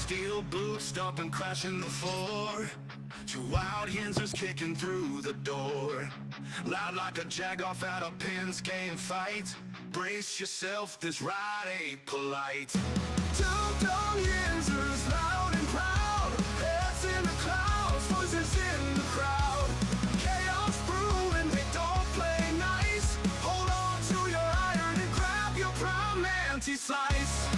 Steel boots stomping, crashing the floor. Two wild Yinzers kicking through the door. Loud like a jag off at a pins game fight. Brace yourself, this ride ain't polite. Two dumb Yinzers, loud and proud. Heads in the clouds, voices in the crowd. Chaos brewing, they don't play nice. Hold on to your iron and grab your prime anti-slice.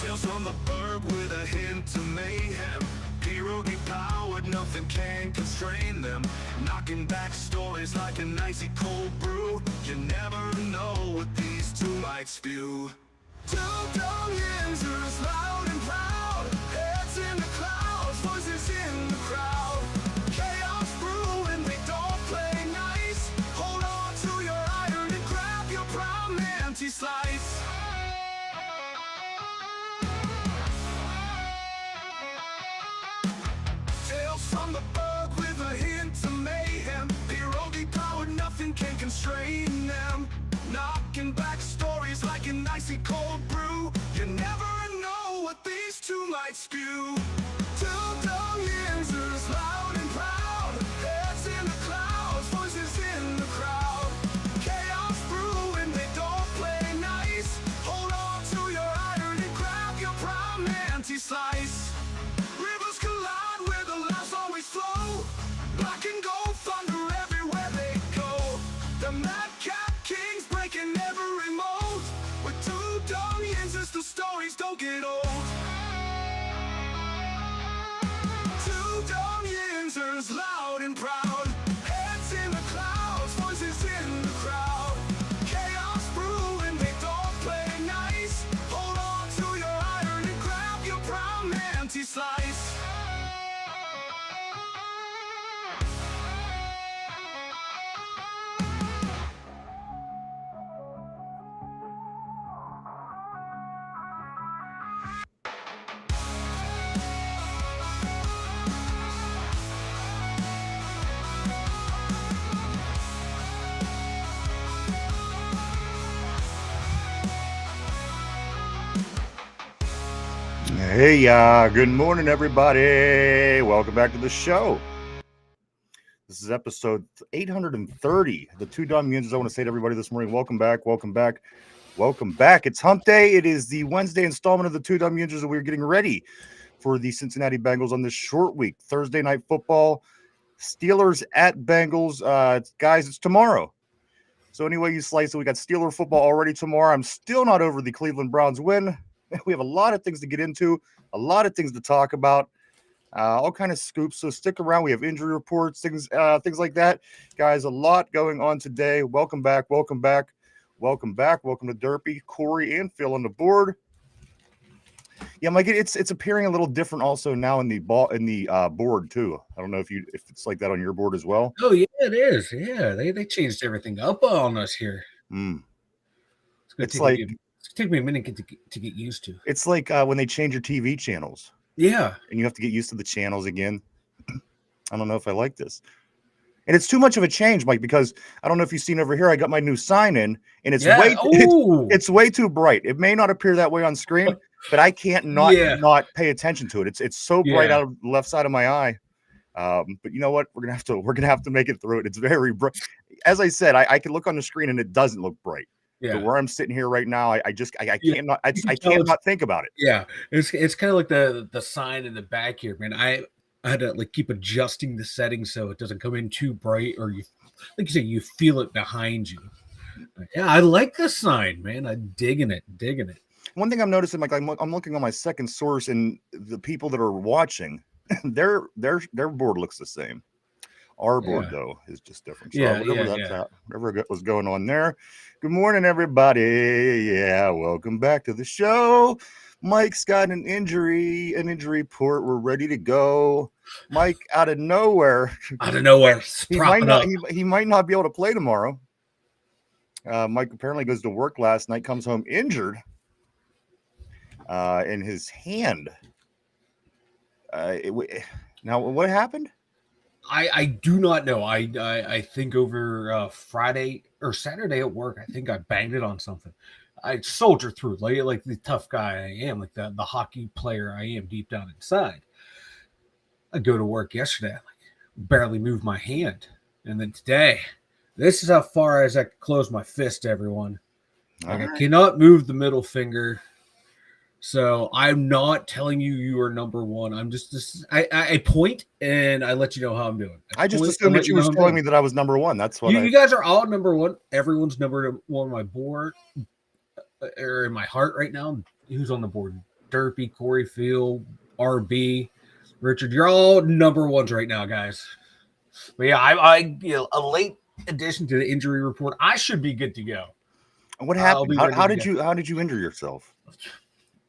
Tales from the burg with a hint of mayhem. Pierogi powered, nothing can constrain them. Knocking back stories like an icy cold brew. You never know what these two might spew. Two dumb Yinzers, loud and proud. Heads in the clouds, voices in the crowd. Chaos brewing, they don't play nice. Hold on to your iron and grab your prime anti-slice. Tales from the burg with a hint of mayhem. Pierogi powered, nothing can constrain them. Knocking back stories like an icy cold brew. You never know what these two might spew. Two dumb Yinzers, loud and proud. Heads in the clouds, voices in the crowd. Chaos brewing, they don't play nice. Hold on to your iron and grab your prime anti-slice. Rivers collide where the laughs always flow. Black and gold thunder everywhere they go. The madcap kings breaking every mold. With two dumb Yinzers, the stories don't get old. Two dumb Yinzers, loud and proud. Heads in the clouds, voices in the crowd. Chaos brewing, they don't play nice. Hold on to your iron and grab your prime anti-slice. Hey, good morning, everybody. Welcome back to the show. This is episode 830. The Two Dumb Yinzers. I want to say to everybody this morning, welcome back, welcome back, welcome back. It's hump day. It is the Wednesday installment of the Two Dumb Yinzers, and we're getting ready for the Cincinnati Bengals on this short week. Thursday night football, Steelers at Bengals. Guys, it's tomorrow. So anyway you slice it, we got Steeler football already tomorrow. I'm still not over the Cleveland Browns win. We have a lot of things to get into, a lot of things to talk about, all kind of scoops. So stick around. We have injury reports, things like that. Guys, a lot going on today. Welcome back. Welcome back. Welcome back. Welcome to Derpy, Corey, and Phil on the board. Yeah, Mike, it's appearing a little different also now in the board too. I don't know if it's like that on your board as well. Oh yeah, it is. Yeah, they changed everything up on us here. It's like It's take me a minute to get used to. It's like when they change your TV channels. Yeah. And you have to get used to the channels again. I don't know if I like this. And it's too much of a change, Mike, because I don't know if you've seen over here, I got my new sign in, and it's it's way too bright. It may not appear that way on screen, but I can't not pay attention to it. It's so bright out of the left side of my eye. But you know what? We're gonna have to make it through it. It's very bright. As I said, I can look on the screen and it doesn't look bright. Yeah. But where I'm sitting here right now, I cannot think about it. Yeah, it's kind of like the sign in the back here, man. I had to like keep adjusting the settings so it doesn't come in too bright, or you, like you say, you feel it behind you. But yeah, I like the sign, man. I'm digging it. One thing I'm noticing, like I'm looking on my second source, and the people that are watching, their board looks the same. Our board, though, is just different. So whatever was going on there. Good morning, everybody. Yeah, welcome back to the show. Mike's got an injury report. We're ready to go. Mike, out of nowhere, he might not be able to play tomorrow. Mike apparently goes to work last night, comes home injured in his hand. Now, what happened? I do not know. I think over Friday or Saturday at work, I think I banged it on something. I soldier through like the tough guy I am, like the hockey player I am deep down inside. I go to work yesterday, I barely moved my hand, and then today, this is how far as I could close my fist. Everyone, All I right. cannot move the middle finger. So I'm not telling you are number one. I'm just I point and I let you know how I'm doing. I just Point and assumed let that you you know was how I'm telling doing. me that I was number one. That's what You guys are all number one. Everyone's number one on my board or in my heart right now. Who's on the board? Derpy, Corey Field, RB, Richard. You're all number ones right now, guys. But yeah, I a late addition to the injury report. I should be good to go. What I'll happened? be How, ready how to did go. you injure yourself?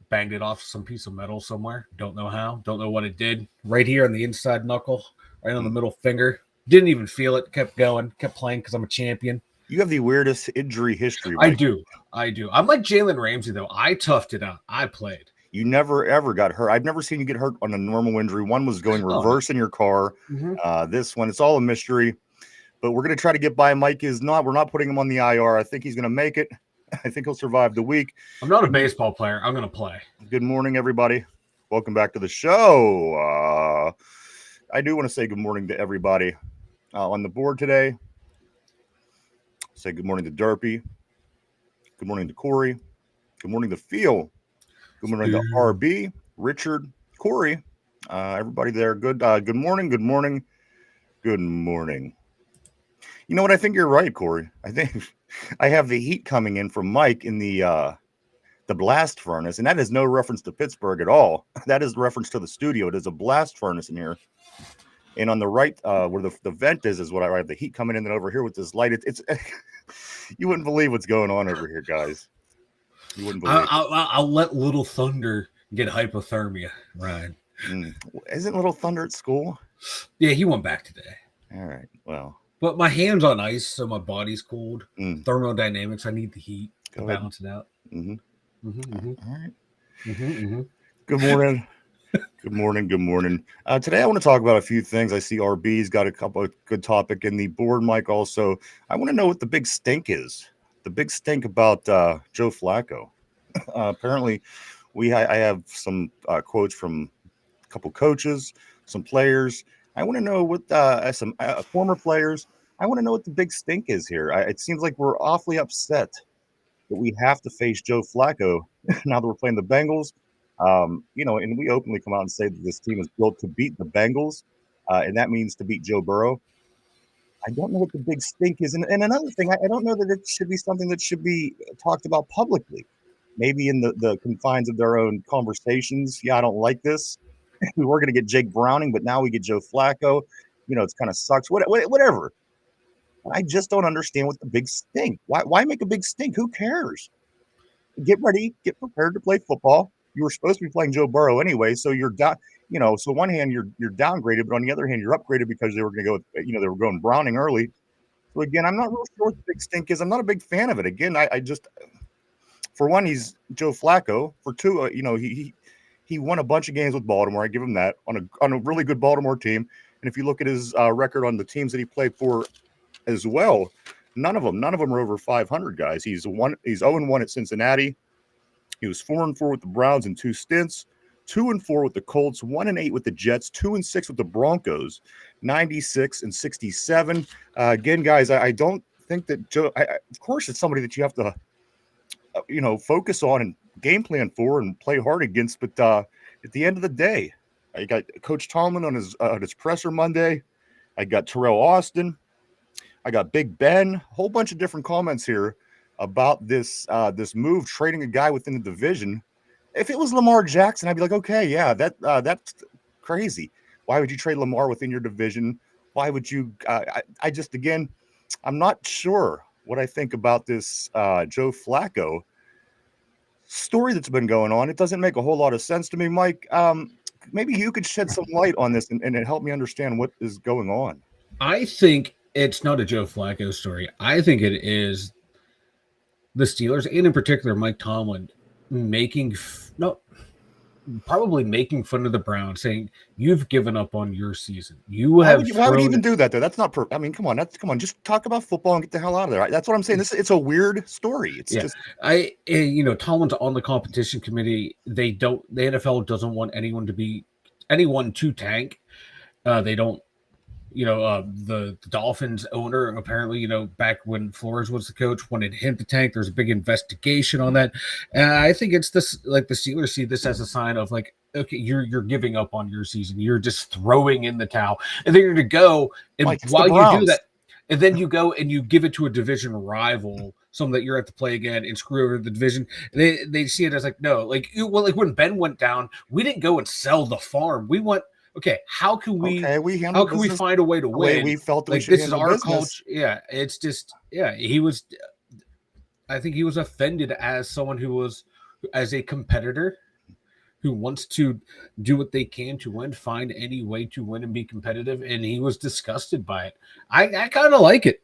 Banged it off some piece of metal somewhere. Don't know how. Don't know what it did. Right here on the inside knuckle, right on the middle finger. Didn't even feel it. Kept going. Kept playing because I'm a champion. You have the weirdest injury history, I Mike. do. I'm like Jalen Ramsey though. I toughed it out. I played. You never ever got hurt. I've never seen you get hurt on a normal injury. One was going Oh, reverse in your car. This one, it's all a mystery. But we're going to try to get by. Mike is not. We're not putting him on the IR. I think he's going to make it. I think he'll survive the week. I'm not a baseball player. I'm going to play. Good morning, everybody. Welcome back to the show. I do want to say good morning to everybody on the board today. Say good morning to Derpy. Good morning to Corey. Good morning to Phil. Good morning to RB, Richard, Corey. Everybody there. Good. Good morning. Good morning. Good morning. You know what? I think you're right, Corey. I think I have the heat coming in from Mike in the blast furnace, and that is no reference to Pittsburgh at all. That is reference to the studio. It is a blast furnace in here. And on the right, where the vent is what I have the heat coming in. And over here with this light, it's you wouldn't believe what's going on over here, guys. You wouldn't believe. I'll let Little Thunder get hypothermia, Ryan. Isn't Little Thunder at school? Yeah, he went back today. All right. Well, but my hand's on ice, so my body's cold. Thermodynamics. I need the heat to balance it out. All right. Good morning. Good morning. Good morning. Today I want to talk about a few things. I see RB's got a couple of good topic in the board, Mike. Also, I want to know what the big stink is. The big stink about Joe Flacco. Apparently, I have some quotes from a couple coaches, some players. I want to know what some former players. I want to know what the big stink is here. It seems like we're awfully upset that we have to face Joe Flacco now that we're playing the Bengals. And we openly come out and say that this team is built to beat the Bengals, and that means to beat Joe Burrow. I don't know what the big stink is. And another thing, I don't know that it should be something that should be talked about publicly, maybe in the confines of their own conversations. Yeah, I don't like this. We were going to get Jake Browning, but now we get Joe Flacco. It's kind of sucks. Whatever. I just don't understand what the big stink. Why make a big stink? Who cares? Get ready, get prepared to play football. You were supposed to be playing Joe Burrow anyway, so you're down. So one hand you're downgraded, but on the other hand you're upgraded because they were going to go with, they were going Browning early. So again, I'm not real sure what the big stink is. I'm not a big fan of it. Again, I just, for one, he's Joe Flacco. For two, he won a bunch of games with Baltimore. I give him that on a really good Baltimore team. And if you look at his record on the teams that he played for as well, none of them are over 500 guys. He's 0-1 at Cincinnati. He was 4-4 with the Browns in 2 stints, 2-4 with the Colts, 1-8 with the Jets, 2-6 with the Broncos, 96 and 67. Again, guys, I don't think that Joe. Of course, it's somebody that you have to, focus on and game plan for and play hard against. But at the end of the day, I got Coach Tomlin on his presser Monday. I got Terrell Austin. I got Big Ben. A whole bunch of different comments here about this move, trading a guy within the division. If it was Lamar Jackson, I'd be like, okay, yeah, that's crazy. Why would you trade Lamar within your division? Why would you? I just, again, I'm not sure what I think about this Joe Flacco story that's been going on. It doesn't make a whole lot of sense to me, Mike. Maybe you could shed some light on this and help me understand what is going on. I think it's not a Joe Flacco story. I think it is the Steelers, and in particular Mike Tomlin, making probably making fun of the Browns, saying you've given up on your season. Why would you even do that though? That's not. I mean, come on. Just talk about football and get the hell out of there. That's what I'm saying. It's a weird story. It's just. Tomlin's on the competition committee. The NFL doesn't want anyone to tank. They don't. The Dolphins owner apparently, back when Flores was the coach, wanted him to tank. There's a big investigation on that. And I think it's this, like, the Steelers see this as a sign of, like, okay, you're giving up on your season. You're just throwing in the towel. And then you're going to go, and Mike, while you do that, and then you go and you give it to a division rival, someone that you're at to play again and screw over the division. They see it as like, no, like when Ben went down, we didn't go and sell the farm. We went, okay, how can we find a way to win? We felt that like this is our culture. Yeah, it's just he was. I think he was offended as someone as a competitor who wants to do what they can to win, find any way to win and be competitive, and he was disgusted by it. I kind of like it.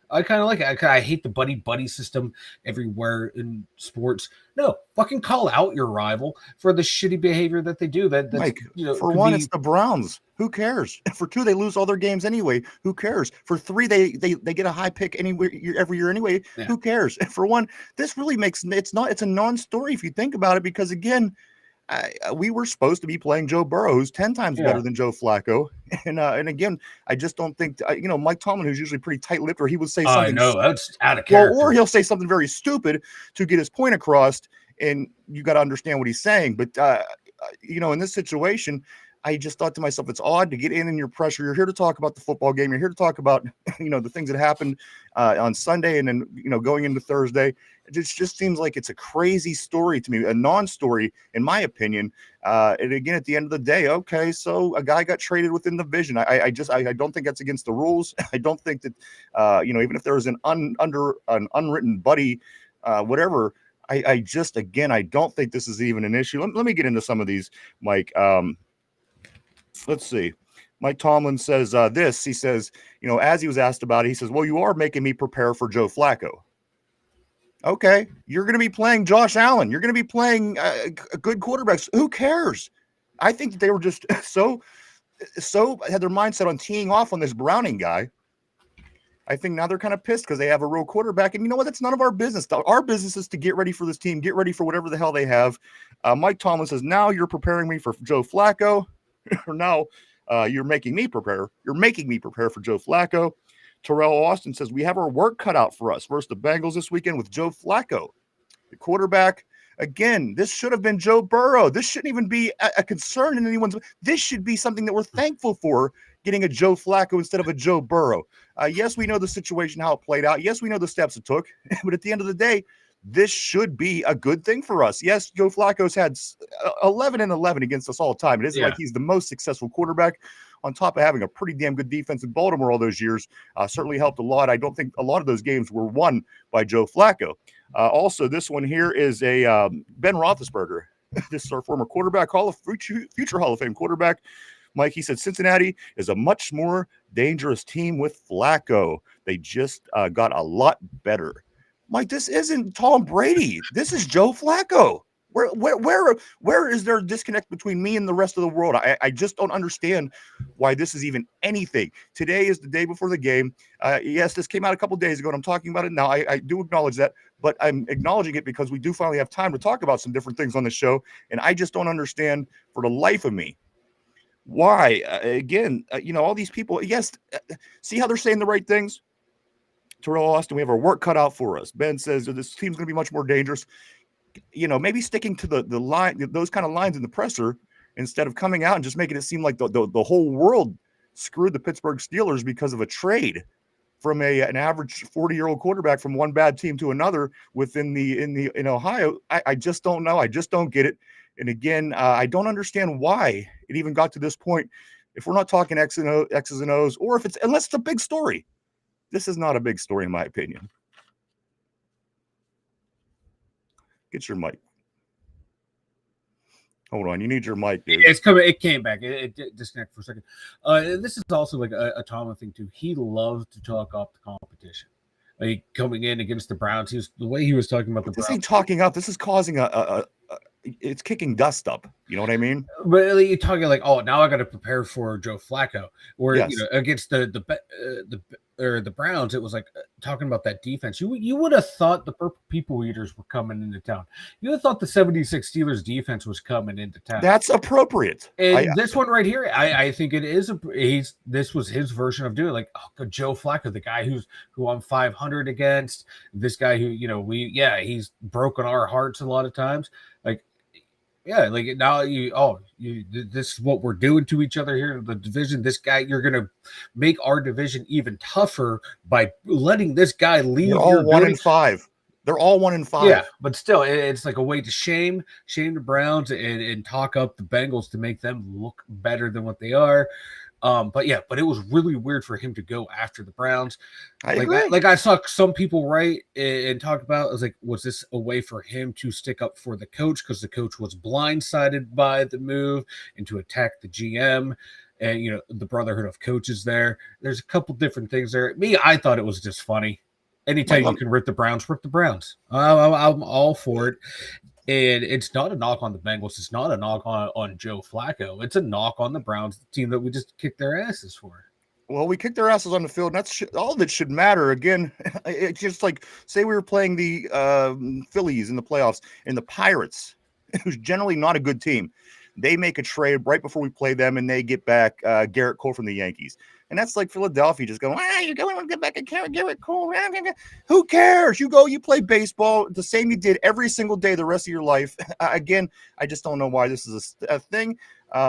I hate the buddy system everywhere in sports. No, fucking call out your rival for the shitty behavior that they do. That's, Mike, for one, it's the Browns. Who cares? For two, they lose all their games anyway. Who cares? For three, they get a high pick every year anyway. Yeah. Who cares? For one, this really it's a non-story if you think about it, because again, we were supposed to be playing Joe Burrow, who's 10 times better than Joe Flacco. And again, I just don't think, Mike Tomlin, who's usually pretty tight-lipped, or he would say something. That's out of character. Or he'll say something very stupid to get his point across, and you got to understand what he's saying. But, in this situation, I just thought to myself, it's odd to get in your pressure. You're here to talk about the football game. You're here to talk about, the things that happened on Sunday and then, going into Thursday. It just seems like it's a crazy story to me, a non-story, in my opinion. And again, at the end of the day, okay, so a guy got traded within the division. I don't think that's against the rules. I don't think that, even if there was an unwritten buddy, whatever, I don't think this is even an issue. Let me get into some of these, Mike. Let's see. Mike Tomlin says this. He says, as he was asked about it, he says, well, you are making me prepare for Joe Flacco. Okay, you're going to be playing Josh Allen. You're going to be playing good quarterbacks. Who cares? I think that they were just so had their mindset on teeing off on this Browning guy. I think now they're kind of pissed because they have a real quarterback. And you know what? That's none of our business. Our business is to get ready for this team, get ready for whatever the hell they have. Mike Tomlin says, now you're preparing me for Joe Flacco. Or now you're making me prepare. You're making me prepare for Joe Flacco. Terrell Austin says, we have our work cut out for us versus the Bengals this weekend with Joe Flacco. The quarterback, again, this should have been Joe Burrow. This shouldn't even be a concern in anyone's. This should be something that we're thankful for, getting a Joe Flacco instead of a Joe Burrow. Yes, we know the situation, how it played out. Yes, we know the steps it took. But at the end of the day, this should be a good thing for us. Yes, Joe Flacco's had 11-11 against us all the time. It isn't like he's the most successful quarterback, on top of having a pretty damn good defense in Baltimore all those years. Certainly helped a lot. I don't think a lot of those games were won by Joe Flacco. Also, this one here is a Ben Roethlisberger. This is our former quarterback, future Hall of Fame quarterback. Mike, he said, Cincinnati is a much more dangerous team with Flacco. They just got a lot better. Mike, this isn't Tom Brady. This is Joe Flacco. Where is there a disconnect between me and the rest of the world? I just don't understand why this is even anything. Today is the day before the game. Yes, this came out a couple days ago, and I'm talking about it now. I do acknowledge that, but I'm acknowledging it because we do finally have time to talk about some different things on the show, and I just don't understand for the life of me why. All these people, yes, see how they're saying the right things? Terrell Austin, we have our work cut out for us. Ben says this team's going to be much more dangerous. Maybe sticking to the line, those kind of lines in the presser, instead of coming out and just making it seem like the whole world screwed the Pittsburgh Steelers because of a trade from an average 40-year-old quarterback from one bad team to another in Ohio. I just don't know. I just don't get it. And again, I don't understand why it even got to this point. If we're not talking X's and O's, or unless it's a big story. This is not a big story, in my opinion. Get your mic. Hold on. You need your mic, dude. It's coming. It came back. It disconnected for a second. This is also like a Tomlin thing, too. He loves to talk up the competition. Like coming in against the Browns, the way he was talking about the Browns. This ain't talking up. This is causing it's kicking dust up. You know what I mean? But you're talking like, oh, now I got to prepare for Joe Flacco, or Yes. against the Browns. It was like talking about that defense. You would have thought the Purple People Eaters were coming into town. You would have thought the 76 Steelers defense was coming into town. That's appropriate. And this one right here, I think it is. This was his version of doing it. Like, oh, Joe Flacco, the guy who I'm 500 against. This guy who he's broken our hearts a lot of times. Like, yeah, like now this is what we're doing to each other here in the division. This guy, you're gonna make our division even tougher by letting this guy leave. They're all 1-5. They're all 1-5. Yeah, but still, it's like a way to shame the Browns and talk up the Bengals to make them look better than what they are. But it was really weird for him to go after the Browns. I agree. Like I saw some people write and talk about, I was like, was this a way for him to stick up for the coach because the coach was blindsided by the move and to attack the GM and the Brotherhood of Coaches there? There's a couple different things there. I thought it was just funny. Anytime you can rip the Browns, rip the Browns. I'm all for it. And it's not a knock on the Bengals. It's not a knock on Joe Flacco. It's a knock on the Browns, the team that we just kicked their asses for. Well, we kicked their asses on the field, and that's all that should matter. Again, it's just like, say we were playing the Phillies in the playoffs and the Pirates, who's generally not a good team. They make a trade right before we play them, and they get back Garrett Cole from the Yankees. And that's like Philadelphia just going, you're going to get back and Garrett Cole. Who cares? You go, you play baseball the same you did every single day the rest of your life. Again, I just don't know why this is a thing.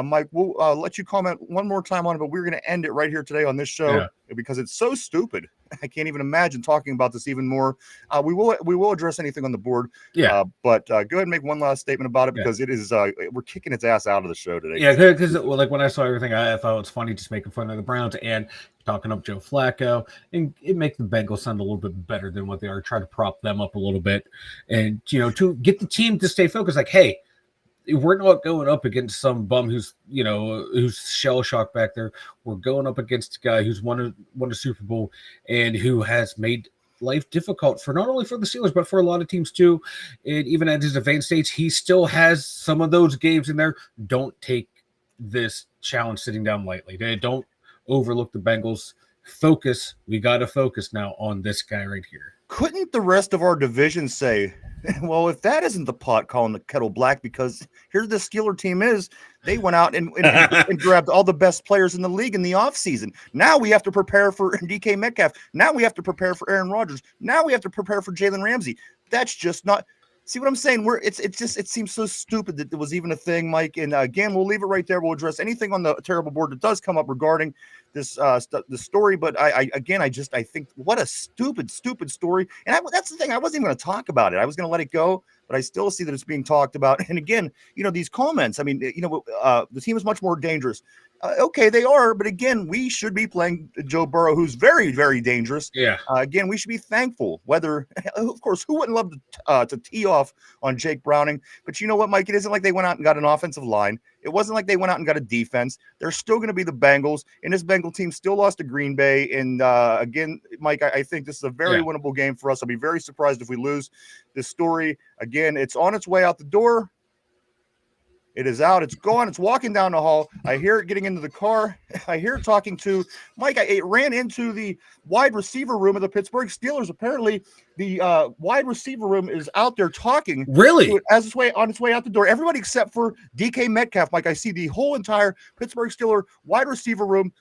Mike, we'll let you comment one more time on it, but we're going to end it right here today on this show because it's so stupid. I can't even imagine talking about this even more. We will address anything on the board. But go ahead and make one last statement about it because it is we're kicking its ass out of the show today. Yeah, because like when I saw everything, I thought it was funny just making fun of the Browns and talking up Joe Flacco, and it makes the Bengals sound a little bit better than what they are. Try to prop them up a little bit, and to get the team to stay focused. Like, hey, we're not going up against some bum who's shell shocked back there. We're going up against a guy who's won a Super Bowl and who has made life difficult for not only for the Steelers but for a lot of teams too. And even at his advanced stage, he still has some of those games in there. Don't take this challenge sitting down lightly. Don't overlook the Bengals. Focus. We got to focus now on this guy right here. Couldn't the rest of our division say, well, if that isn't the pot calling the kettle black, because here the Steeler team is, they went out and grabbed all the best players in the league in the offseason. Now we have to prepare for DK Metcalf. Now we have to prepare for Aaron Rodgers. Now we have to prepare for Jalen Ramsey. That's just not – see what I'm saying? It seems so stupid that there was even a thing, Mike. And again, we'll leave it right there. We'll address anything on the terrible board that does come up regarding this the story. But I think what a stupid story. And that's the thing. I wasn't even going to talk about it. I was going to let it go, but I still see that it's being talked about. And again, these comments. I mean, the team is much more dangerous. Okay, they are, but again, we should be playing Joe Burrow, who's very, very dangerous. Yeah. Again, we should be thankful. Whether, of course, who wouldn't love to tee off on Jake Browning? But you know what, Mike? It isn't like they went out and got an offensive line. It wasn't like they went out and got a defense. They're still going to be the Bengals, and this Bengal team still lost to Green Bay. And again, Mike, I think this is a very winnable game for us. I'll be very surprised if we lose this story. Again, it's on its way out the door. It is out. It's gone. It's walking down the hall. I hear it getting into the car. I hear it talking to Mike. It ran into the wide receiver room of the Pittsburgh Steelers. Apparently, the wide receiver room is out there talking. Really? On its way out the door. Everybody except for DK Metcalf. Mike, I see the whole entire Pittsburgh Steeler wide receiver room.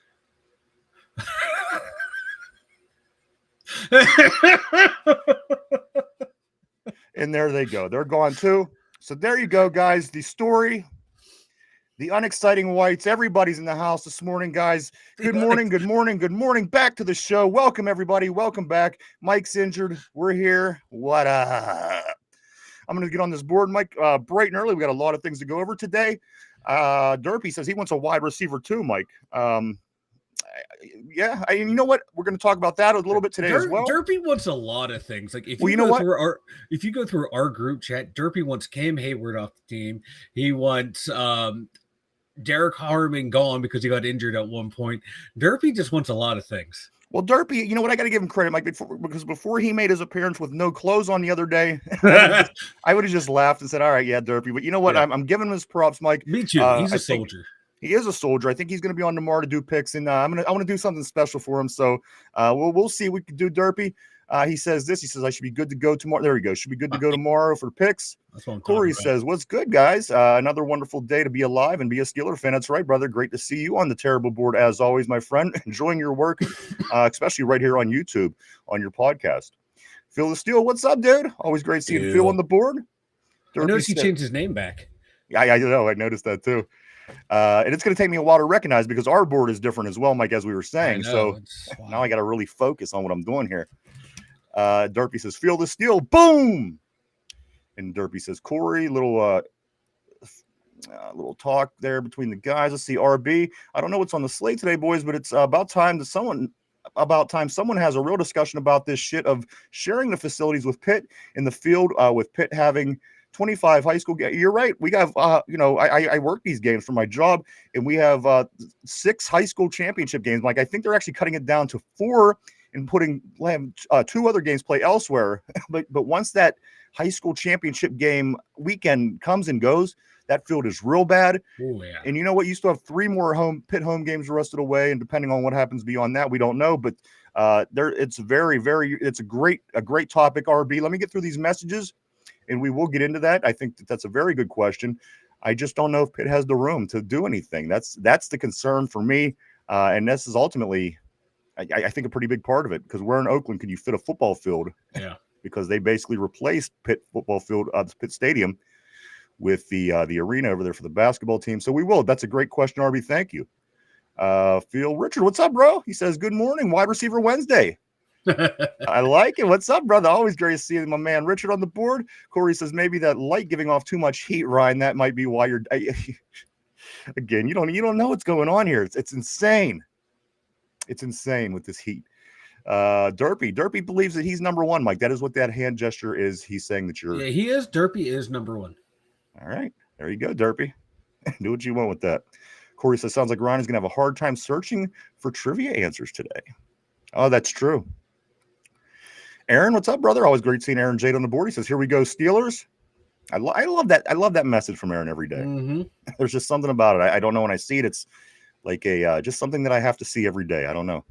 And there they go. They're gone too. So there you go, guys. The story, the unexciting whites. Everybody's in the house this morning, guys. Good morning, good morning, good morning. Back to the show. Welcome, everybody. Welcome back. Mike's injured. We're here. What up? I'm going to get on this board, Mike, bright and early. We got a lot of things to go over today. Derpy says he wants a wide receiver too, Mike. You know what? We're going to talk about that a little bit today as well. Derpy wants a lot of things. Like if you go through our group chat, Derpy wants Cam Hayward off the team. He wants Derek Harmon gone because he got injured at one point. Derpy just wants a lot of things. Well, Derpy, you know what? I got to give him credit, Mike, because before he made his appearance with no clothes on the other day, I would have just laughed and said, "All right, yeah, Derpy." But you know what? Yeah. I'm giving him his props, Mike. Me too. He's I a think soldier. he is a soldier. I think he's going to be on tomorrow to do picks, and I want to do something special for him. So we'll see what we can do, Derpy. He says this. He says I should be good to go tomorrow. There we go. Should be good to go tomorrow for picks. That's what I'm Corey talking about. says, "What's good, guys? Another wonderful day to be alive and be a Steeler fan." That's right, brother. Great to see you on the terrible board as always, my friend. Enjoying your work, especially right here on YouTube on your podcast. Phil the Steel, what's up, dude? Always great seeing Phil on the board. I noticed he changed his name back. Yeah, I know. I noticed that too. And it's going to take me a while to recognize because our board is different as well, Mike, as we were saying. So now I got to really focus on what I'm doing here. Derpy says, "Feel the steel, boom!" And Derpy says, "Corey, little talk there between the guys. Let's see, RB. I don't know what's on the slate today, boys, but it's about time someone has a real discussion about this shit of sharing the facilities with Pitt in the field, with Pitt having 25 high school games. You're right. We have, I work these games for my job, and we have 6 high school championship games. Like, I think they're actually cutting it down to 4 and putting 2 other games play elsewhere. but once that high school championship game weekend comes and goes, that field is real bad. Oh, yeah. And you know what? You still have 3 more Pitt home games the rest of the way, and depending on what happens beyond that, we don't know. But it's it's a great topic, RB. Let me get through these messages, and we will get into that. I think that's a very good question. I just don't know if Pitt has the room to do anything. That's the concern for me, and this is ultimately, I think, a pretty big part of it, because where in Oakland can you fit a football field? Yeah, because they basically replaced Pitt football field, Pitt Stadium, with the arena over there for the basketball team. So we will. That's a great question, RB. Thank you. Phil Richard, what's up, bro? He says, "Good morning, wide receiver Wednesday." I like it. What's up, brother? Always great to see my man Richard on the board. Corey says, "Maybe that light giving off too much heat, Ryan. That might be why you're." Again, you don't know what's going on here. It's insane. It's insane with this heat. Derpy believes that he's number 1, Mike. That is what that hand gesture is. He's saying that you're. Yeah, he is. Derpy is number 1. All right, there you go, Derpy. Do what you want with that. Corey says, "Sounds like Ryan is going to have a hard time searching for trivia answers today." Oh, that's true. Aaron, what's up, brother? Always great seeing Aaron Jade on the board. He says, "Here we go, Steelers." I love that. I love that message from Aaron every day. Mm-hmm. There's just something about it. I don't know when I see it. It's like just something that I have to see every day. I don't know.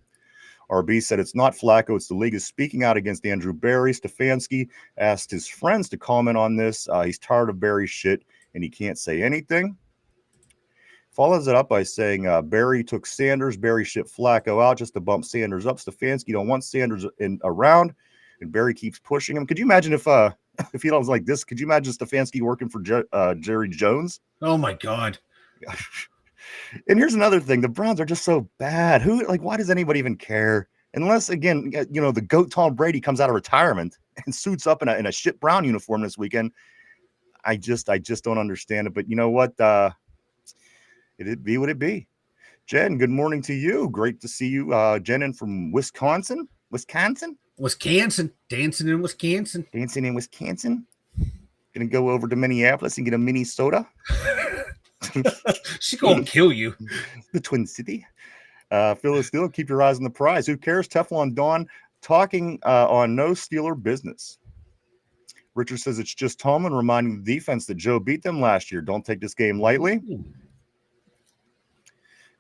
RB said, "It's not Flacco. It's the league is speaking out against Andrew Berry." Stefanski asked his friends to comment on this. He's tired of Berry's shit, and he can't say anything. Follows it up by saying, "Berry took Sanders. Berry shipped Flacco out just to bump Sanders up. Stefanski don't want Sanders around, and Berry keeps pushing him." Could you imagine if he was like this? Could you imagine Stefanski working for Jerry Jones? Oh, my God. And here's another thing. The Browns are just so bad. Why does anybody even care? Unless, again, the GOAT Tom Brady comes out of retirement and suits up in a shit Brown uniform this weekend. I just don't understand it. But you know what? It'd be what it be. Jen, good morning to you. Great to see you. Jen in from Wisconsin. Dancing in Wisconsin. Gonna go over to Minneapolis and get a mini soda. She's gonna kill you. The Twin City. Phyllis Steele, keep your eyes on the prize. Who cares? Teflon Dawn talking on no Steeler business. Richard says it's just Tomlin reminding the defense that Joe beat them last year. Don't take this game lightly.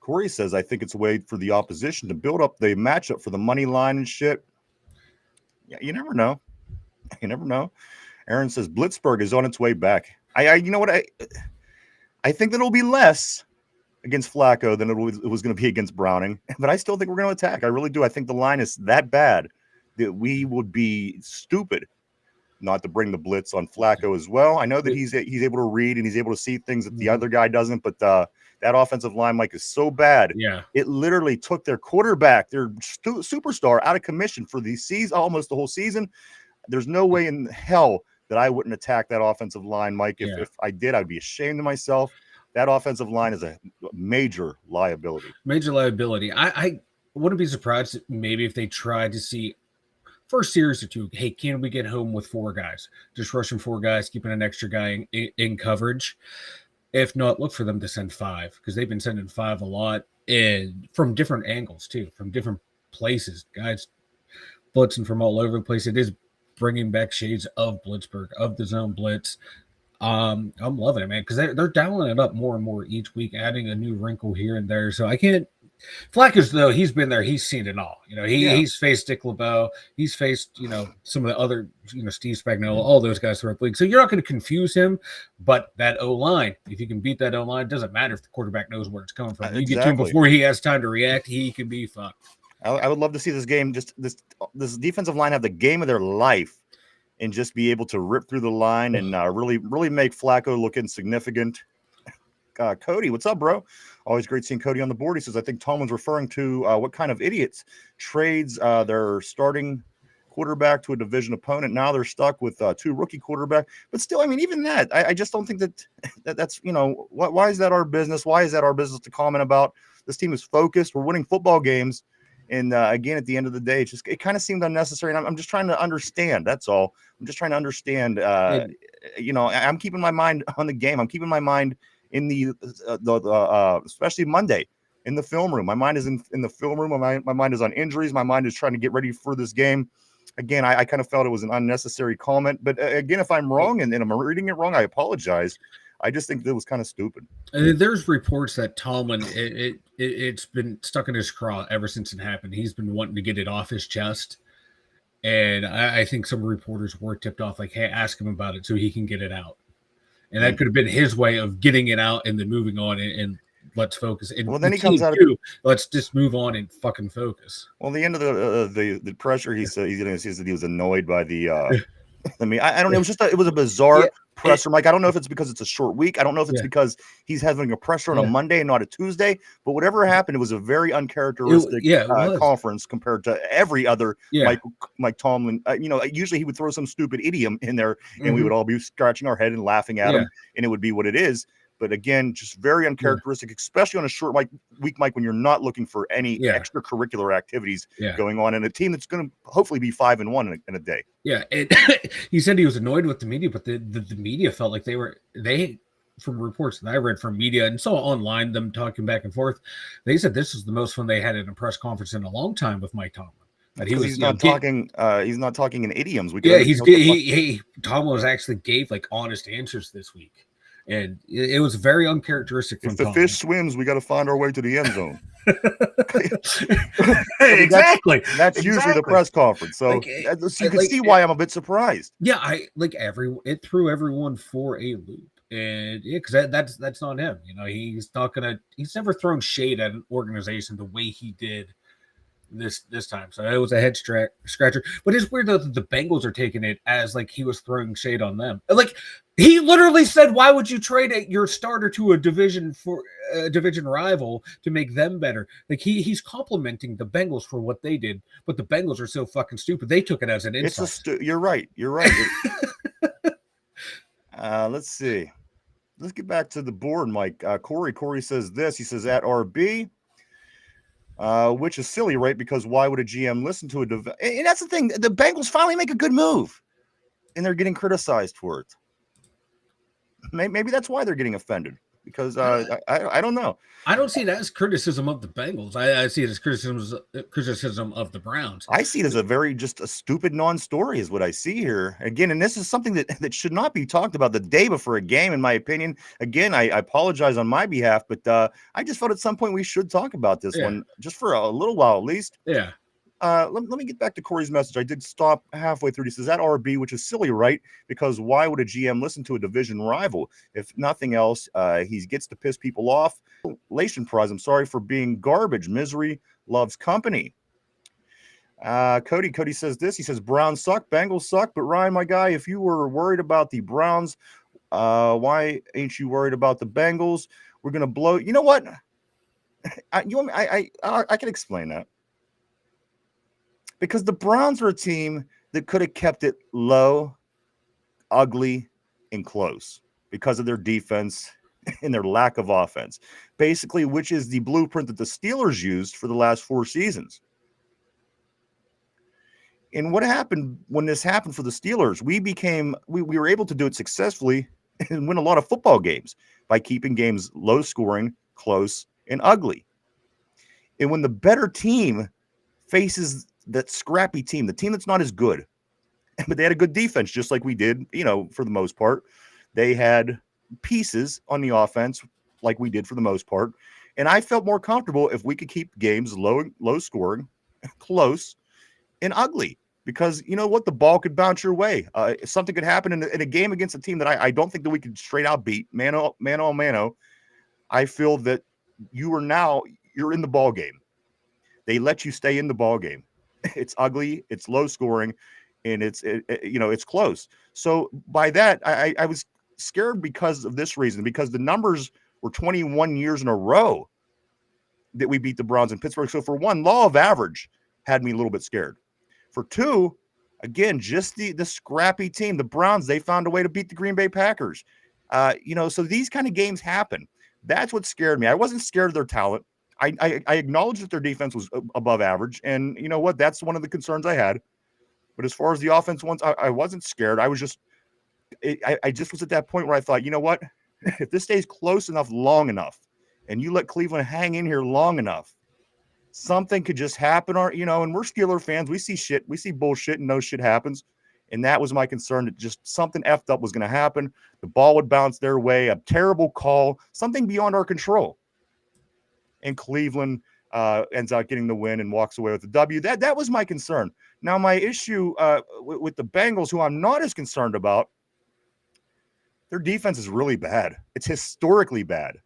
Corey says, "I think it's a way for the opposition to build up the matchup for the money line and shit." Yeah, you never know. You never know. Aaron says Blitzburg is on its way back. You know what? I think that it'll be less against Flacco than it was going to be against Browning, but I still think we're going to attack. I really do. I think the line is that bad that we would be stupid not to bring the blitz on Flacco as well. I know that he's able to read and he's able to see things that the other guy doesn't, but that offensive line, Mike, is so bad. Yeah, it literally took their quarterback, their superstar, out of commission for the season, almost the whole season. There's no way in hell that I wouldn't attack that offensive line, Mike. If I did, I'd be ashamed of myself. That offensive line is a major liability. I wouldn't be surprised maybe if they tried to see first series or 2. Hey, can we get home with 4 guys? Just rushing 4 guys, keeping an extra guy in coverage. If not, look for them to send 5, because they've been sending 5 a lot, and from different angles too, from different places. Guys blitzing from all over the place. It is bringing back shades of Blitzburg, of the zone blitz. I'm loving it, man, because they're dialing it up more and more each week, adding a new wrinkle here and there. So I can't. Flackers, though, he's been there. He's seen it all. He's faced Dick LeBeau. He's faced, some of the other, Steve Spagnuolo, all those guys throughout the league. So you're not going to confuse him. But that O-line, if you can beat that O-line, it doesn't matter if the quarterback knows where it's coming from. You get to him before he has time to react, he can be fucked. I would love to see this game, just this defensive line have the game of their life and just be able to rip through the line and really make Flacco look insignificant. Cody, what's up, bro? Always great seeing Cody on the board. He says, I think Tomlin's referring to what kind of idiots trades their starting quarterback to a division opponent. Now they're stuck with two rookie quarterback. But still, I mean, even that, I just don't think that's, why is that our business? Why is that our business to comment about? This team is focused. We're winning football games. And again, at the end of the day, it kind of seemed unnecessary. And I'm just trying to understand. That's all. I'm just trying to understand. I'm keeping my mind on the game. I'm keeping my mind in the especially Monday in the film room. My mind is in the film room. My mind is on injuries. My mind is trying to get ready for this game. Again, I kind of felt it was an unnecessary comment. But again, if I'm wrong and I'm reading it wrong, I apologize. I just think that was kind of stupid. There's reports that Tomlin, it's been stuck in his craw ever since it happened. He's been wanting to get it off his chest. And I think some reporters were tipped off, like, hey, ask him about it so he can get it out. And that could have been his way of getting it out and then moving on and let's focus. And well, then he comes out. Let's just move on and fucking focus. Well, the end of the pressure, he said he said he was annoyed by the. I mean, I don't know. It was a bizarre presser, Mike. I don't know if it's because it's a short week. I don't know if it's because he's having a presser on a Monday and not a Tuesday. But whatever happened, it was a very uncharacteristic conference compared to every other Mike Tomlin. Usually he would throw some stupid idiom in there, and we would all be scratching our head and laughing at him, and it would be what it is. But again, just very uncharacteristic, especially on a short week, Mike, when you're not looking for any extracurricular activities going on in a team that's going to hopefully be 5-1 in a day. Yeah, he said he was annoyed with the media, but the media felt like they from reports that I read from media and saw online them talking back and forth. They said this is the most fun they had at a press conference in a long time with Mike Tomlin. But he's not talking in idioms. Tomlin was actually gave like honest answers this week. And it was very uncharacteristic. If the fish swims, we got to find our way to the end zone. Exactly. That's usually the press conference. So you can see why I'm a bit surprised. Yeah, it threw everyone for a loop, and because that's not him. He's never thrown shade at an organization the way he did this time. So it was a head scratcher. But it's weird that the Bengals are taking it as like he was throwing shade on them. Like he literally said, why would you trade your starter to a division rival to make them better? Like he's complimenting the Bengals for what they did, but the Bengals are so fucking stupid. They took it as an insult. You're right. Let's see. Let's get back to the board, Mike. Corey says this. He says at RB. Which is silly, right? Because why would a GM listen to and that's the thing. The Bengals finally make a good move, and they're getting criticized for it. Maybe that's why they're getting offended. Because I don't know. I don't see it as criticism of the Bengals. I see it as criticism of the Browns. I see it as just a stupid non-story is what I see here. Again, and this is something that should not be talked about the day before a game, in my opinion. Again, I apologize on my behalf, but I just felt at some point we should talk about this one just for a little while at least. Yeah. Let me get back to Corey's message. I did stop halfway through. He says at RB, which is silly, right? Because why would a GM listen to a division rival? If nothing else, he gets to piss people off. Lation prize, I'm sorry for being garbage. Misery loves company. Cody says this. He says Browns suck, Bengals suck. But Ryan, my guy, if you were worried about the Browns, why ain't you worried about the Bengals? We're gonna blow. You know what? I can explain that. Because the Browns are a team that could have kept it low, ugly, and close because of their defense and their lack of offense. Basically, which is the blueprint that the Steelers used for the last 4 seasons. And what happened when this happened for the Steelers? We were able to do it successfully and win a lot of football games by keeping games low scoring, close, and ugly. And when the better team faces that scrappy team, the team that's not as good, but they had a good defense, just like we did, for the most part. They had pieces on the offense like we did for the most part. And I felt more comfortable if we could keep games low scoring, close, and ugly. Because you know what? The ball could bounce your way. Something could happen in a game against a team that I don't think that we could straight out beat. Mano. I feel that you're in the ball game. They let you stay in the ball game. It's ugly, it's low scoring, and it's close. So by that, I was scared because of this reason, because the numbers were 21 years in a row that we beat the Browns in Pittsburgh. So for one, law of average had me a little bit scared. For two, again, just the scrappy team, the Browns, they found a way to beat the Green Bay Packers. So these kind of games happen. That's what scared me. I wasn't scared of their talent. I acknowledged that their defense was above average. And you know what? That's one of the concerns I had. But as far as the offense ones, I wasn't scared. I was just I just was at that point where I thought, you know what? If this stays close enough, long enough, and you let Cleveland hang in here long enough, something could just happen. Or, and we're Steeler fans. We see shit. We see bullshit, and no shit happens. And that was my concern, that just something effed up was going to happen. The ball would bounce their way, a terrible call, something beyond our control. And Cleveland ends up getting the win and walks away with the W. That was my concern. Now, my issue with the Bengals, who I'm not as concerned about, their defense is really bad. It's historically bad.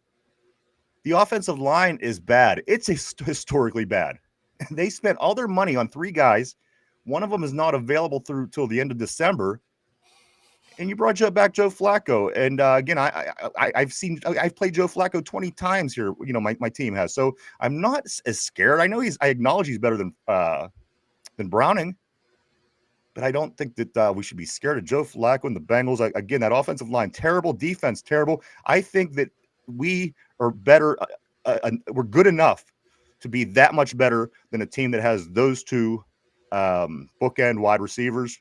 The offensive line is bad. It's historically bad. They spent all their money on 3 guys. One of them is not available till the end of December. And you brought back Joe Flacco. And again, I've played Joe Flacco 20 times here. My team has. So I'm not as scared. I acknowledge he's better than Browning. But I don't think that we should be scared of Joe Flacco and the Bengals. Again, that offensive line, terrible. Defense, terrible. I think that we are better. We're good enough to be that much better than a team that has those 2 bookend wide receivers.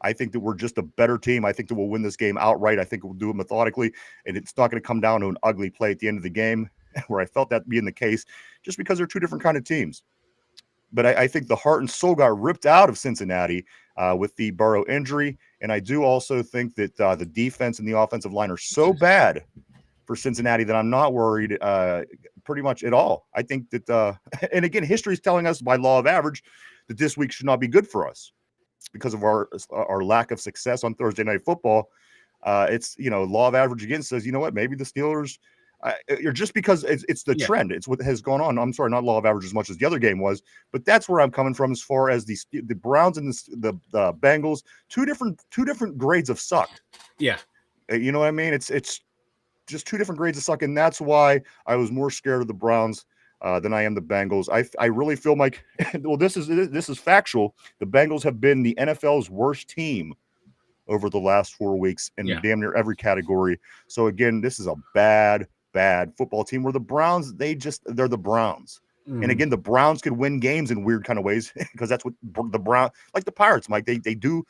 I think that we're just a better team. I think that we'll win this game outright. I think we'll do it methodically, and it's not going to come down to an ugly play at the end of the game, where I felt that being the case, just because they're 2 different kind of teams. But I think the heart and soul got ripped out of Cincinnati with the Burrow injury. And I do also think that the defense and the offensive line are so bad for Cincinnati that I'm not worried pretty much at all. I think that, and again, history is telling us by law of average that this week should not be good for us because of our lack of success on Thursday Night Football. It's, law of average again says, you know what, maybe the Steelers, just because it's the trend. It's what has gone on. I'm sorry, not law of average as much as the other game was, but that's where I'm coming from as far as the Browns and the Bengals, two different grades of sucked. Yeah. You know what I mean? It's just 2 different grades of suck. And that's why I was more scared of the Browns than I am the Bengals. I really feel like, well, this is factual. The Bengals have been the NFL's worst team over the last 4 weeks in damn near every category. So again, this is a bad football team, where the Browns, they're the Browns. Mm. And again, the Browns could win games in weird kind of ways, because that's what the Browns, like the Pirates, Mike, they do.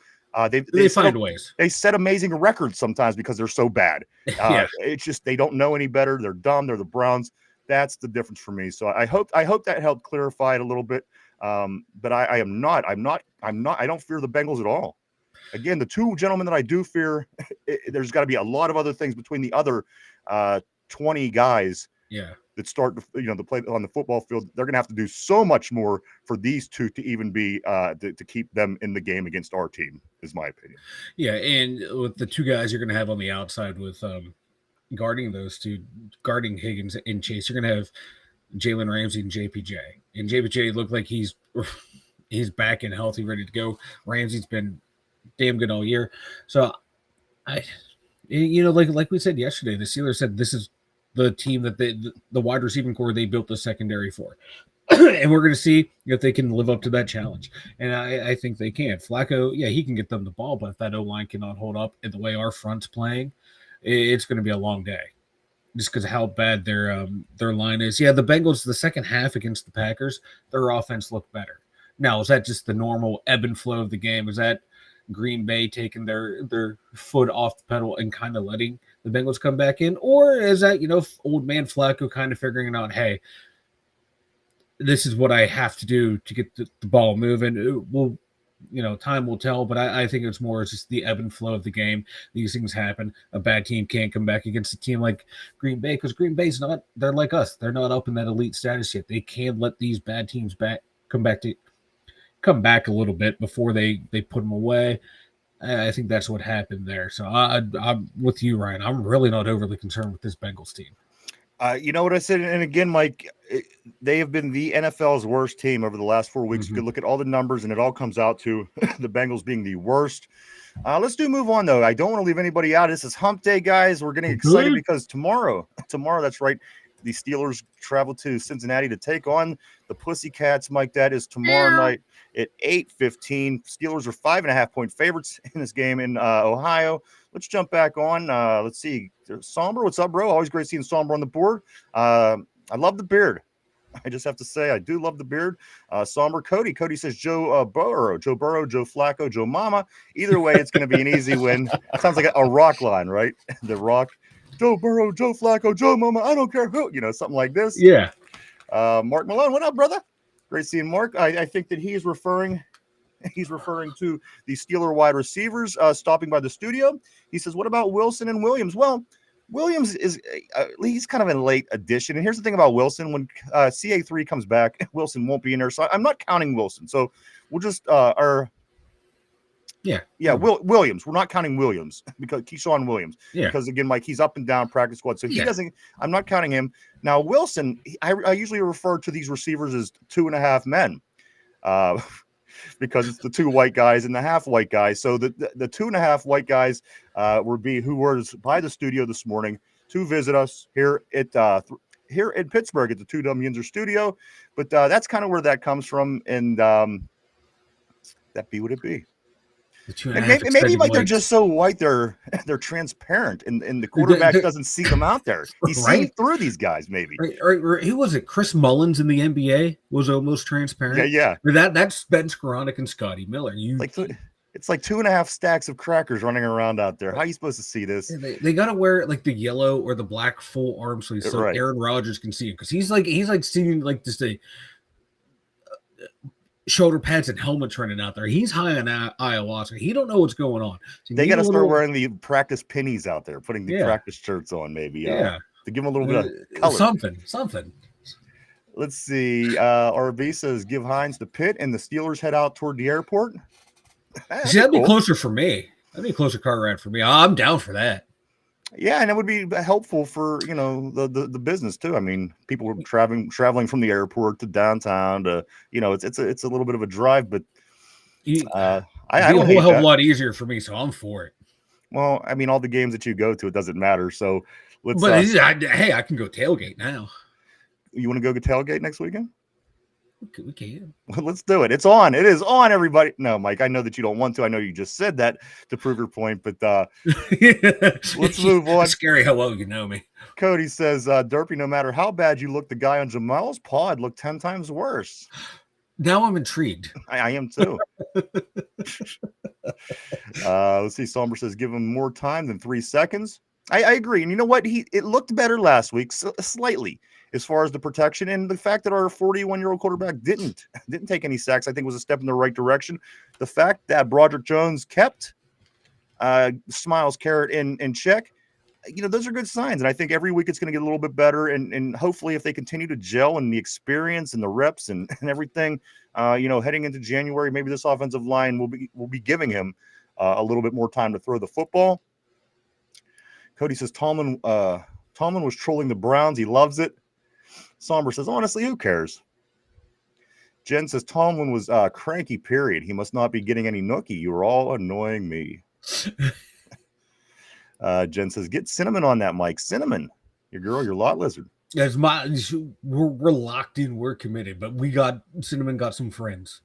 They find ways. They set amazing records sometimes because they're so bad. It's just, they don't know any better. They're dumb. They're the Browns. That's the difference for me. So I hope that helped clarify it a little bit. But I don't fear the Bengals at all. Again, the 2 gentlemen that I do fear, there's got to be a lot of other things between the other 20 guys that start to play on the football field. They're going to have to do so much more for these 2 to even be to keep them in the game against our team, is my opinion. Yeah, and with the 2 guys you're going to have on the outside with guarding those 2, guarding Higgins and Chase, you're going to have Jalen Ramsey and JPJ. And JPJ looked like he's back and healthy, ready to go. Ramsey's been damn good all year. So like we said yesterday, the Steelers said this is the team that the wide receiving core they built the secondary for. And we're going to see if they can live up to that challenge. And I think they can. Flacco, he can get them the ball, but if that O-line cannot hold up and the way our front's playing, it's going to be a long day, just because of how bad their line is. Yeah, the Bengals, the second half against the Packers, their offense looked better. Now, is that just the normal ebb and flow of the game? Is that Green Bay taking their foot off the pedal and kind of letting the Bengals come back in? Or is that, old man Flacco kind of figuring out, hey, this is what I have to do to get the ball moving. Well, time will tell, but I think it's more just the ebb and flow of the game. These things happen. A bad team can't come back against a team like Green Bay because Green Bay's not, they're like us. They're not up in that elite status yet. They can let these bad teams come back a little bit before they put them away. I think that's what happened there. So I'm with you, Ryan. I'm really not overly concerned with this Bengals team. You know what I said? And again, Mike, they have been the NFL's worst team over the last 4 weeks. You can look at all the numbers, and it all comes out to the Bengals being the worst. Let's move on, though. I don't want to leave anybody out. This is Hump Day, guys. We're getting excited because tomorrow, that's right, the Steelers travel to Cincinnati to take on the Pussycats. Mike, that is tomorrow night at 8:15. Steelers are 5.5-point favorites in this game in Ohio. Let's jump back on. Let's see. Somber, what's up, bro? Always great seeing Somber on the board. I love the beard. I just have to say, I do love the beard. Somber Cody. Cody says Joe Burrow, Joe Flacco, Joe Mama. Either way, it's going to be an easy win. Sounds like a rock line, right? The Rock. Joe Burrow, Joe Flacco, Joe Mama. I don't care who. Something like this. Yeah. Mark Malone, what up, brother? Great seeing Mark. I think that he's referring to the Steeler wide receivers stopping by the studio. He says, what about Wilson and Williams? Well, Williams is he's kind of a late addition. And here's the thing about Wilson. When CA3 comes back, Wilson won't be in there. So I'm not counting Wilson. So we'll just Williams. We're not counting Williams because Keyshawn Williams. Yeah. Because again, Mike, he's up and down practice squad. So he doesn't. I'm not counting him. Now, Wilson, I usually refer to these receivers as 2.5 men. Because it's the 2 white guys and the half white guys. So the 2.5 white guys who were by the studio this morning to visit us here here in Pittsburgh at the 2 Dumb Yinzers studio. But that's kind of where that comes from. And that be what it be. And maybe like they're just so white they're transparent and the quarterback doesn't see them out there. He's seeing through these guys, maybe. Right. Who was it? Chris Mullins in the NBA was almost transparent. Yeah. That's Ben Skoranek and Scotty Miller. It's like 2.5 stacks of crackers running around out there. How are you supposed to see this? They got to wear like the yellow or the black full arm sleeves so Aaron Rodgers can see him because he's like seeing like just a shoulder pads and helmets running out there. He's high on ayahuasca. He don't know what's going on. So they got to start wearing the practice pennies out there, putting the practice shirts on, maybe. To give them a little bit of color. Something. Let's see. RB says give Hines the pit and the Steelers head out toward the airport. That'd be closer for me. That'd be a closer car ride for me. I'm down for that. Yeah, and it would be helpful for the business too. I mean, people were traveling from the airport to downtown to it's a little bit of a drive, but I don't hate that. A lot easier for me, so I'm for it. Well, I mean, all the games that you go to, it doesn't matter. So let's. But hey, I can go tailgate now. You want to go tailgate next weekend? We can. Well, let's do it. It's on. It is on, everybody. No, Mike, I know that you don't want to. I know you just said that to prove your point, but let's move on. It's scary how well you know me. Cody says, Derpy, no matter how bad you look, the guy on Jamal's pod looked 10 times worse. Now I'm intrigued. I am too. Let's see. Somber says, give him more time than 3 seconds. I agree. And you know what? It looked better last week, slightly, as far as the protection. And the fact that our 41-year-old quarterback didn't take any sacks, I think was a step in the right direction. The fact that Broderick Jones kept Smiles Carrot in check, those are good signs. And I think every week it's going to get a little bit better. And hopefully if they continue to gel in the experience and the reps and everything, heading into January, maybe this offensive line will be giving him a little bit more time to throw the football. Cody says Tomlin was trolling the Browns. He loves it. Somber says, honestly, who cares? Jen says Tomlin was cranky, period. He must not be getting any nookie. You are all annoying me. Jen says, get Cinnamon on that, Mike. Cinnamon, your lot lizard. We're locked in. We're committed, but Cinnamon got some friends.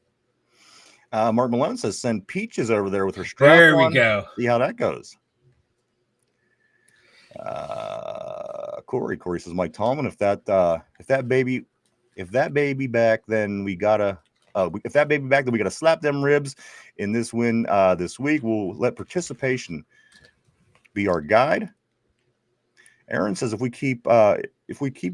Mark Malone says, send Peaches over there with her strap on. There we go. See how that goes. Corey says Mike Tomlin, if that baby back, then we gotta slap them ribs in this win this week. We'll let participation be our guide. Aaron says if we keep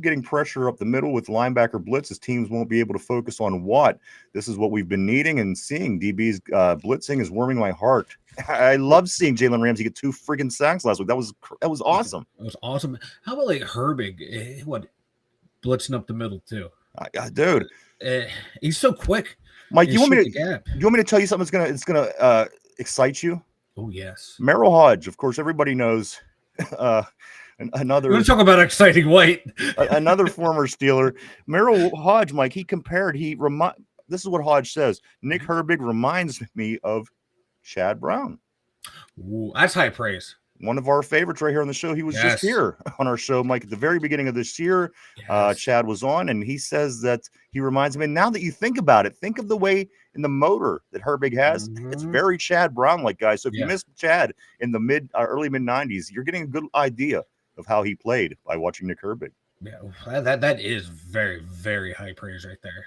getting pressure up the middle with linebacker blitzes, teams won't be able to focus on Watt. This is what we've been needing and seeing. DB's blitzing is warming my heart. I love seeing Jalen Ramsey get 2 freaking sacks last week. That was awesome. That was awesome. How about like Herbig? What blitzing up the middle too? Dude, he's so quick. Mike, you want me to tell you something that's gonna excite you? Oh yes, Merrill Hodge. Of course, everybody knows. Another. We're talking about exciting white. Another former Steeler, Merrill Hodge. Mike, he compared. This is what Hodge says. Nick Herbig reminds me of Chad Brown. Ooh, that's high praise. One of our favorites right here on the show. He was just here on our show, Mike, at the very beginning of this year. Yes. Chad was on, and he says that he reminds me. And now that you think about it, think of the way in the motor that Herbig has. It's very Chad Brown-like, guys. So if you missed Chad in the early mid 90s, you're getting a good idea of how he played by watching Nick Herbig. Yeah, that is very, very high praise right there.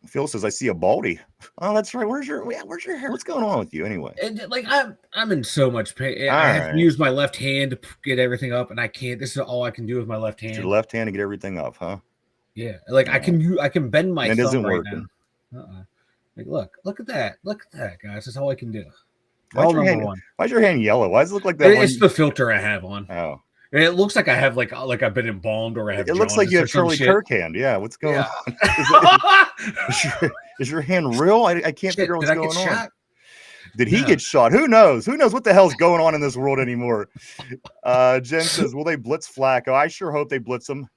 Phil says, I see a baldy. Oh, that's right. Where's your hair? What's going on with you anyway? And like I'm in so much pain. I have to use my left hand to get everything up, and I can't. This is all I can do with my left hand. Your left hand to get everything up, huh? Yeah. Like I can bend my thumb. It isn't working. Now. Like look at that. Look at that, guys. That's all I can do. Why's your hand yellow? Why does it look like that? It's the filter I have on. Oh. It looks like I have like I've been embalmed or I have. It looks like you have Charlie Kirk hand. Yeah, what's going on? Is your hand real? I can't figure out what's going on. Shot? Did he get shot? Who knows? Who knows what the hell's going on in this world anymore? Jen says, will they blitz Flacco? I sure hope they blitz him.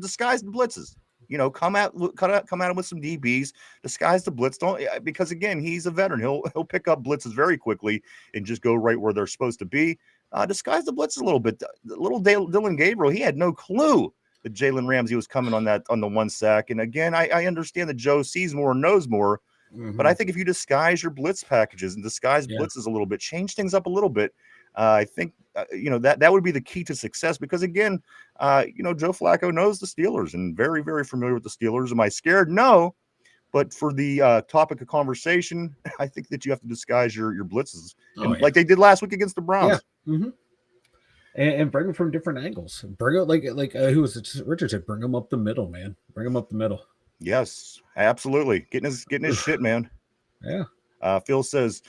Disguise the blitzes. You know, come at him with some DBs. Disguise the blitz. Because again, he's a veteran. He'll pick up blitzes very quickly and just go right where they're supposed to be. Disguise the blitz a little bit. Little Dylan Gabriel, he had no clue that Jalen Ramsey was coming on the 1 sack. And again, I understand that Joe sees more and knows more, but I think if you disguise your blitz packages and disguise blitzes a little bit, change things up a little bit, I think that would be the key to success. Because again, Joe Flacco knows the Steelers and very, very familiar with the Steelers. Am I scared? No. But for the topic of conversation, I think that you have to disguise your blitzes, like they did last week against the Browns. Yeah. Mm-hmm. And bring them from different angles. Bring it like who was it? Richard said, bring them up the middle, man. Bring them up the middle. Yes, absolutely. Getting his shit, man. Yeah. Phil says,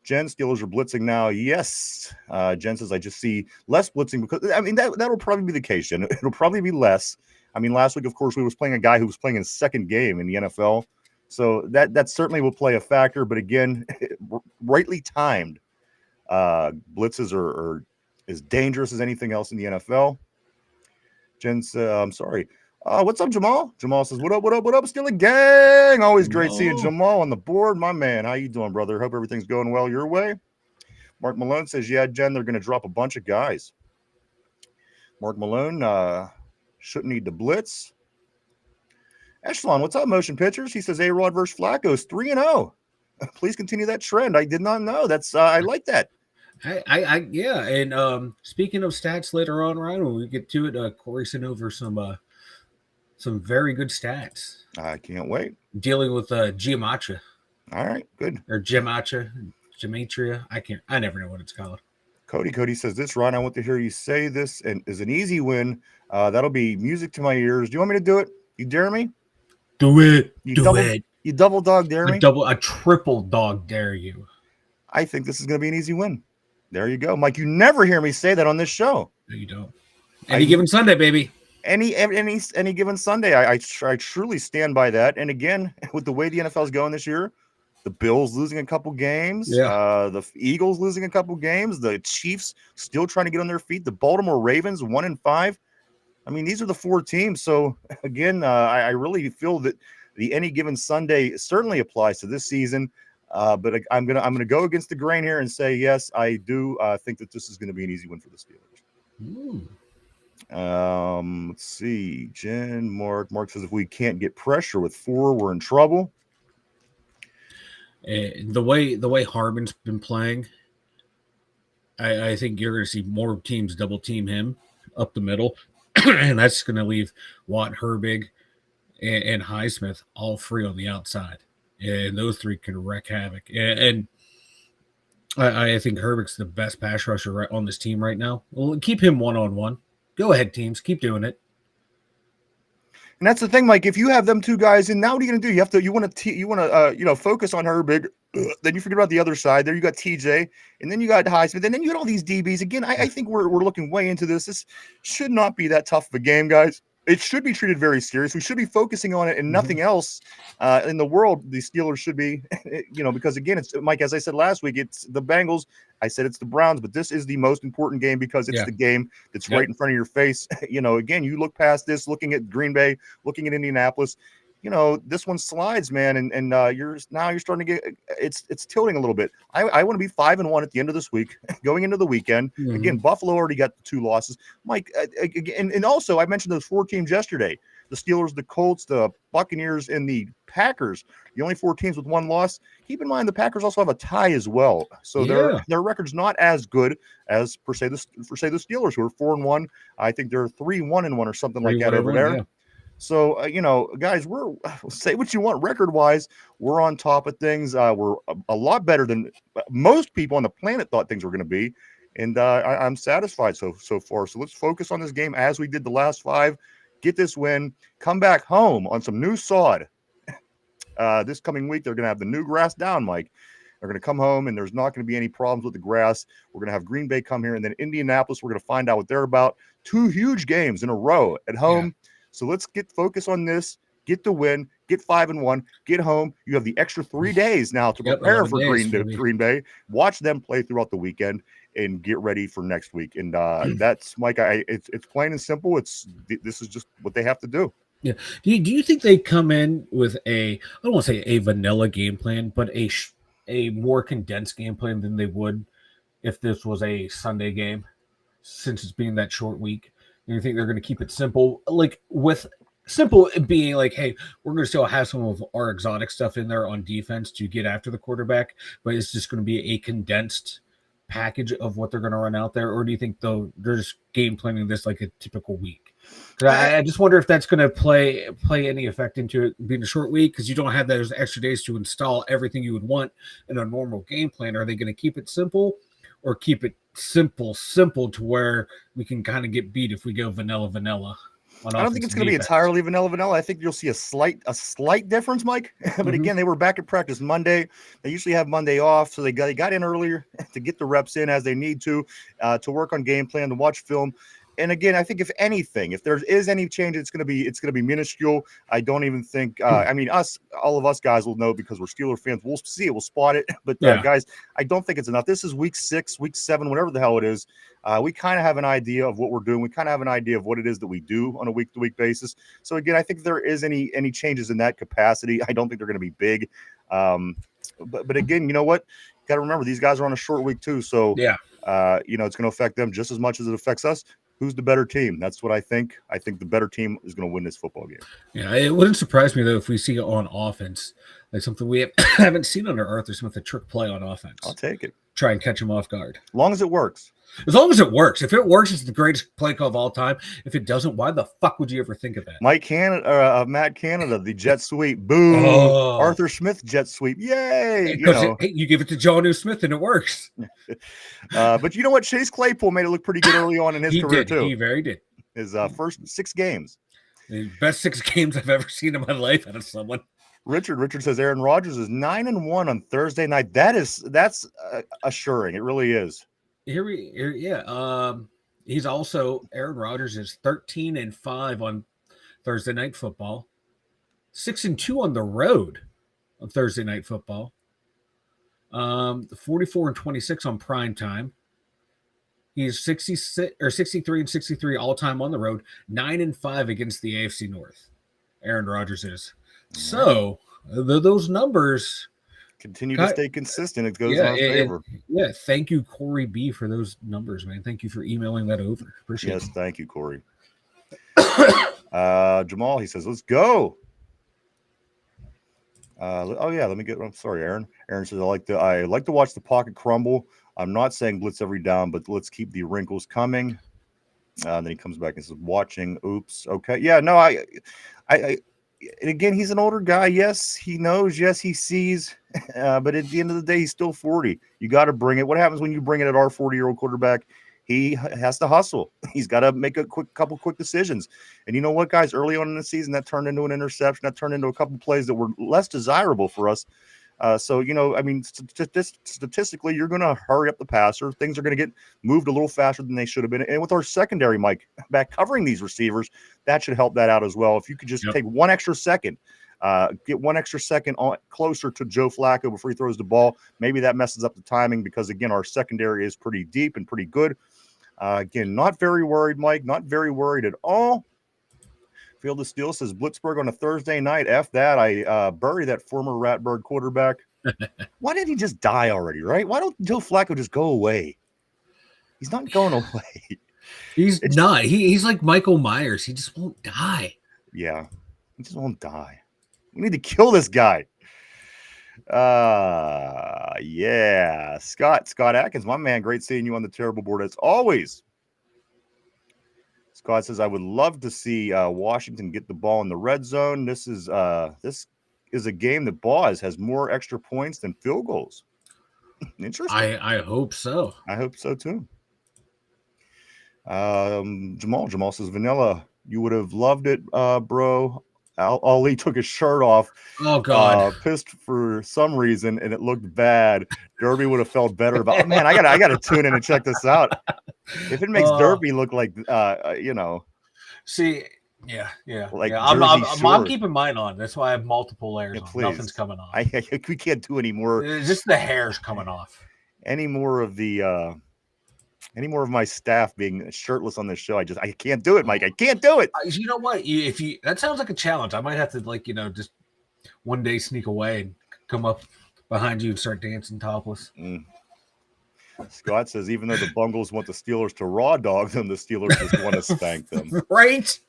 Jen, Steelers are blitzing now. Yes. Jen says, I just see less blitzing because that'll probably be the case, Jen. It'll probably be less. I mean, last week, of course, we was playing a guy who was playing his second game in the NFL. So that certainly will play a factor. But again, rightly timed, blitzes are as dangerous as anything else in the NFL. Jen said, I'm sorry. What's up, Jamal? Jamal says, what up, Steeler gang? Always great seeing Jamal on the board. My man, how you doing, brother? Hope everything's going well your way. Mark Malone says, yeah, Jen, they're going to drop a bunch of guys. Mark Malone shouldn't need to blitz. Echelon, what's up, motion pictures? He says, A-Rod versus Flacco is 3-0. Please continue that trend. I did not know. That's I like that. Yeah. And speaking of stats later on, Ryan, when we get to it, Corey sent over some very good stats. I can't wait. Dealing with geometria. All right, good. Or gematria. I never know what it's called. Cody says this, Ryan, I want to hear you say this, and is an easy win. That'll be music to my ears. Do you want me to do it? You dare me? Do it. You double dog dare me? A triple dog dare you. I think this is going to be an easy win. There you go, Mike. You never hear me say that on this show. No, you don't. Any given Sunday, baby. Any given Sunday, I truly stand by that. And again, with the way the NFL is going this year, the Bills losing a couple games, the Eagles losing a couple games, the Chiefs still trying to get on their feet, the Baltimore Ravens 1-5. I mean, these are the 4 teams. So again, I really feel that the any given Sunday certainly applies to this season. But I'm gonna go against the grain here and say yes, I do think that this is going to be an easy win for the Steelers. Let's see, Jen, Mark says if we can't get pressure with 4, we're in trouble. The way Harmon's been playing, I think you're going to see more teams double team him up the middle, and that's going to leave Watt, Herbig, and Highsmith all free on the outside. And those 3 can wreak havoc. And I think Herbeck's the best pass rusher right on this team right now. Well, keep him one-on-one. Go ahead, teams. Keep doing it. And that's the thing, Mike. If you have them two guys in, now what are you going to do? You want to focus on Herbig. Then you forget about the other side. There you got TJ, and then you got Highsmith, and then you got all these DBs. Again, I think we're looking way into this. This should not be that tough of a game, guys. It should be treated very serious. We should be focusing on it and nothing else in the world. The Steelers should be, because again, it's Mike, as I said last week, it's the Bengals. I said it's the Browns, but this is the most important game because it's the game that's right in front of your face. Again, you look past this, looking at Green Bay, looking at Indianapolis. This one slides, man, and you're starting to get it's tilting a little bit. I want to be 5-1 at the end of this week, going into the weekend. Again, Buffalo already got the 2 losses. Mike, and also I mentioned those 4 teams yesterday: the Steelers, the Colts, the Buccaneers, and the Packers. The only 4 teams with 1 loss. Keep in mind the Packers also have a tie as well, so their record's not as good as per se the Steelers, who are 4-1. I think they're 3-1-1 or something like that over there. Yeah. So, guys, we're say what you want record-wise. We're on top of things. We're a lot better than most people on the planet thought things were going to be. And I'm satisfied so far. So let's focus on this game as we did the last 5. Get this win. Come back home on some new sod. This coming week, they're going to have the new grass down, Mike. They're going to come home, and there's not going to be any problems with the grass. We're going to have Green Bay come here, and then Indianapolis, we're going to find out what they're about. 2 huge games in a row at home. Yeah. So let's get focused on this, get the win, get 5-1, get home. You have the extra 3 days now to prepare for Green Bay. Watch them play throughout the weekend and get ready for next week. And that's, Mike, it's plain and simple. This is just what they have to do. Yeah. Do you think they come in with I don't want to say a vanilla game plan, but a more condensed game plan than they would if this was a Sunday game, since it's being that short week? You think they're going to keep it simple, like with simple being like, hey, we're going to still have some of our exotic stuff in there on defense to get after the quarterback, but it's just going to be a condensed package of what they're going to run out there? Or do you think they're just game planning this like a typical week? I just wonder if that's going to play any effect into it being a short week, because you don't have those extra days to install everything you would want in a normal game plan. Are they going to keep it simple, or keep it simple to where we can kind of get beat if we go vanilla? I don't think it's going to be entirely vanilla. I think you'll see a slight difference, Mike. But again, they were back at practice Monday. They usually have Monday off, so they got in earlier to get the reps in as they need to work on game plan, to watch film. And again, I think if there is any change, it's going to be minuscule. I don't even think. All of us guys will know because we're Steeler fans. We'll see it, we'll spot it. But guys, I don't think it's enough. This is week 6, week 7, whatever the hell it is. We kind of have an idea of what we're doing. We kind of have an idea of what it is that we do on a week-to-week basis. So again, I think if there is any changes in that capacity, I don't think they're going to be big. But again, you know what? Got to remember, these guys are on a short week too. So it's going to affect them just as much as it affects us. Who's the better team? That's what I think. I think the better team is going to win this football game. Yeah, it wouldn't surprise me, though, if we see on offense, like something we haven't seen under Arthur Smith, a trick play on offense. I'll take it. Try and catch him off guard. As long as it works. As long as it works. If it works, it's the greatest play call of all time. If it doesn't, why the fuck would you ever think of that? Matt Canada, the jet sweep. Boom. Oh. Arthur Smith jet sweep. Yay. You give it to John Smith and it works. But you know what? Chase Claypool made it look pretty good early on in his career, too. He very did. His first 6 games. The best 6 games I've ever seen in my life out of someone. Richard says Aaron Rodgers is 9-1 on Thursday night. That's assuring. It really is. He's also, Aaron Rodgers is 13-5 on Thursday Night Football, 6-2 on the road on Thursday Night Football, 44-26 on prime time. He's 63-63 all time on the road, 9-5 against the AFC North. Aaron Rodgers is. So those numbers continue to stay consistent. It goes in our favor. Thank you, Corey B, for those numbers, man. Thank you for emailing that over. Appreciate it. Yes, thank you, Corey. Jamal, he says, let's go. Let me get. I'm sorry, Aaron. Aaron says, I like to watch the pocket crumble. I'm not saying blitz every down, but let's keep the wrinkles coming. And then he comes back and says, watching. Oops. Okay. Yeah. No. and again, he's an older guy. Yes, he knows. Yes, he sees. But at the end of the day, he's still 40. You got to bring it. What happens when you bring it at our 40-year-old quarterback? He has to hustle. He's got to make a couple quick decisions. And you know what, guys? Early on in the season, that turned into an interception. That turned into a couple plays that were less desirable for us. So, I mean, statistically, you're going to hurry up the passer. Things are going to get moved a little faster than they should have been. And with our secondary, Mike, back covering these receivers, that should help that out as well. If you could just take one extra second, get 1 extra second closer to Joe Flacco before he throws the ball, maybe that messes up the timing because, again, our secondary is pretty deep and pretty good. Again, not very worried, Mike, not very worried at all. Field of Steel says Blitzburg on a Thursday night. F that. I bury that former Ratbird quarterback. Why did he just die already, right? Why don't Joe Flacco just go away? He's not going away. He's not. He's like Michael Myers. He just won't die. Yeah, he just won't die. We need to kill this guy. Yeah. Scott Atkins, my man. Great seeing you on the terrible board as always. Scott says, I would love to see Washington get the ball in the red zone. This is a game that Boz has more extra points than field goals. Interesting. I hope so. I hope so too. Jamal says, Vanilla, you would have loved it, bro. Ali took his shirt off. Oh God, pissed for some reason, and it looked bad. Derby would have felt better about. Oh, man, I gotta tune in and check this out. If it makes Derby look like, see, yeah, like I'm keeping mine on. That's why I have multiple layers on. Nothing's coming off. We can't do any more. It's just the hair's coming off. Any more of of my staff being shirtless on this show? I can't do it, Mike. I can't do it. You know what? That sounds like a challenge. I might have to just one day sneak away and come up behind you and start dancing topless. Scott says, even though the Bengals want the Steelers to raw dog them, the Steelers just want to spank them. Right?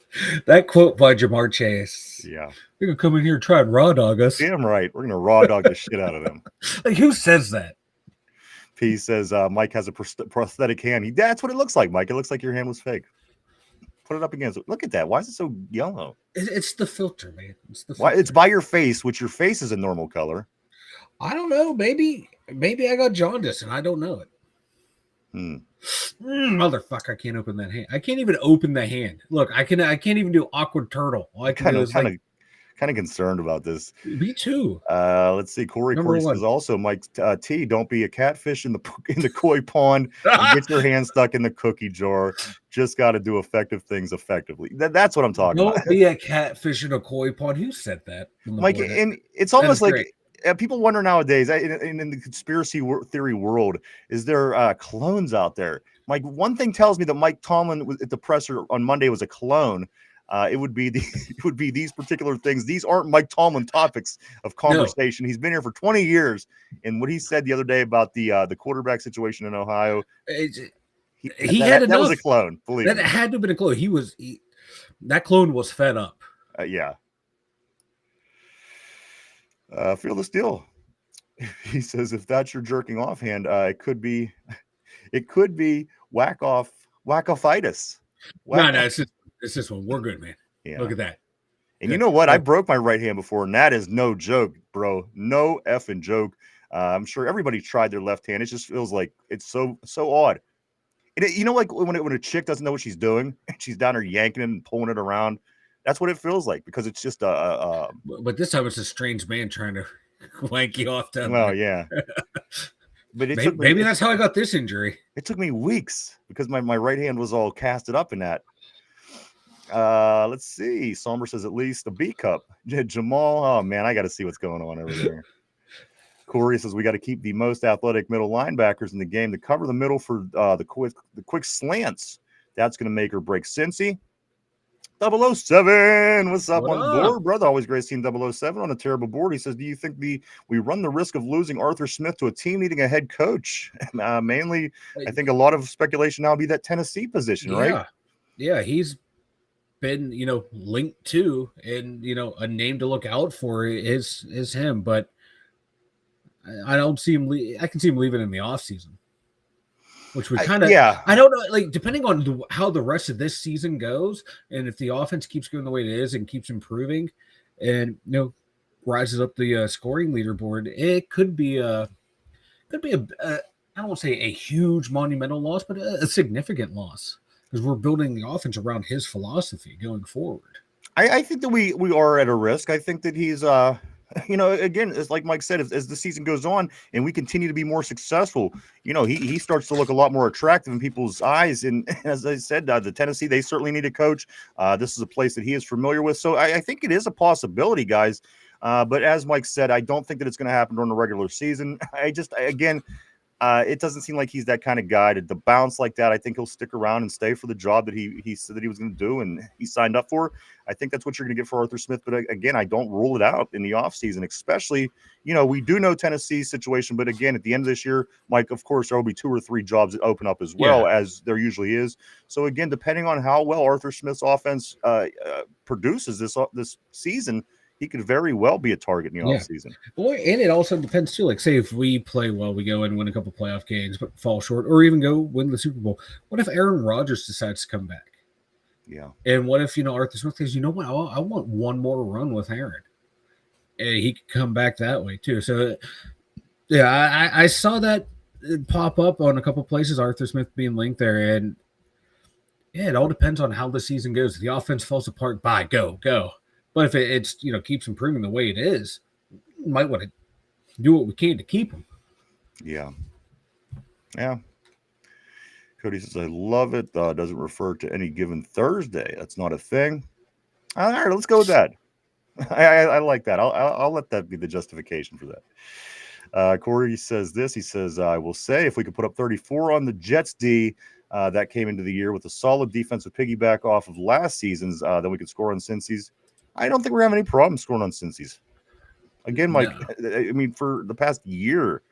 That quote by Jamar Chase. Yeah. You're going to come in here and try and raw dog us. Damn right. We're going to raw dog the shit out of them. Like, who says that? P says, Mike has a prosthetic hand. That's what it looks like, Mike. It looks like your hand was fake. Put it up against it. Look at that. Why is it so yellow? It's the filter, man. It's the filter. It's by your face, which your face is a normal color. I don't know. Maybe I got jaundice and I don't know it. Motherfucker, I can't open that hand. I can't even open the hand. Look, I can't even do awkward turtle. All I can do is kind of concerned about this. Me too. Let's see. Corey says also, Mike T, don't be a catfish in the koi pond and get your hand stuck in the cookie jar. Just got to do effective things effectively. That's what I'm talking about. Don't be a catfish in a koi pond. Who said that? Mike, and it's almost like great. People wonder nowadays in the conspiracy theory world, is there clones out there? Mike, one thing tells me that Mike Tomlin at the presser on Monday was a clone. It would be these particular things. These aren't Mike Tomlin topics of conversation. No. He's been here for 20 years, and what he said the other day about the quarterback situation in Ohio, that was a clone. Believe me. That had to have been a clone. That clone was fed up. Yeah. Field of Steel. He says, if that's your jerking off hand, it could be whack-offitis. No, it's this one. We're good, man. Yeah. Look at that. And you know what? I broke my right hand before, and that is no joke, bro. No effing joke. I'm sure everybody tried their left hand. It just feels like it's so odd. You know, like when a chick doesn't know what she's doing, and she's down there yanking it and pulling it around. That's what it feels like, because it's just But this time it's a strange man trying to wank you off. Well, yeah. But maybe that's how I got this injury. It took me weeks because my right hand was all casted up in that. Let's see. Somber says at least a B cup. Jamal, oh man, I got to see what's going on over there. Corey says we got to keep the most athletic middle linebackers in the game to cover the middle for the quick slants. That's going to make or break Cincy. 007, what's up on the board, brother? Always great seeing 007 on a terrible board. He says, do you think we run the risk of losing Arthur Smith to a team needing a head coach? Mainly, I think a lot of speculation now would be that Tennessee position, right? Yeah, he's been, linked to, and, a name to look out for is him, but I don't see him. I can see him leaving in the offseason. Which would kind of, I don't know, like depending on how the rest of this season goes, and if the offense keeps going the way it is and keeps improving, and rises up the scoring leaderboard, it could be a I don't want to say a huge monumental loss, but a significant loss because we're building the offense around his philosophy going forward. I think that we are at a risk. I think that he's again, as like Mike said, as the season goes on and we continue to be more successful, he starts to look a lot more attractive in people's eyes. And as I said, the Tennessee, they certainly need a coach. This is a place that he is familiar with. So I think it is a possibility, guys. But as Mike said, I don't think that it's going to happen during the regular season. It doesn't seem like he's that kind of guy to bounce like that. I think he'll stick around and stay for the job that he said that he was going to do and he signed up for. I think that's what you're going to get for Arthur Smith. But again, I don't rule it out in the offseason, especially, we do know Tennessee's situation. But again, at the end of this year, Mike, of course, there will be 2 or 3 jobs that open up as well, as there usually is. So again, depending on how well Arthur Smith's offense produces this season, he could very well be a target in the offseason. Well, and it also depends too. Like, say if we play well, we go and win a couple playoff games, but fall short, or even go win the Super Bowl. What if Aaron Rodgers decides to come back? Yeah. And what if Arthur Smith says, what, I want one more run with Aaron, and he could come back that way too. So, yeah, I saw that pop up on a couple places. Arthur Smith being linked there, and it all depends on how the season goes. If the offense falls apart, go. But if it's keeps improving the way it is, we might want to do what we can to keep him. Yeah. Cody says, I love it. Doesn't refer to any given Thursday. That's not a thing. All right, let's go with that. I like that. I'll let that be the justification for that. Corey says this. He says, I will say if we could put up 34 on the Jets D that came into the year with a solid defensive piggyback off of last season's, then we could score on Cincy's. I don't think we're having any problem scoring on Cincy's. Again, Mike, I mean, for the past year,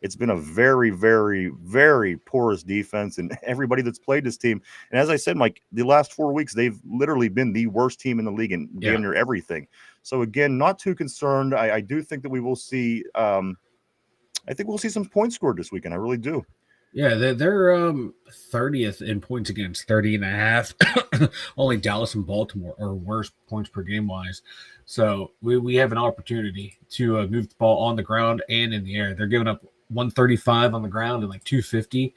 it's been a very, very, very porous defense, and everybody that's played this team. And as I said, Mike, the last 4 weeks, they've literally been the worst team in the league in damn near everything. So again, not too concerned. I do think that we will see. I think we'll see some points scored this weekend. I really do. Yeah, they're 30th in points against, 30.5. Only Dallas and Baltimore are worse points per game wise. So we have an opportunity to move the ball on the ground and in the air. They're giving up 135 on the ground and like 250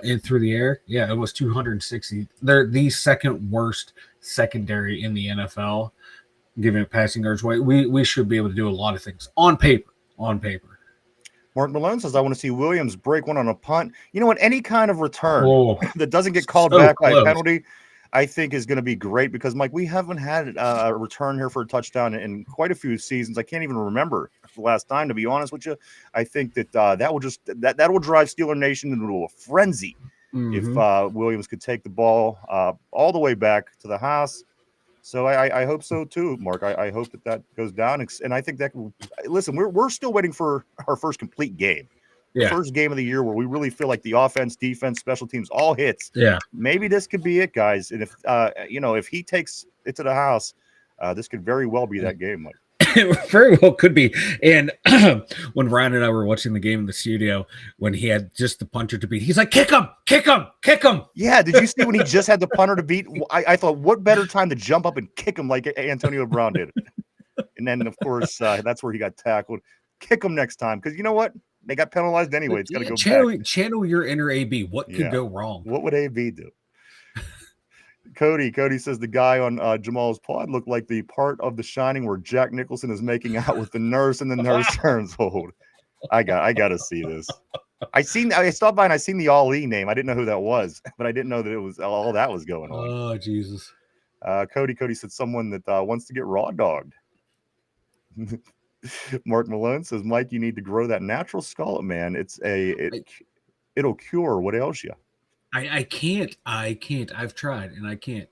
in through the air. Yeah, it was 260. They're the second worst secondary in the NFL, giving up passing yards away. We should be able to do a lot of things on paper. Mark Malone says, I want to see Williams break one on a punt. You know what? Any kind of return that doesn't get called back by a penalty, I think is going to be great because, Mike, we haven't had a return here for a touchdown in quite a few seasons. I can't even remember the last time, to be honest with you. I think that that will drive Steeler Nation into a frenzy if Williams could take the ball all the way back to the house. So I hope so too, Mark. I hope that goes down, and I think that. Listen, we're still waiting for our first complete game, the first game of the year where we really feel like the offense, defense, special teams all hits. Yeah, maybe this could be it, guys. And if he takes it to the house, this could very well be that game, Mike. It very well could be. And when Ryan and I were watching the game in the studio, when he had just the punter to beat, he's like, kick him. Yeah, did you see when he just had the punter to beat? I thought, what better time to jump up and kick him like Antonio Brown did? And then, of course, that's where he got tackled. Kick him next time, because you know what? They got penalized anyway. It's got to go back. Channel your inner AB. What could go wrong? What would AB do? Cody says the guy on Jamal's pod looked like the part of The Shining where Jack Nicholson is making out with the nurse and the nurse turns old. I got to see this. I stopped by and I seen the Ali name. I didn't know who that was, but I didn't know that it was all that was going on. Oh, Jesus. Cody said someone that wants to get raw dogged. Mark Malone says, Mike, you need to grow that natural scallop, man. It'll cure. What else you? I can't. I've tried and I can't.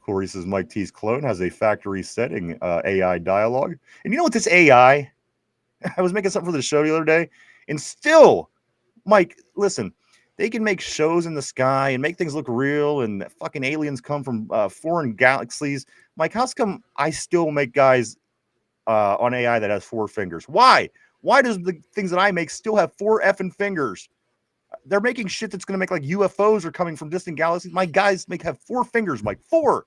Corey says Mike T's clone has a factory setting AI dialogue. And you know what this AI? I was making something for the show the other day, and still, Mike, listen, they can make shows in the sky and make things look real, and fucking aliens come from foreign galaxies. Mike, how's come I still make guys on AI that has 4 fingers? Why? Why does the things that I make still have 4 effing fingers? They're making shit that's going to make like UFOs are coming from distant galaxies. My guys have 4 fingers, Mike. 4.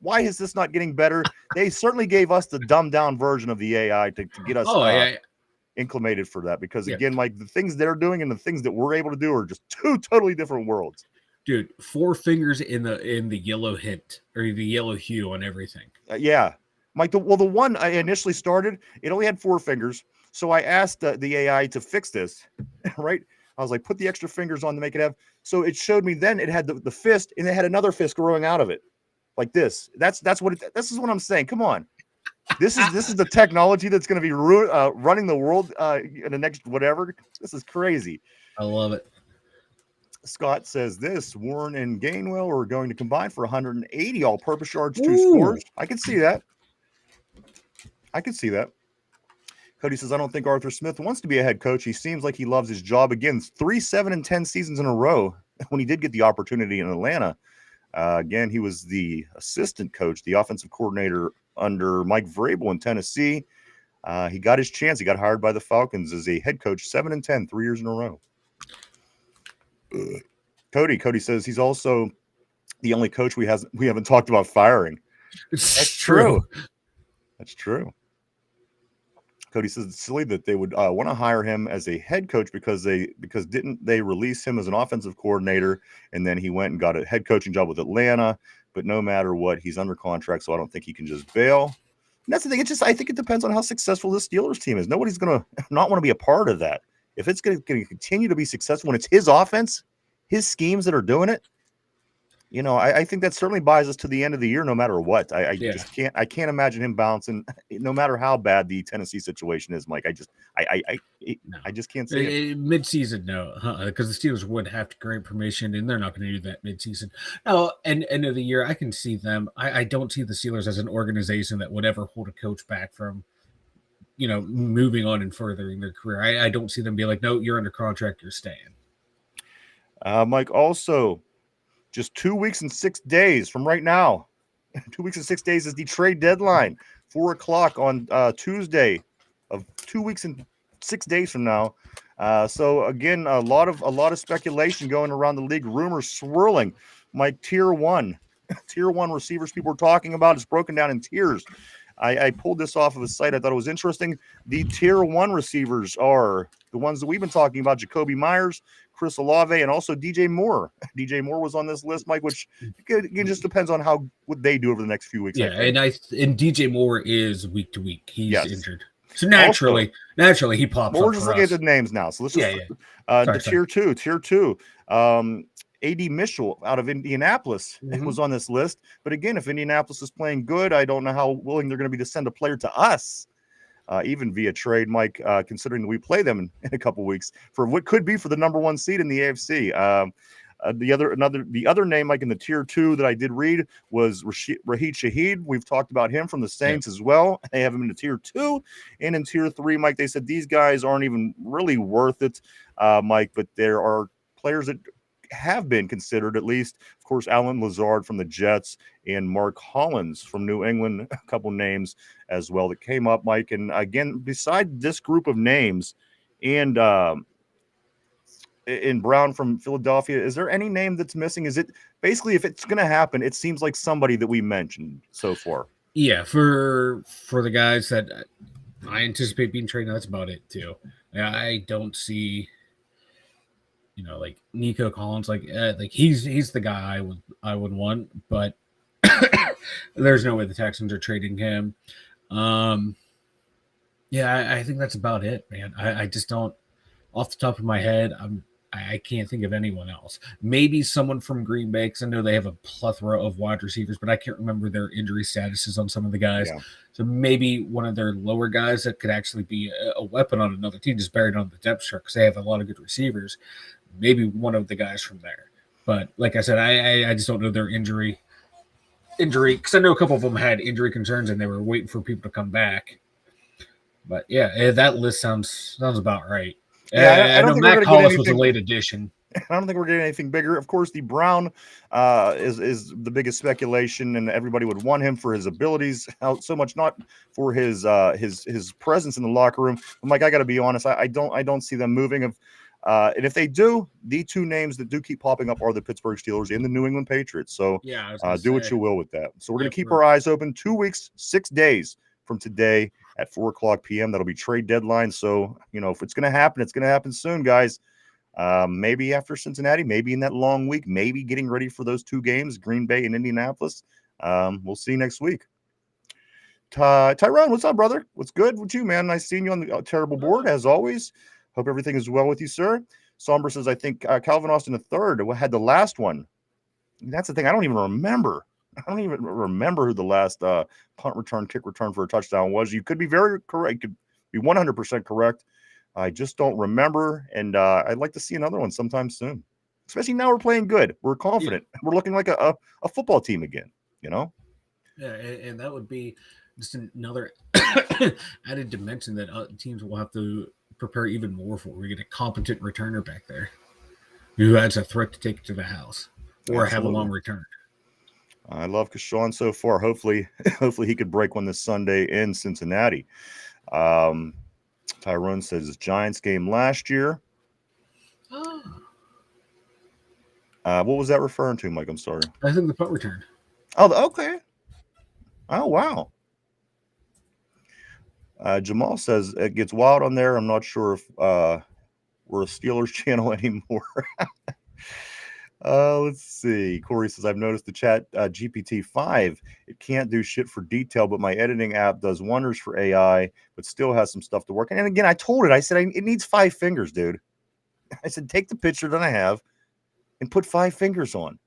Why is this not getting better? They certainly gave us the dumbed down version of the AI to get us inclinated for that. Because again, Mike, the things they're doing and the things that we're able to do are just two totally different worlds. Dude, 4 fingers in the yellow hint or the yellow hue on everything. Yeah, Mike. The one I initially started, it only had 4 fingers. So I asked the AI to fix this, right? I was like, put the extra fingers on to make it have. So it showed me then it had the fist and it had another fist growing out of it, like this. That's what this is what I'm saying. Come on, this is the technology that's going to be running the world in the next whatever. This is crazy. I love it. Scott says this: Warren and Gainwell are going to combine for 180 all-purpose yards, 2 scores. I can see that. Cody says, I don't think Arthur Smith wants to be a head coach. He seems like he loves his job. Again, 3, 7, and 10 seasons in a row when he did get the opportunity in Atlanta. Again, he was the assistant coach, the offensive coordinator under Mike Vrabel in Tennessee. He got his chance. He got hired by the Falcons as a head coach, 7 and 10, 3 years in a row. Cody says he's also the only coach we haven't talked about firing. That's true. That's true. Cody says it's silly that they would want to hire him as a head coach because didn't they release him as an offensive coordinator and then he went and got a head coaching job with Atlanta, but no matter what, he's under contract, so I don't think he can just bail. And that's the thing. I think it depends on how successful this Steelers team is. Nobody's going to not want to be a part of that. If it's going to continue to be successful when it's his offense, his schemes that are doing it, I think that certainly buys us to the end of the year, no matter what. I can't imagine him bouncing, no matter how bad the Tennessee situation is, Mike. I just can't see it. Mid-season, no, because the Steelers would have to grant permission, and they're not going to do that mid-season. No, and end of the year, I can see them. I don't see the Steelers as an organization that would ever hold a coach back from, moving on and furthering their career. I don't see them be like, no, you're under contract, you're staying. Mike, also, just 2 weeks and 6 days from right now. 2 weeks and 6 days is the trade deadline. 4:00 on Tuesday of 2 weeks and 6 days from now. So again, a lot of speculation going around the league. Rumors swirling. Mike, tier one receivers people are talking about is broken down in tiers. I pulled this off of a site. I thought it was interesting. The tier 1 receivers are the ones that we've been talking about: Jacoby Myers, Chris Olave, and also DJ Moore. DJ Moore was on this list, Mike, which it just depends on what they do over the next few weeks. Yeah, and DJ Moore is week to week. He's injured. So naturally he pops up. We're just looking at the names now. So let's just tier two. A.D. Mitchell out of Indianapolis was on this list. But again, if Indianapolis is playing good, I don't know how willing they're going to be to send a player to us, even via trade, Mike, considering we play them in a couple weeks for what could be for the number 1 seed in the AFC. The other name, Mike, in the tier 2 that I did read was Rashid Shaheed. We've talked about him from the Saints as well. They have him in the tier 2. And in tier 3, Mike, they said these guys aren't even really worth it, Mike, but there are players that have been considered, at least, of course, Alan Lazard from the Jets and Mark Hollins from New England, a couple names as well that came up, Mike. And again, beside this group of names and in Brown from Philadelphia, is there any name that's missing? Is it basically, if it's going to happen, it seems like somebody that we mentioned so far? Yeah, for the guys that I anticipate being traded, that's about it too. I don't see, like Nico Collins, like he's the guy I would want, but there's no way the Texans are trading him. I think that's about it, man. I just don't, off the top of my head, I can't think of anyone else. Maybe someone from Green Bay, because I know they have a plethora of wide receivers, but I can't remember their injury statuses on some of the guys. Yeah. So maybe one of their lower guys that could actually be a weapon on another team, just buried on the depth chart, because they have a lot of good receivers. Maybe one of the guys from there. But like I said, I just don't know their injury, because I know a couple of them had injury concerns and they were waiting for people to come back. But yeah, that list sounds about right. Yeah, I don't think Matt Collis was a late addition. I don't think we're getting anything bigger. Of course, the Brown is the biggest speculation, and everybody would want him for his abilities, so much not for his presence in the locker room. But Mike, I got to be honest, I don't see them moving. And if they do, the two names that do keep popping up are the Pittsburgh Steelers and the New England Patriots. So Yeah, I was gonna do what say. you will with that. So we're going to Yeah, keep our eyes open 2 weeks, 6 days from today at 4:00 p.m. That'll be trade deadline. So, if it's going to happen, it's going to happen soon, guys. Maybe after Cincinnati, maybe in that long week, maybe getting ready for those 2 games, Green Bay and Indianapolis. We'll see you next week. Tyrone, what's up, brother? What's good with you, man? Nice seeing you on the terrible board, as always. Hope everything is well with you, sir. Somber says, I think Calvin Austin III had the last one. That's the thing. I don't even remember. I don't even remember who the last punt return, kick return for a touchdown was. You could be very correct. You could be 100% correct. I just don't remember, and I'd like to see another one sometime soon. Especially now we're playing good. We're confident. Yeah. We're looking like a football team again, Yeah, and that would be just another added dimension that teams will have to prepare even more for. We get a competent returner back there who has a threat to take it to the house or Absolutely. have a long return. I love Kashawn so far. Hopefully he could break one this Sunday in Cincinnati. Tyrone says Giants game last year. Oh. What was that referring to, Mike? I'm sorry. I think the punt return. Oh, okay. Oh, wow. Jamal says it gets wild on there. I'm not sure if we're a Steelers channel anymore. Let's see. Corey says, I've noticed the chat GPT-5. It can't do shit for detail, but my editing app does wonders for AI, but still has some stuff to work. And again, I told it, I said, it needs 5 fingers, dude. I said, take the picture that I have and put 5 fingers on.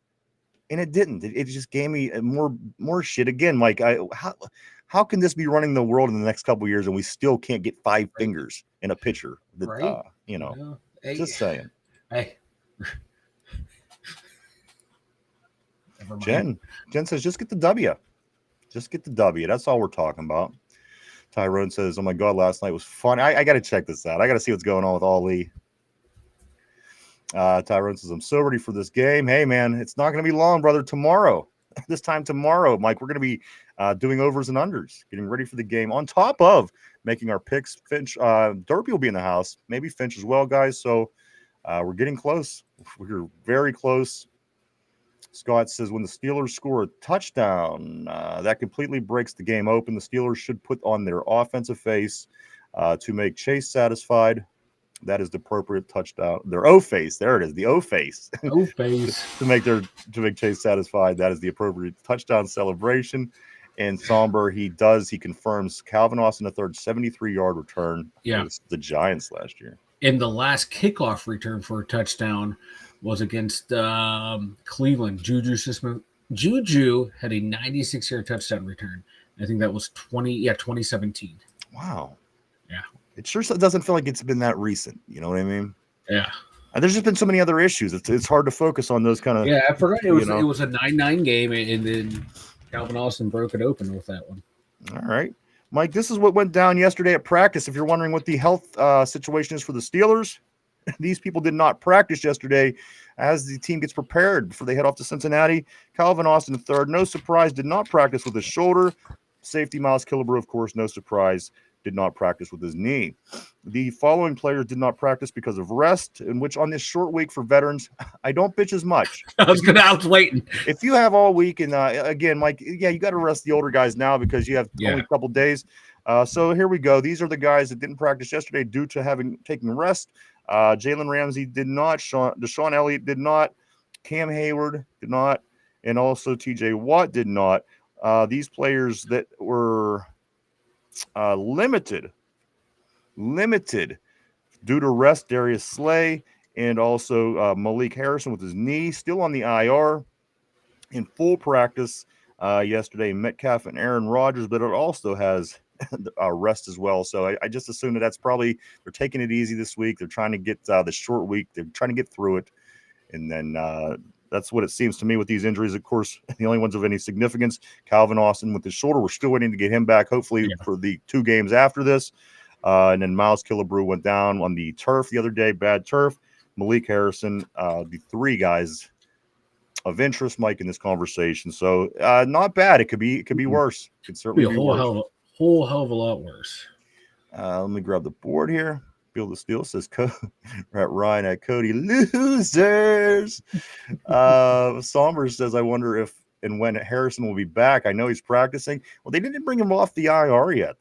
And it didn't. It just gave me more shit. Again, Mike, how can this be running the world in the next couple of years and we still can't get 5 fingers in a picture? That, right. Hey, just saying. Hey. Jen says, just get the W. Just get the W. That's all we're talking about. Tyrone says, oh my God, last night was fun. I got to check this out. I got to see what's going on with Ali. Tyrone says, I'm so ready for this game. Hey, man, it's not going to be long, brother. Tomorrow, this time tomorrow, Mike, we're going to be doing overs and unders, getting ready for the game on top of making our picks. Finch, Derpy will be in the house. Maybe Finch as well, guys. So we're getting close. We're very close. Scott says, when the Steelers score a touchdown, that completely breaks the game open. The Steelers should put on their offensive face to make Chase satisfied. That is the appropriate touchdown. Their O face. There it is. The O face. O face. to make Chase satisfied. That is the appropriate touchdown celebration. And Somber, he confirms Calvin Austin III 73-yard return against the Giants last year. In the last kickoff return for a touchdown was against Cleveland. Juju had a 96-yard touchdown return. I think that was 2017. Wow. Yeah. It sure doesn't feel like it's been that recent. You know what I mean? Yeah. And there's just been so many other issues. It's hard to focus on those kind of. Yeah, I forgot it was a 9-9 game, and then Calvin Austin broke it open with that one. All right, Mike. This is what went down yesterday at practice. If you're wondering what the health situation is for the Steelers, these people did not practice yesterday as the team gets prepared before they head off to Cincinnati. Calvin Austin III, no surprise, did not practice with his shoulder. Safety Miles Killebrew, of course, no surprise, did not practice with his knee. The following players did not practice because of rest, in which on this short week for veterans, I don't bitch as much. I was waiting. If you have all week, and again, Mike, you got to rest the older guys now because you have only a couple days. So here we go. These are the guys that didn't practice yesterday due to taking rest. Jalen Ramsey did not. Deshaun Elliott did not. Cam Hayward did not. And also TJ Watt did not. These players that were limited due to rest, Darius Slay and also Malik Harrison with his knee still on the IR in full practice yesterday. Metcalf and Aaron Rodgers, but it also has rest as well. So I just assume that's probably they're taking it easy this week. They're trying to get the short week. They're trying to get through it, and then that's what it seems to me with these injuries. Of course, the only ones of any significance, Calvin Austin with his shoulder. We're still waiting to get him back, hopefully for the 2 games after this. And then Miles Killebrew went down on the turf the other day, bad turf. Malik Harrison, the 3 guys of interest, Mike, in this conversation. So not bad. It could be worse. It could certainly be whole hell of a lot worse. Let me grab the board here. Bill the Steel says, Ryan at Cody, losers. Somber says, I wonder if and when Harrison will be back. I know he's practicing. Well, they didn't bring him off the IR yet.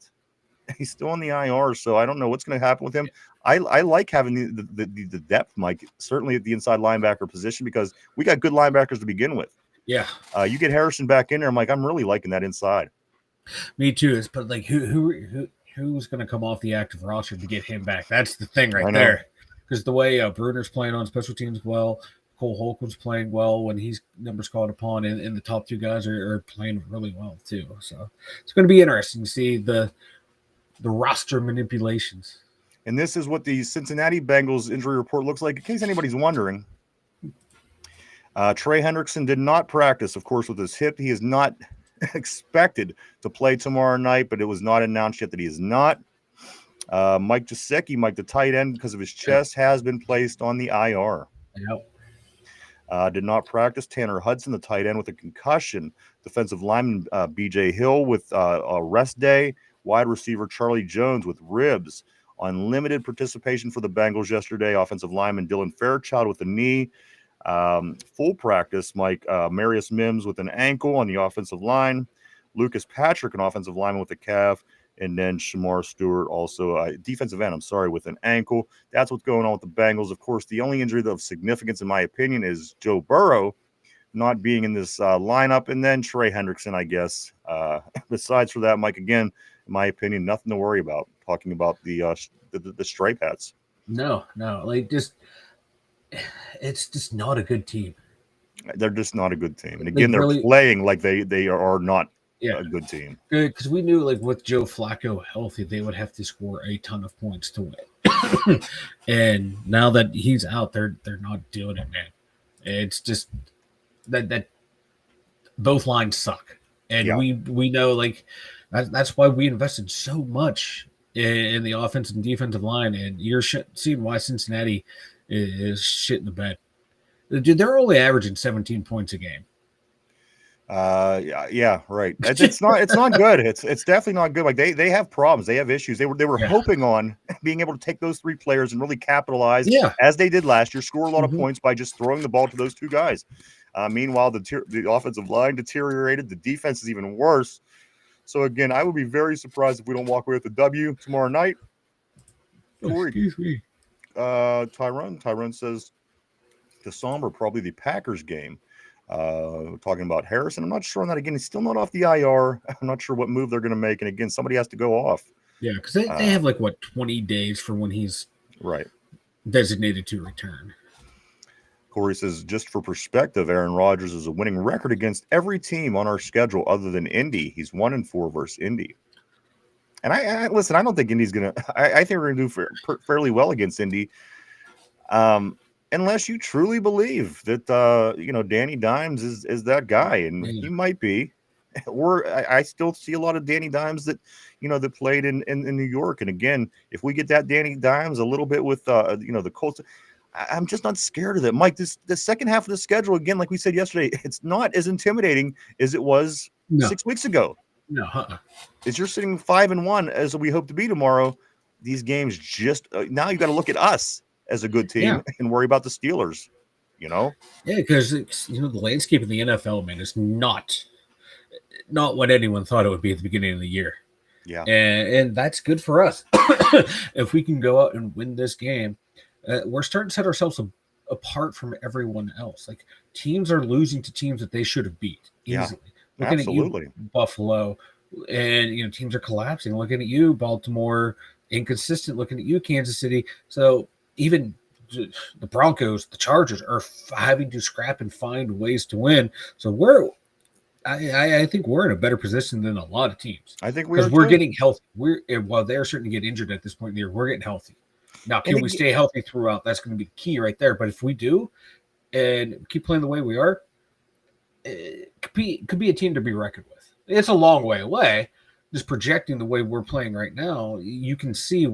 He's still on the IR, so I don't know what's going to happen with him. I like having the depth, Mike, certainly at the inside linebacker position, because we got good linebackers to begin with. Yeah. You get Harrison back in there, I'm like, I'm really liking that inside. Me too. But like, who's going to come off the active roster to get him back? That's the thing right there. Because the way Bruner's playing on special teams well, Cole Holcomb's playing well when he's numbers called upon, and the top two guys are playing really well too. So it's going to be interesting to see the roster manipulations. And this is what the Cincinnati Bengals injury report looks like, in case anybody's wondering. Trey Hendrickson did not practice, of course, with his hip. He is not expected to play tomorrow night, but it was not announced yet that he is not. Mike Gesicki, Mike the tight end, because of his chest, has been placed on the IR. Yep. Did not practice. Tanner Hudson, the tight end, with a concussion. Defensive lineman B.J. Hill with a rest day. Wide receiver Charlie Jones with ribs. On limited participation for the Bengals yesterday. Offensive lineman Dylan Fairchild with a knee. Full practice, Mike Marius Mims with an ankle on the offensive line. Lucas Patrick, an offensive lineman with a calf. And then Shamar Stewart, also defensive end, with an ankle. That's what's going on with the Bengals. Of course, the only injury of significance, in my opinion, is Joe Burrow not being in this lineup. And then Trey Hendrickson, I guess. Besides for that, Mike, again, in my opinion, nothing to worry about. Talking about the stripe hats. No, like it's just not a good team. They're just not a good team. And again, they're playing like they are not a good team. Because we knew, like, with Joe Flacco healthy, they would have to score a ton of points to win. And now that he's out, they're not doing it, man. It's just that both lines suck. And we know, like, that's why we invested so much in the offensive and defensive line. And you're seeing why Cincinnati is shit in the bed. Dude, they're only averaging 17 points a game. Yeah, right. It's not good. It's definitely not good. Like they have problems. They have issues. They were hoping on being able to take those three players and really capitalize, as they did last year, score a lot of points by just throwing the ball to those two guys. Meanwhile, the offensive line deteriorated. The defense is even worse. So again, I would be very surprised if we don't walk away with the W tomorrow night. Excuse me. Tyrone says the somber, probably the Packers game. Talking about Harrison. I'm not sure on that. Again, he's still not off the IR. I'm not sure what move they're going to make. And again, somebody has to go off. Yeah, because they have 20 days for when he's designated to return. Corey says, just for perspective, Aaron Rodgers has a winning record against every team on our schedule other than Indy. He's 1-4 versus Indy. And I listen, I don't think Indy's going to – I think we're going to do fairly well against Indy. Unless you truly believe that, Danny Dimes is that guy, and he might be. Or I still see a lot of Danny Dimes that, that played in New York. And again, if we get that Danny Dimes a little bit with, the Colts, I'm just not scared of that. Mike, the second half of the schedule, again, like we said yesterday, it's not as intimidating as it was 6 weeks ago. No, As you're sitting 5-1, as we hope to be tomorrow, these games just now you got to look at us as a good team and worry about the Steelers, Yeah, because the landscape of the NFL, man, is not what anyone thought it would be at the beginning of the year. Yeah, and that's good for us. If we can go out and win this game, we're starting to set ourselves apart from everyone else. Like, teams are losing to teams that they should have beat easily. Looking absolutely. At you, Buffalo, and teams are collapsing. Looking at you, Baltimore, inconsistent. Looking at you, Kansas City. So even the Broncos, the Chargers are having to scrap and find ways to win. So I think we're in a better position than a lot of teams. I think we're getting healthy. While they're starting to get injured at this point in the year, we're getting healthy. Now, can we stay healthy throughout? That's going to be the key right there. But if we do and keep playing the way we are, it could be a team to be reckoned with. It's a long way away. Just projecting the way we're playing right now, you can see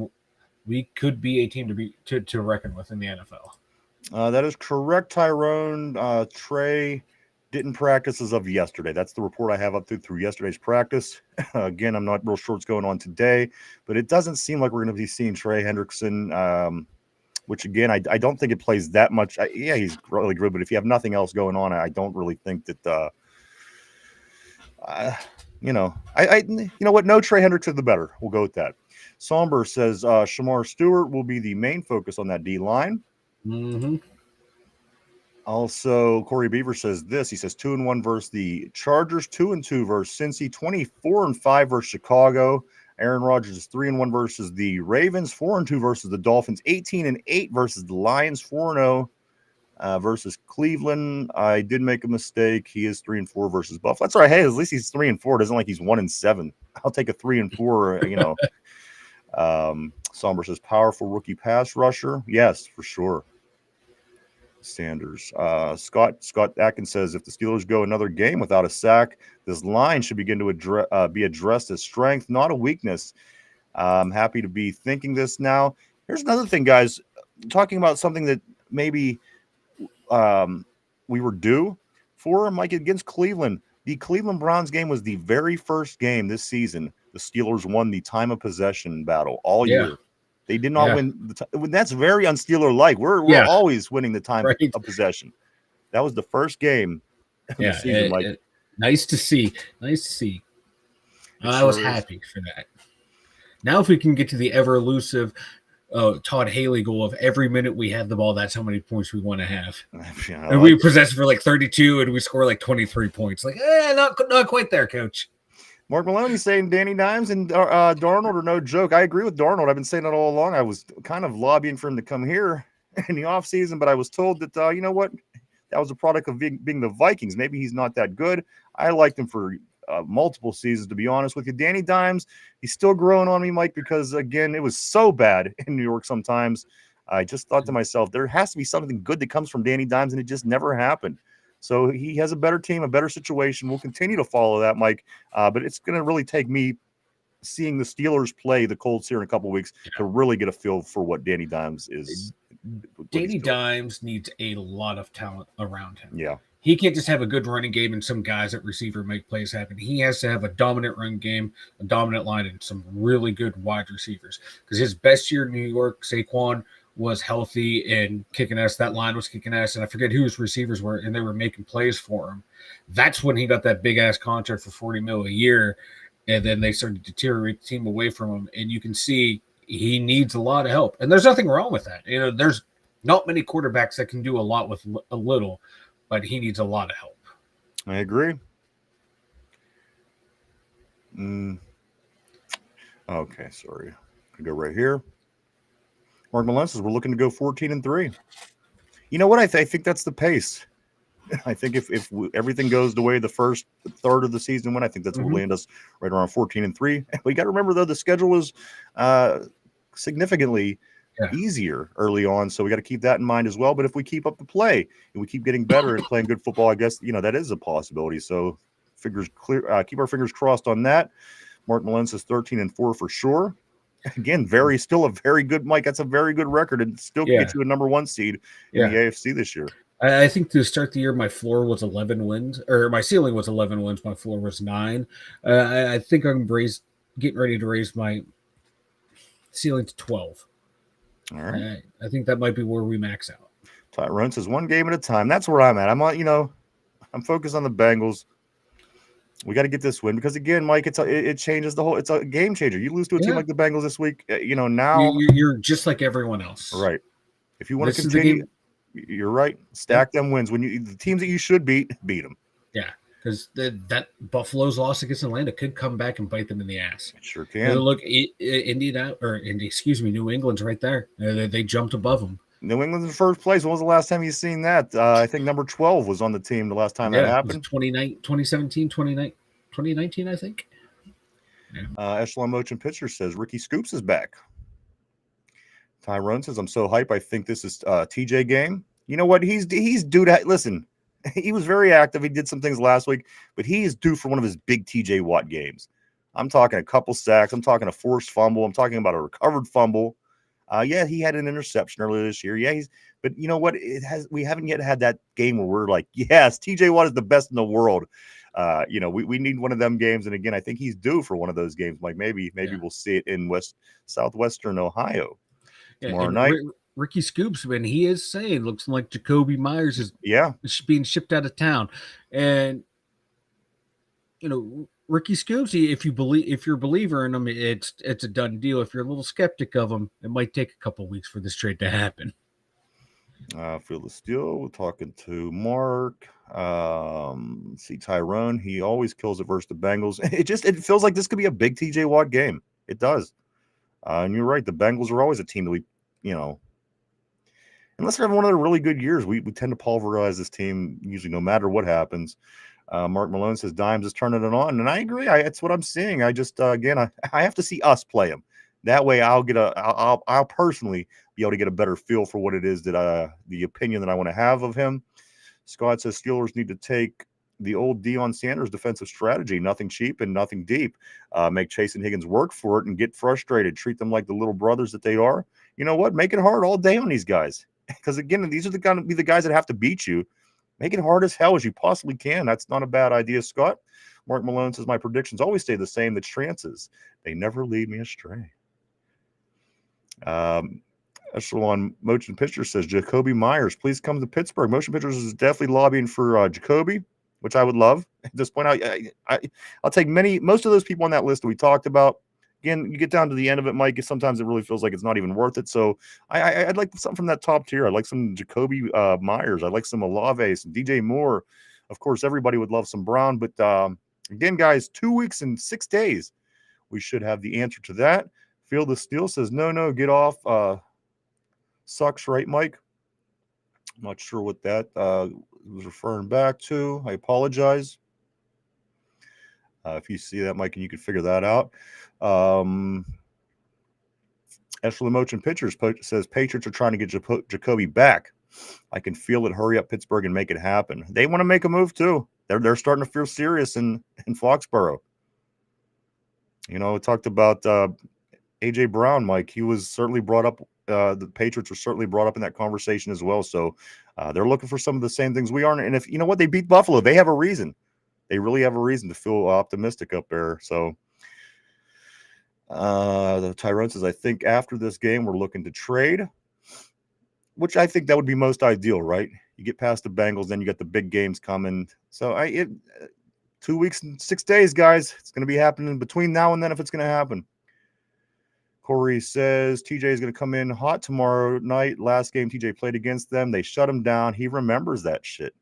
we could be a team to reckon with in the NFL. That is correct, Tyrone. Trey Didn't practice as of yesterday. That's the report I have up through yesterday's practice. Again, I'm not real sure what's going on today, but it doesn't seem like we're going to be seeing Trey Hendrickson, which, again, I don't think it plays that much. Yeah, he's really good, but if you have nothing else going on, I don't really think that you know what? No Trey Hendrickson, the better. We'll go with that. Somber says Shamar Stewart will be the main focus on that D line. Mm-hmm. Also, Corey Beaver says this. He says 2-1 versus the Chargers, 2-2 versus Cincy, 24-5 versus Chicago. Aaron Rodgers is 3-1 versus the Ravens, 4-2 versus the Dolphins, 18-8 versus the Lions, 4-0 versus Cleveland. I did make a mistake. He is 3-4 versus Buffalo. That's all right. Hey, at least he's 3-4. It doesn't like he's 1-7. I'll take a 3-4. Somber says powerful rookie pass rusher. Yes, for sure. Sanders. Scott Atkins says if the Steelers go another game without a sack, this line should begin to be addressed as strength, not a weakness. I'm happy to be thinking this now. Here's another thing, guys. Talking about something that maybe we were due for, Mike, against Cleveland. The Cleveland Browns game was the very first game this season the Steelers won the time of possession battle all year. They did not win. That's very un-Steeler-like. We're always winning the time of possession. That was the first game of the season. Nice to see. I was happy for that. Now, if we can get to the ever elusive Todd Haley goal of every minute we have the ball, that's how many points we want to have. And we possess for like 32 and we score like 23 points. Like, not quite there, coach. Mark Maloney saying Danny Dimes and Darnold are no joke. I agree with Darnold. I've been saying it all along. I was kind of lobbying for him to come here in the offseason, but I was told that, you know what? That was a product of being the Vikings. Maybe he's not that good. I liked him for multiple seasons, to be honest with you. Danny Dimes, he's still growing on me, Mike, because, again, it was so bad in New York sometimes. I just thought to myself, there has to be something good that comes from Danny Dimes, and it just never happened. So he has a better team, a better situation. We'll continue to follow that, Mike. But it's going to really take me seeing the Steelers play the Colts here in a couple of weeks to really get a feel for what Danny Dimes is. Danny Dimes needs a lot of talent around him. Yeah. He can't just have a good running game and some guys at receiver make plays happen. He has to have a dominant run game, a dominant line, and some really good wide receivers. Because his best year in New York, Saquon was healthy and kicking ass. That line was kicking ass, and I forget who his receivers were, and they were making plays for him. That's when he got that big-ass contract for $40 million a year, and then they started to deteriorate the team away from him, and you can see he needs a lot of help. And there's nothing wrong with that. There's not many quarterbacks that can do a lot with a little, but he needs a lot of help. I agree. Okay, sorry. I go right here. Mark Malone says we're looking to go 14-3. You know what? I think that's the pace. I think if everything goes the way the first third of the season went, I think that's what will land us right around 14-3. We got to remember, though, the schedule was significantly easier early on, so we got to keep that in mind as well. But if we keep up the play and we keep getting better at playing good football, I guess that is a possibility. So keep our fingers crossed on that. Mark Malone says 13-4 for sure. Again, still a very good, Mike. That's a very good record, and still can get you a number one seed in the AFC this year. I think to start the year, my floor was 11 wins, or my ceiling was 11 wins. My floor was 9. I think I'm getting ready to raise my ceiling to 12. All right. I think that might be where we max out. Tyrone says one game at a time. That's where I'm at. I'm focused on the Bengals. We got to get this win because, again, Mike, it changes the whole. It's a game changer. You lose to a team like the Bengals this week, now you're just like everyone else, right? If you want to continue, you're right. Stack them wins when the teams that you should beat them. Yeah, because that Buffalo's loss against Atlanta could come back and bite them in the ass. It sure can. Look, New England's right there. They jumped above them. New England's in first place. When was the last time you seen that? I think number 12 was on the team the last time that happened. 2017, 2019, I think. Yeah. Echelon Motion Pitcher says Ricky Scoops is back. Tyrone says, I'm so hype. I think this is TJ game. You know what? He's due to listen. He was very active. He did some things last week, but he is due for one of his big TJ Watt games. I'm talking a couple sacks. I'm talking a forced fumble. I'm talking about a recovered fumble. Yeah, he had an interception earlier this year. Yeah, but you know what? We haven't yet had that game where we're like, yes, TJ Watt is the best in the world. We need one of them games. And again, I think he's due for one of those games. Like maybe we'll see it in southwestern Ohio tomorrow night. Ricky Scoops, when he is saying, looks like Jacoby Myers is being shipped out of town. And Ricky Scoops, if you're a believer in him, it's a done deal. If you're a little skeptic of him, it might take a couple of weeks for this trade to happen. Feel the Steel. We're talking to Mark. See Tyrone. He always kills it versus the Bengals. It feels like this could be a big TJ Watt game. It does. And you're right. The Bengals are always a team that we, unless they're having one of their really good years, we tend to pulverize this team usually no matter what happens. Mark Malone says Dimes is turning it on, and I agree. It's what I'm seeing. I just I have to see us play him. That way, I'll personally be able to get a better feel for what it is that the opinion that I want to have of him. Scott says Steelers need to take the old Deion Sanders defensive strategy: nothing cheap and nothing deep. Make Chase and Higgins work for it and get frustrated. Treat them like the little brothers that they are. You know what? Make it hard all day on these guys. Because, again, these are going to be the guys that have to beat you. Make it hard as hell as you possibly can. That's not a bad idea, Scott. Mark Malone says, my predictions always stay the same. The chances, they never lead me astray. Echelon Motion Pictures says, Jacoby Myers, please come to Pittsburgh. Motion Pictures is definitely lobbying for Jacoby, which I would love. At this point, I'll take most of those people on that list that we talked about. Again, you get down to the end of it, Mike, sometimes it really feels like it's not even worth it. So I'd like something from that top tier. I'd like some Jacoby Myers. I'd like some Olave, some DJ Moore. Of course, everybody would love some Brown. But again, guys, 2 weeks and 6 days, we should have the answer to that. Field of Steel says, no, get off. Sucks, right, Mike? I'm not sure what that was referring back to. I apologize. If you see that, Mike, and you can figure that out. Echelon Motion Pictures says Patriots are trying to get Jacoby back. I can feel it. Hurry up, Pittsburgh, and make it happen. They want to make a move too. They're starting to feel serious in Foxborough. Talked about AJ Brown, Mike. He was certainly brought up. The Patriots were certainly brought up in that conversation as well. So they're looking for some of the same things we are. And if you know what, they beat Buffalo, they have a reason. They really have a reason to feel optimistic up there. So the Tyrone says, I think after this game, we're looking to trade, which I think that would be most ideal, right? You get past the Bengals, then you got the big games coming. So 2 weeks and 6 days, guys. It's going to be happening between now and then if it's going to happen. Corey says TJ is going to come in hot tomorrow night. Last game TJ played against them, they shut him down. He remembers that shit.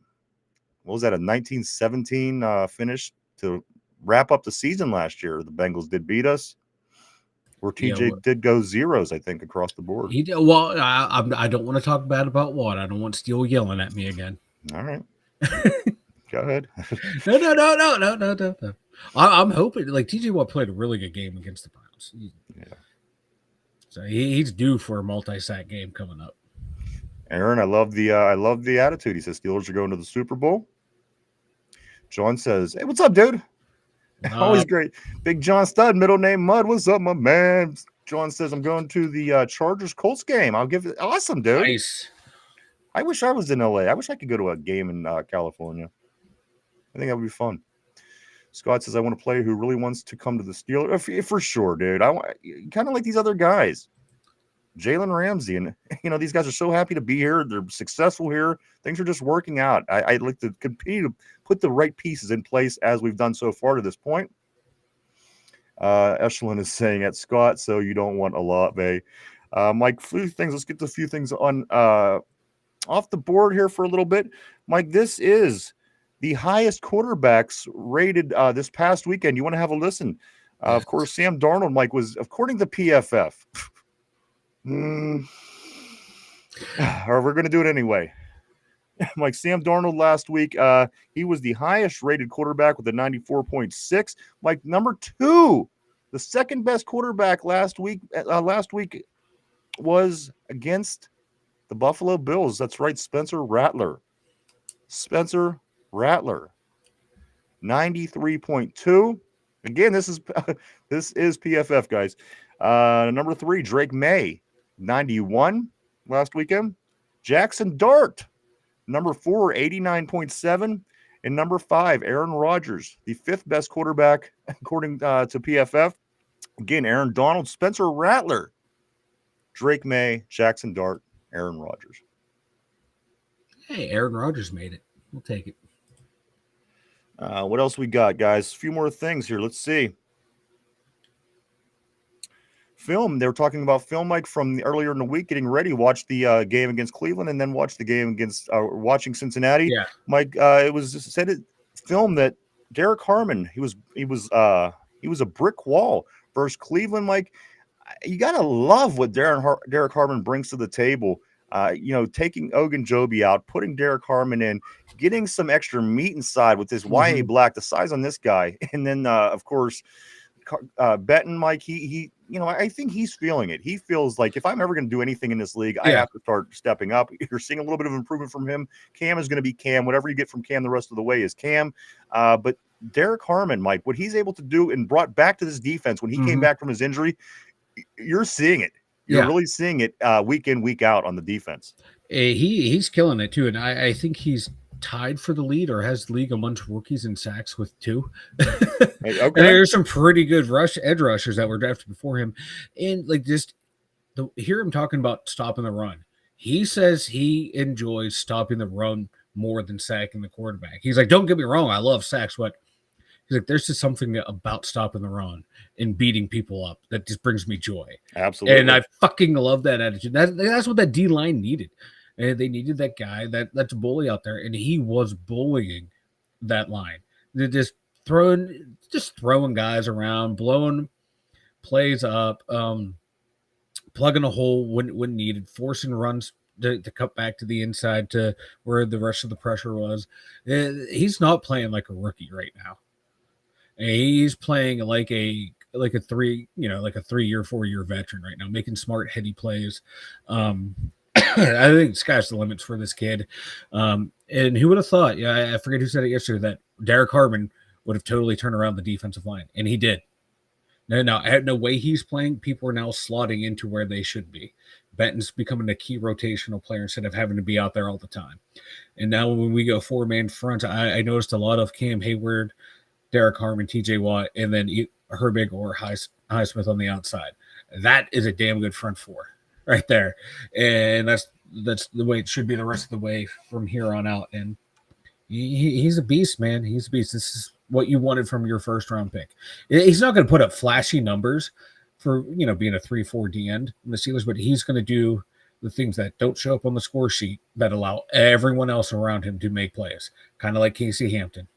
What was that, a 1917 finish to wrap up the season last year? The Bengals did beat us, where TJ did go zeros, I think, across the board. He did. Well, I don't want to talk bad about Watt. I don't want Steele yelling at me again. All right. Go ahead. No. I'm hoping, like, TJ Watt played a really good game against the Browns. So he's due for a multi-sack game coming up. Aaron, I love the attitude. He says Steelers are going to the Super Bowl. John says, hey, what's up, dude? Always great. Big John Stud, middle name Mud. What's up, my man? John says, I'm going to the Chargers-Colts game. I'll give it. Awesome, dude. Nice. I wish I was in LA. I wish I could go to a game in California. I think that would be fun. Scott says, I want a player who really wants to come to the Steelers. For sure, dude. I want kind of like these other guys. Jalen Ramsey, and these guys are so happy to be here. They're successful here. Things are just working out. I'd like to continue to put the right pieces in place as we've done so far to this point. Echelon is saying at Scott, so you don't want a lot, Bay. Mike, few things. Let's get to a few things on off the board here for a little bit. Mike, this is the highest quarterbacks rated this past weekend. You want to have a listen? Of course, Sam Darnold, Mike, was, according to PFF. Or we're going to do it anyway. Like Sam Darnold last week, he was the highest rated quarterback with a 94.6. Like number 2, the second best quarterback last week was against the Buffalo Bills. That's right, Spencer Rattler. 93.2. Again, this is PFF, guys. Number 3, Drake May. 91 last weekend. Jackson Dart, number 4, 89.7. And number 5, Aaron Rodgers, the 5th best quarterback, according to PFF. Again, Aaron Donald, Spencer Rattler, Drake May, Jackson Dart, Aaron Rodgers. Hey, Aaron Rodgers made it. We'll take it. What else we got, guys? A few more things here. Let's see. Film. They were talking about film, Mike, from earlier in the week, getting ready. Watch the game against Cleveland, and then watch the game against watching Cincinnati. Yeah, Mike. It was said film that Derek Harmon. He was a brick wall versus Cleveland. Mike, you gotta love what Derek Harmon brings to the table. Taking Ogunjobi out, putting Derek Harmon in, getting some extra meat inside with this YA Black, the size on this guy, and then of course Benton, Mike. I think he's feeling it. He feels like if I'm ever going to do anything in this league, I have to start stepping up. You're seeing a little bit of improvement from him. Cam is going to be Cam. Whatever you get from Cam the rest of the way is Cam. But Derek Harmon, Mike, what he's able to do and brought back to this defense when he came back from his injury, you're seeing it. You're really seeing it week in, week out on the defense. He's killing it too, and I think he's tied for the lead or has the league amongst rookies in sacks with 2. Okay. And there's some pretty good edge rushers that were drafted before him, and hear him talking about stopping the run. He says he enjoys stopping the run more than sacking the quarterback. He's like, don't get me wrong, I love sacks, but he's like, there's just something about stopping the run and beating people up that just brings me joy. Absolutely. And I fucking love that attitude. That's what that D line needed. And they needed that guy that's a bully out there, and he was bullying that line. They're just throwing guys around, blowing plays up, plugging a hole when needed, forcing runs to cut back to the inside to where the rest of the pressure was. He's not playing like a rookie right now. He's playing like a 3-year, 4-year veteran right now, making smart, heady plays. I think the sky's the limits for this kid. And who would have thought? Yeah, I forget who said it yesterday that Derek Harmon would have totally turned around the defensive line, and he did. No, the way he's playing, people are now slotting into where they should be. Benton's becoming a key rotational player instead of having to be out there all the time. And now when we go 4-man front, I noticed a lot of Cam Hayward, Derek Harmon, TJ Watt, and then Herbig or Highsmith on the outside. That is a damn good front 4 right there. And that's the way it should be the rest of the way from here on out. And he's a beast, man. He's a beast. This is what you wanted from your first round pick. He's not going to put up flashy numbers for, being a 3-4 D end in the Steelers, but he's going to do the things that don't show up on the score sheet that allow everyone else around him to make plays. Kind of like Casey Hampton.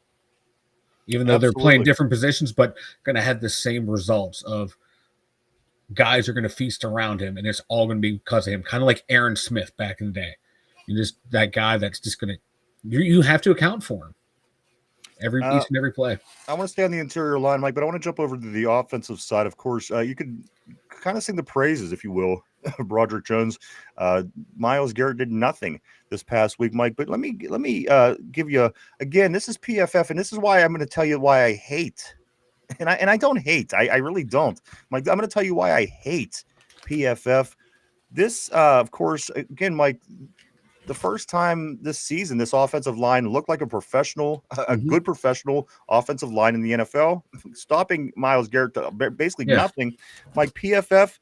Even though they're playing different positions, but going to have the same results of guys are going to feast around him, and it's all going to be because of him. Kind of like Aaron Smith back in the day. You're just that guy that's just going to you have to account for him each and every play. I want to stay on the interior line, Mike, but I want to jump over to the offensive side. Of course, you could kind of sing the praises, if you will, of Broderick Jones. Myles Garrett did nothing this past week, Mike. But let me give you again. This is PFF, and this is why I'm going to tell you why I hate. And I don't hate. I really don't. Mike, I'm going to tell you why I hate PFF. This, of course, again, Mike, the first time this season, this offensive line looked like a professional, a good professional offensive line in the NFL, stopping Myles Garrett to basically nothing. Mike, PFF,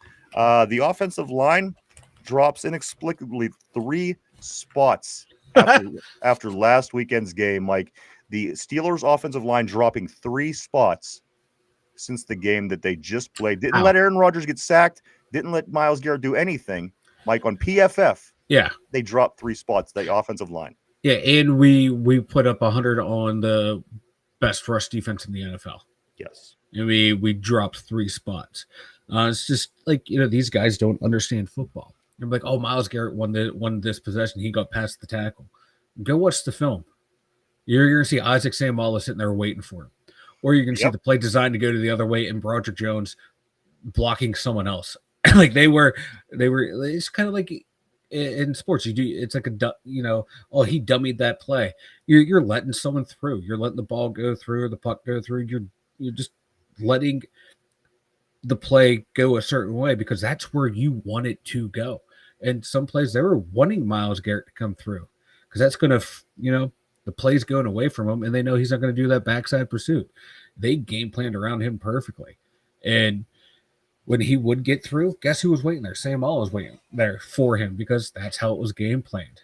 the offensive line drops inexplicably 3 spots after last weekend's game. Mike, the Steelers offensive line dropping 3 spots since the game that they just played. Didn't let Aaron Rodgers get sacked. Didn't let Myles Garrett do anything. Mike, on PFF, they dropped 3 spots, the offensive line. Yeah, and we put up 100 on the best rush defense in the NFL. Yes. And we dropped 3 spots. It's just like, these guys don't understand football. They're like, oh, Myles Garrett won this possession. He got past the tackle. Go watch the film. You're going to see Isaac Samala sitting there waiting for him. Or you can see the play designed to go to the other way and Broderick Jones blocking someone else. Like they were. It's kind of like in sports. It's like he dummied that play. You're letting someone through. You're letting the ball go through, the puck go through. You're just letting the play go a certain way because that's where you want it to go. And some plays they were wanting Myles Garrett to come through because that's going to, the play's going away from him and they know he's not going to do that backside pursuit. They game planned around him perfectly. And when he would get through, guess who was waiting there? Sam All was waiting there for him because that's how it was game planned.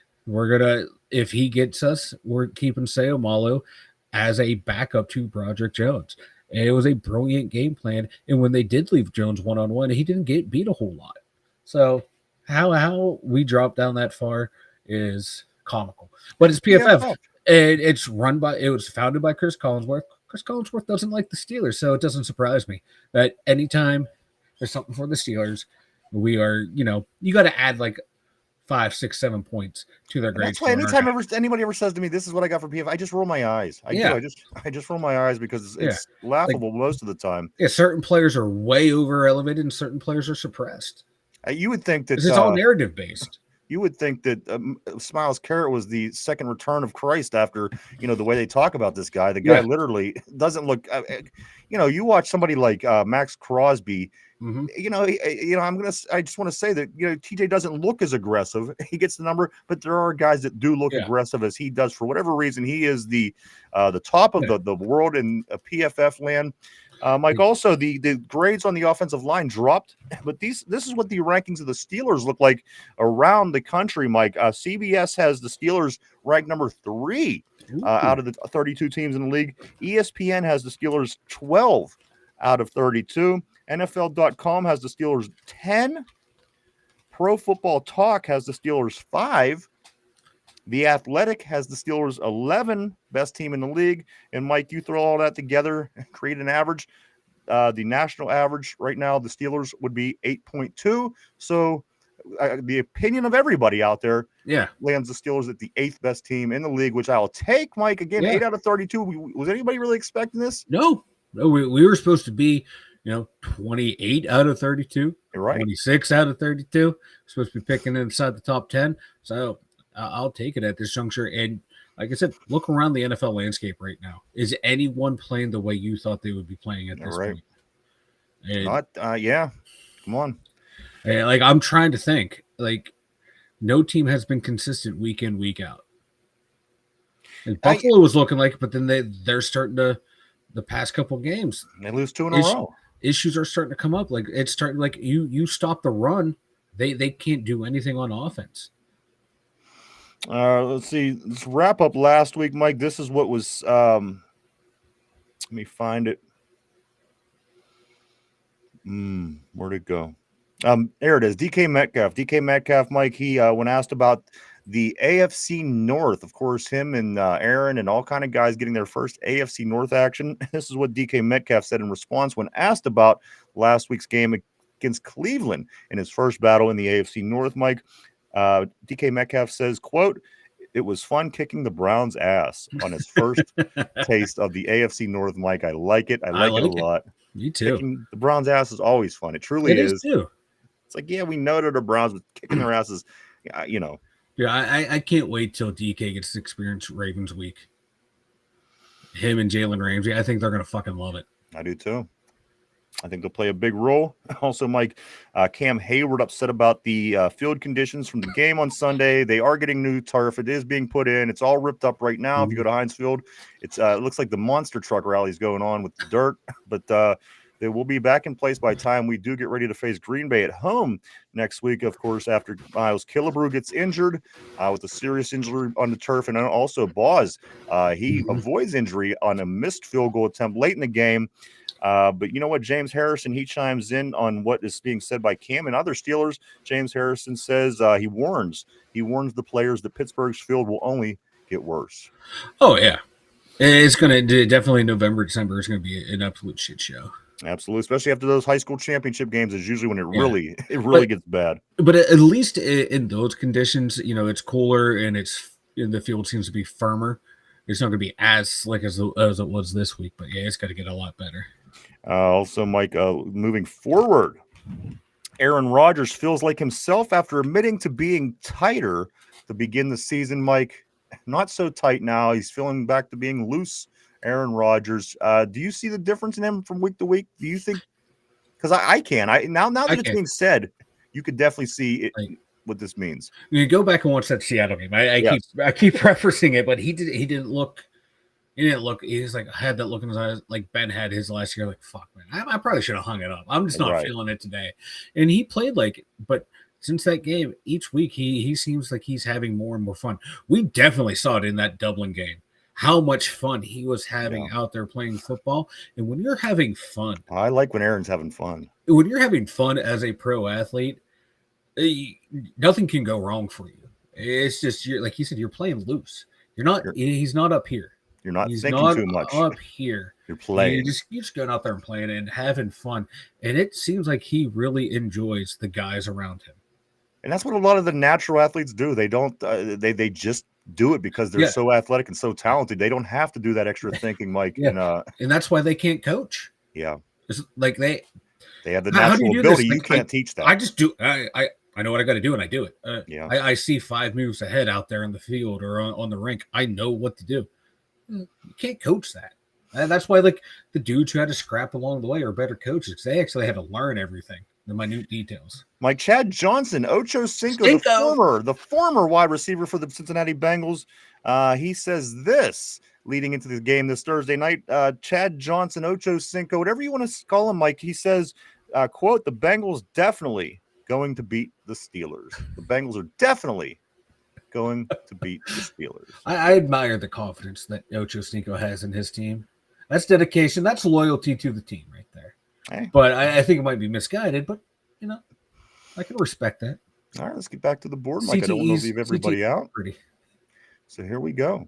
If he gets us, we're keeping Sayamalu as a backup to Broderick Jones. And it was a brilliant game plan. And when they did leave Jones one-on-one, he didn't get beat a whole lot. So how we dropped down that far is comical. But it's PFF. Yeah. And it was founded by Chris Collinsworth. Chris Collinsworth doesn't like the Steelers, so it doesn't surprise me that anytime there's something for the Steelers, we are, you got to add like 5, 6, 7 points to their grades. That's why anytime anybody ever says to me, "This is what I got for PF," I just roll my eyes. I just roll my eyes because it's laughable most of the time. Yeah, certain players are way over elevated and certain players are suppressed. You would think that it's all narrative based. You would think that Myles Garrett was the second return of Christ after, the way they talk about this guy. The guy literally doesn't look, you watch somebody like Max Crosby, mm-hmm. I just want to say that, TJ doesn't look as aggressive. He gets the number, but there are guys that do look aggressive as he does. For whatever reason, he is the top of the world in PFF land. Mike, also the grades on the offensive line dropped, but this is what the rankings of the Steelers look like around the country, Mike. CBS has the Steelers ranked number 3 out of the 32 teams in the league. ESPN has the Steelers 12 out of 32. NFL.com has the Steelers 10. Pro Football Talk has the Steelers 5. The Athletic has the Steelers 11, best team in the league. And Mike, you throw all that together and create an average. The national average right now, the Steelers would be 8.2. So the opinion of everybody out there lands the Steelers at the 8th best team in the league, which I'll take, Mike. Again, 8 out of 32. Was anybody really expecting this? No, we were supposed to be, 28 out of 32, right. 26 out of 32. We're supposed to be picking inside the top 10. So I'll take it at this juncture. And like I said, look around the NFL landscape right now. Is anyone playing the way you thought they would be playing at this point? And, come on. Like I'm trying to think. Like no team has been consistent week in, week out. And Buffalo was looking like it, but then they're starting to the past couple games. They lose 2 in a row. Issues are starting to come up. Like it's starting like you stop the run, they can't do anything on offense. Let's see. Let's wrap up last week, Mike. This is what was. Let me find it. Where'd it go? There it is. DK Metcalf, Mike. He when asked about the AFC North, of course, him and Aaron and all kind of guys getting their first AFC North action. This is what DK Metcalf said in response when asked about last week's game against Cleveland in his first battle in the AFC North, Mike. DK Metcalf says, quote, "It was fun kicking the Browns' ass on his first taste of the AFC North, Mike. I like it. I like it a lot. Me too. Kicking the Browns' ass is always fun. It truly is. Too. It's like, we know that the Browns, but kicking their asses, Yeah, I can't wait till DK gets to experience Ravens week. Him and Jalen Ramsey, I think they're going to fucking love it. I do too. I think they'll play a big role. Also, Mike, Cam Hayward upset about the field conditions from the game on Sunday. They are getting new turf. It is being put in. It's all ripped up right now. If you go to Heinz Field, it looks like the monster truck rally is going on with the dirt. But they will be back in place by the time we do get ready to face Green Bay at home next week, of course, after Miles Killebrew gets injured with a serious injury on the turf. And also Boz, he avoids injury on a missed field goal attempt late in the game. But you know what? James Harrison, he chimes in on what is being said by Cam and other Steelers. James Harrison says he warns the players that Pittsburgh's field will only get worse. Oh, yeah. It's going to definitely November, December is going to be an absolute shit show. Absolutely. Especially after those high school championship games is usually when it really gets bad. But at least in those conditions, it's cooler and the field seems to be firmer. It's not going to be as slick as it was this week, but it's got to get a lot better. Also, Mike, moving forward, Aaron Rodgers feels like himself after admitting to being tighter to begin the season, Mike. Not so tight now. He's feeling back to being loose. Aaron Rodgers. Do you see the difference in him from week to week? Do you think because I can. Now that I it's can. being said, you could definitely see it, Like, what this means. you go back and watch that Seattle game. I Yes. keep referencing it, but he didn't look. He didn't look. He was like had that look in his eyes, like Ben had his last year. Like fuck, man, I probably should have hung it up. I'm just not Right. feeling it today. And he played like it, but since that game, each week he seems like he's having more and more fun. We definitely saw it in that Dublin game. How much fun he was having out there playing football. And when you're having fun, I like when Aaron's having fun. when you're having fun as a pro athlete, nothing can go wrong for you. It's just you're like you said, you're playing loose. He's not up here. You're not He's thinking not too much. up here. You're playing. You're just going out there and playing and having fun. And it seems like he really enjoys the guys around him. And that's what a lot of the natural athletes do. They don't. They just do it because they're so athletic and so talented. They don't have to do that extra thinking, Mike. And that's why they can't coach. Yeah. It's like they have the natural ability. You can't teach that. I just do. I know what I got to do, and I do it. I see 5 moves ahead out there in the field or on the rink. I know what to do. You can't coach that. And that's why, like, the dudes who had to scrap along the way are better coaches. They actually had to learn everything, the minute details. Mike Chad Johnson, Ocho Cinco, the former wide receiver for the Cincinnati Bengals. He says this leading into the game this Thursday night. Chad Johnson, Ocho Cinco, whatever you want to call him, Mike. He says, quote, the Bengals definitely going to beat the Steelers. The Bengals are definitely going to beat the Steelers. I admire the confidence that Ocho Cinco has in his team. That's dedication. That's loyalty to the team right there. Hey. But I think it might be misguided, but, I can respect that. All right, let's get back to the board, Mike. I don't want to leave everybody out. Pretty. So here we go.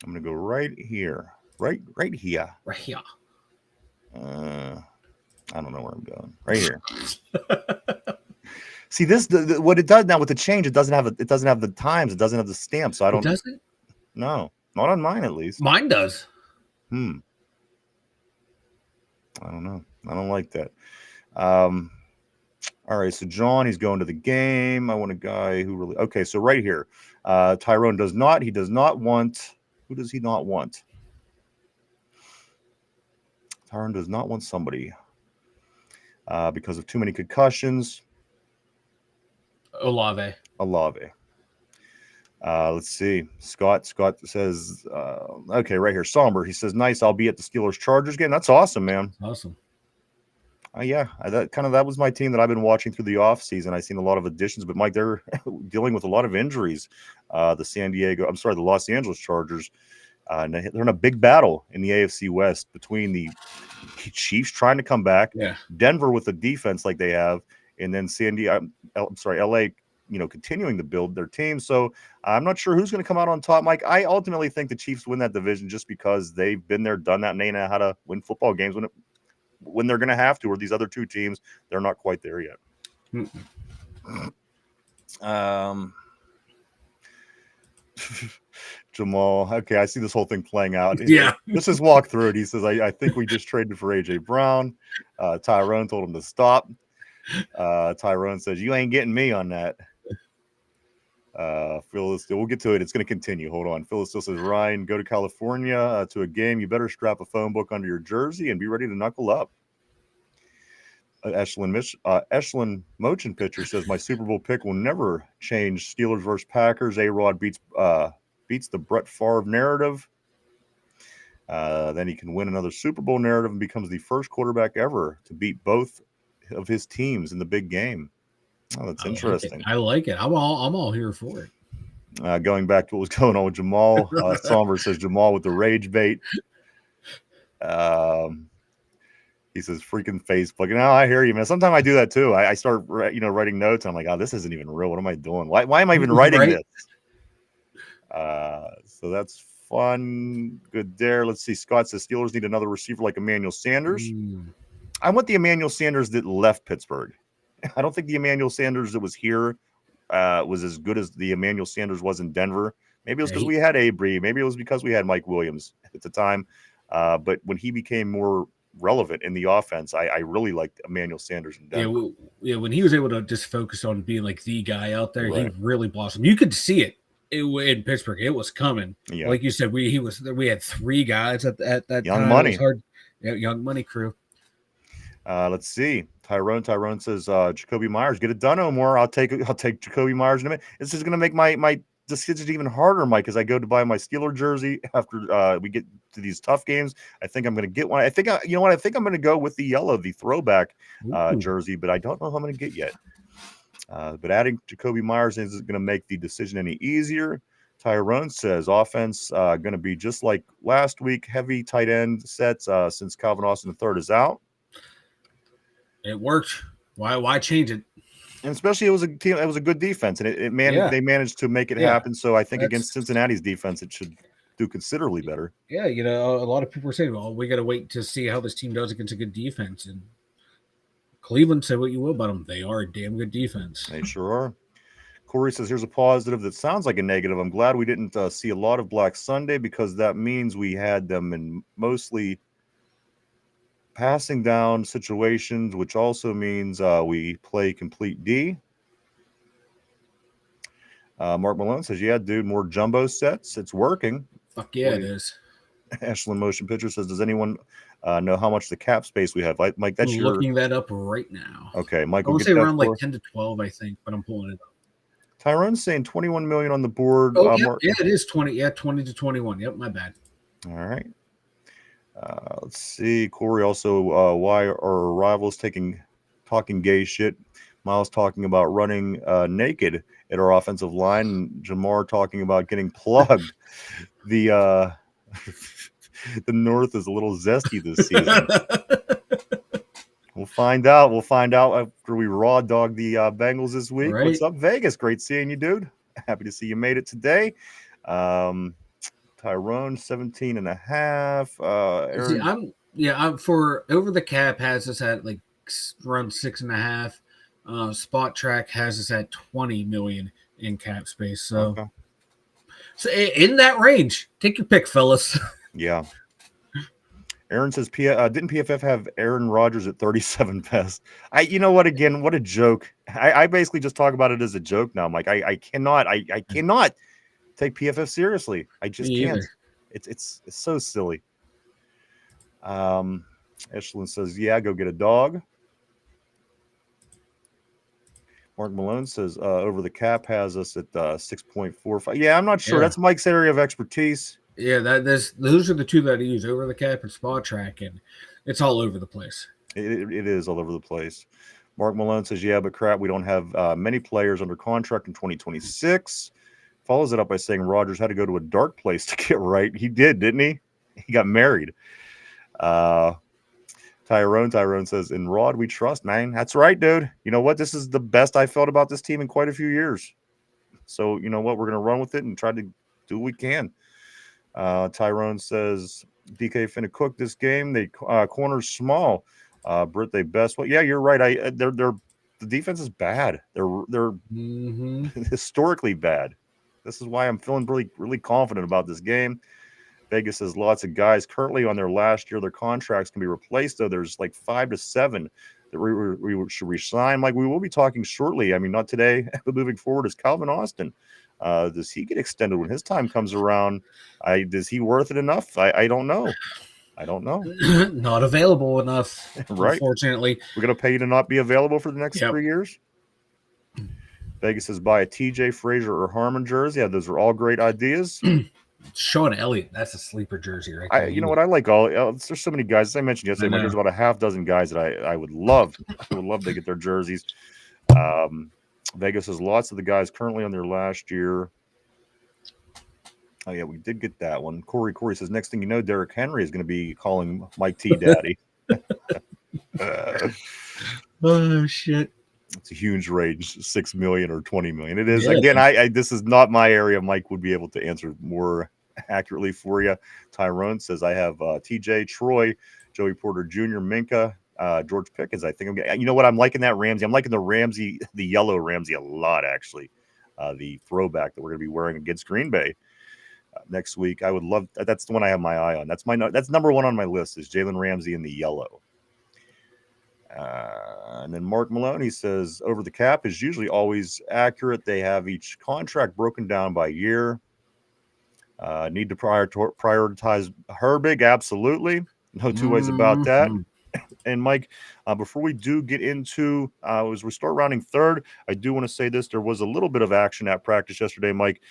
I'm going to go right here. Right here. Right here. I don't know where I'm going. Right here. See, this what it does now with the change, it doesn't have the times, it doesn't have the stamp, so I don't. Does it? No, not on mine at least. Mine does. I don't know. I don't like that. All right, so John, he's going to the game. I want a guy who really okay. So right here, Tyrone does not. He does not want. Who does he not want? Tyrone does not want somebody because of too many concussions. Olave. Let's see. Scott says, okay, right here. Somber. He says, nice. I'll be at the Steelers Chargers game. That's awesome, man. Awesome. Yeah, that was my team that I've been watching through the off season. I've seen a lot of additions, but Mike, they're dealing with a lot of injuries. The Los Angeles Chargers. They're in a big battle in the AFC West between the Chiefs trying to come back, Denver with the defense like they have, and then LA, continuing to build their team. So I'm not sure who's going to come out on top, Mike. I ultimately think the Chiefs win that division just because they've been there, done that, and they know how to win football games when they're going to have to, or these other two teams, they're not quite there yet. Jamal, okay, I see this whole thing playing out. Yeah. Let's just walk through it. He says, I think we just traded for A.J. Brown. Tyrone told him to stop. Tyrone says, you ain't getting me on that. Phyllis, we'll get to it. It's going to continue. Hold on. Phyllis still says, Ryan, go to California to a game. You better strap a phone book under your jersey and be ready to knuckle up. Echelon Motion Pitcher says, my Super Bowl pick will never change. Steelers versus Packers. A-Rod beats the Brett Favre narrative. Then he can win another Super Bowl narrative and becomes the first quarterback ever to beat both of his teams in the big game. Oh, that's interesting. I like it. I'm all here for it. Going back to what was going on with Jamal, Somber says Jamal with the rage bait. He says freaking Facebook. And I hear you, man. Sometimes I do that too. I start writing notes. And I'm like, oh, this isn't even real. What am I doing? Why am I even writing this? So that's fun. Good there. Let's see. Scott says Steelers need another receiver like Emmanuel Sanders. I want the Emmanuel Sanders that left Pittsburgh. I don't think the Emmanuel Sanders that was here was as good as the Emmanuel Sanders was in Denver. Maybe it was because we had Abry. Maybe it was because we had Mike Williams at the time. But when he became more relevant in the offense, I really liked Emmanuel Sanders in Denver. When he was able to just focus on being like the guy out there, he really blossomed. You could see it in Pittsburgh. It was coming. Yeah. Like you said, we had 3 guys at that young time. Money. Young Money crew. Let's see. Tyrone says, Jacoby Myers, get it done, Omar. I'll take Jacoby Myers in a minute. This is going to make my decision even harder, Mike, as I go to buy my Steeler jersey after we get to these tough games. I think I'm going to get one. I think I'm going to go with the yellow, the throwback jersey, but I don't know who I'm going to get yet. But adding Jacoby Myers isn't going to make the decision any easier. Tyrone says offense going to be just like last week, heavy tight end sets since Calvin Austin III is out. It worked. Why change it? And especially it was a good defense, and they managed to make it happen. So I think against Cincinnati's defense, it should do considerably better. Yeah, a lot of people are saying, well, we got to wait to see how this team does against a good defense. And Cleveland, say what you will about them, they are a damn good defense. They sure are. Corey says, here's a positive that sounds like a negative. I'm glad we didn't see a lot of Black Sunday because that means we had them in mostly passing down situations, which also means we play complete D. Mark Malone says, yeah, dude, more jumbo sets. It's working. Fuck yeah, it is. Ashland Motion Picture says, does anyone know how much the cap space we have? Mike, that's looking that up right now. Okay, Mike, I would say around like 10 to 12, I think, but I'm pulling it up. Tyrone's saying 21 million on the board. Oh, yeah, it is 20. Yeah, 20 to 21. Yep, my bad. All right. Let's see. Corey also, why are our rivals talking gay shit? Miles talking about running naked at our offensive line, and Jamar talking about getting plugged. The North is a little zesty this season. We'll find out. We'll find out after we raw dog the Bengals this week. Right. What's up, Vegas? Great seeing you, dude. Happy to see you made it today. Tyrone 17 and a half. Aaron... I'm for over the cap has us at like around 6.5. Spot Track has us at 20 million in cap space. So in that range, take your pick, fellas. Yeah. Aaron says, didn't PFF have Aaron Rodgers at 37 best? You know what? Again, what a joke. I basically just talk about it as a joke now, Mike. I cannot take PFF seriously. I just can't. It's so silly. Echelon says, yeah, go get a dog. Mark Malone says, over the cap has us at 6.45. Yeah, I'm not sure. That's Mike's area of expertise. Yeah, those are the two that I use, over the cap and Spot Track, and it's all over the place. It is all over the place. Mark Malone says, yeah, but crap, we don't have many players under contract in 2026. Follows it up by saying Rodgers had to go to a dark place to get right. He did, didn't he? He got married. Tyrone says, in Rod we trust, man. That's right, dude. You know what? This is the best I felt about this team in quite a few years. So, you know what? We're going to run with it and try to do what we can. Tyrone says, DK finna cook this game. They corners small. Britt, they best. Well, yeah, you're right. The defense is bad. They're historically bad. This is why I'm feeling really, really confident about this game. Vegas has lots of guys currently on their last year. Their contracts can be replaced, though. There's like 5 to 7 that we should resign. Like we will be talking shortly. I mean, not today, but moving forward is Calvin Austin. Does he get extended when his time comes around? Is he worth it enough? I don't know. Not available enough, right? Unfortunately. We're going to pay you to not be available for the next 3 years? Vegas says, buy a TJ Frazier or Harmon jersey. Yeah, those are all great ideas. Sean Elliott, that's a sleeper jersey right there. You know what? I like all. There's so many guys. As I mentioned yesterday, there's about a half dozen guys that I would love. I would love to get their jerseys. Vegas has lots of the guys currently on their last year. Oh, yeah, we did get that one. Corey says, next thing you know, Derrick Henry is going to be calling Mike T daddy. Oh, shit. It's a huge range, 6 million or 20 million. It is. Again, this is not my area. Mike would be able to answer more accurately for you. Tyrone says, I have TJ, Troy, Joey Porter Jr., Minka, George Pickens. I think I'm getting, you know what? I'm liking that Ramsey. I'm liking the yellow Ramsey a lot, actually. The throwback that we're going to be wearing against Green Bay next week. I would love. That's the one I have my eye on. That's number one on my list is Jalen Ramsey in the yellow. And then Mark Maloney says, over the cap is usually always accurate. They have each contract broken down by year. Need to prioritize Herbig. Absolutely. No two ways about that. And Mike, before we do get into as we start rounding third, I do want to say this: there was a little bit of action at practice yesterday, Mike,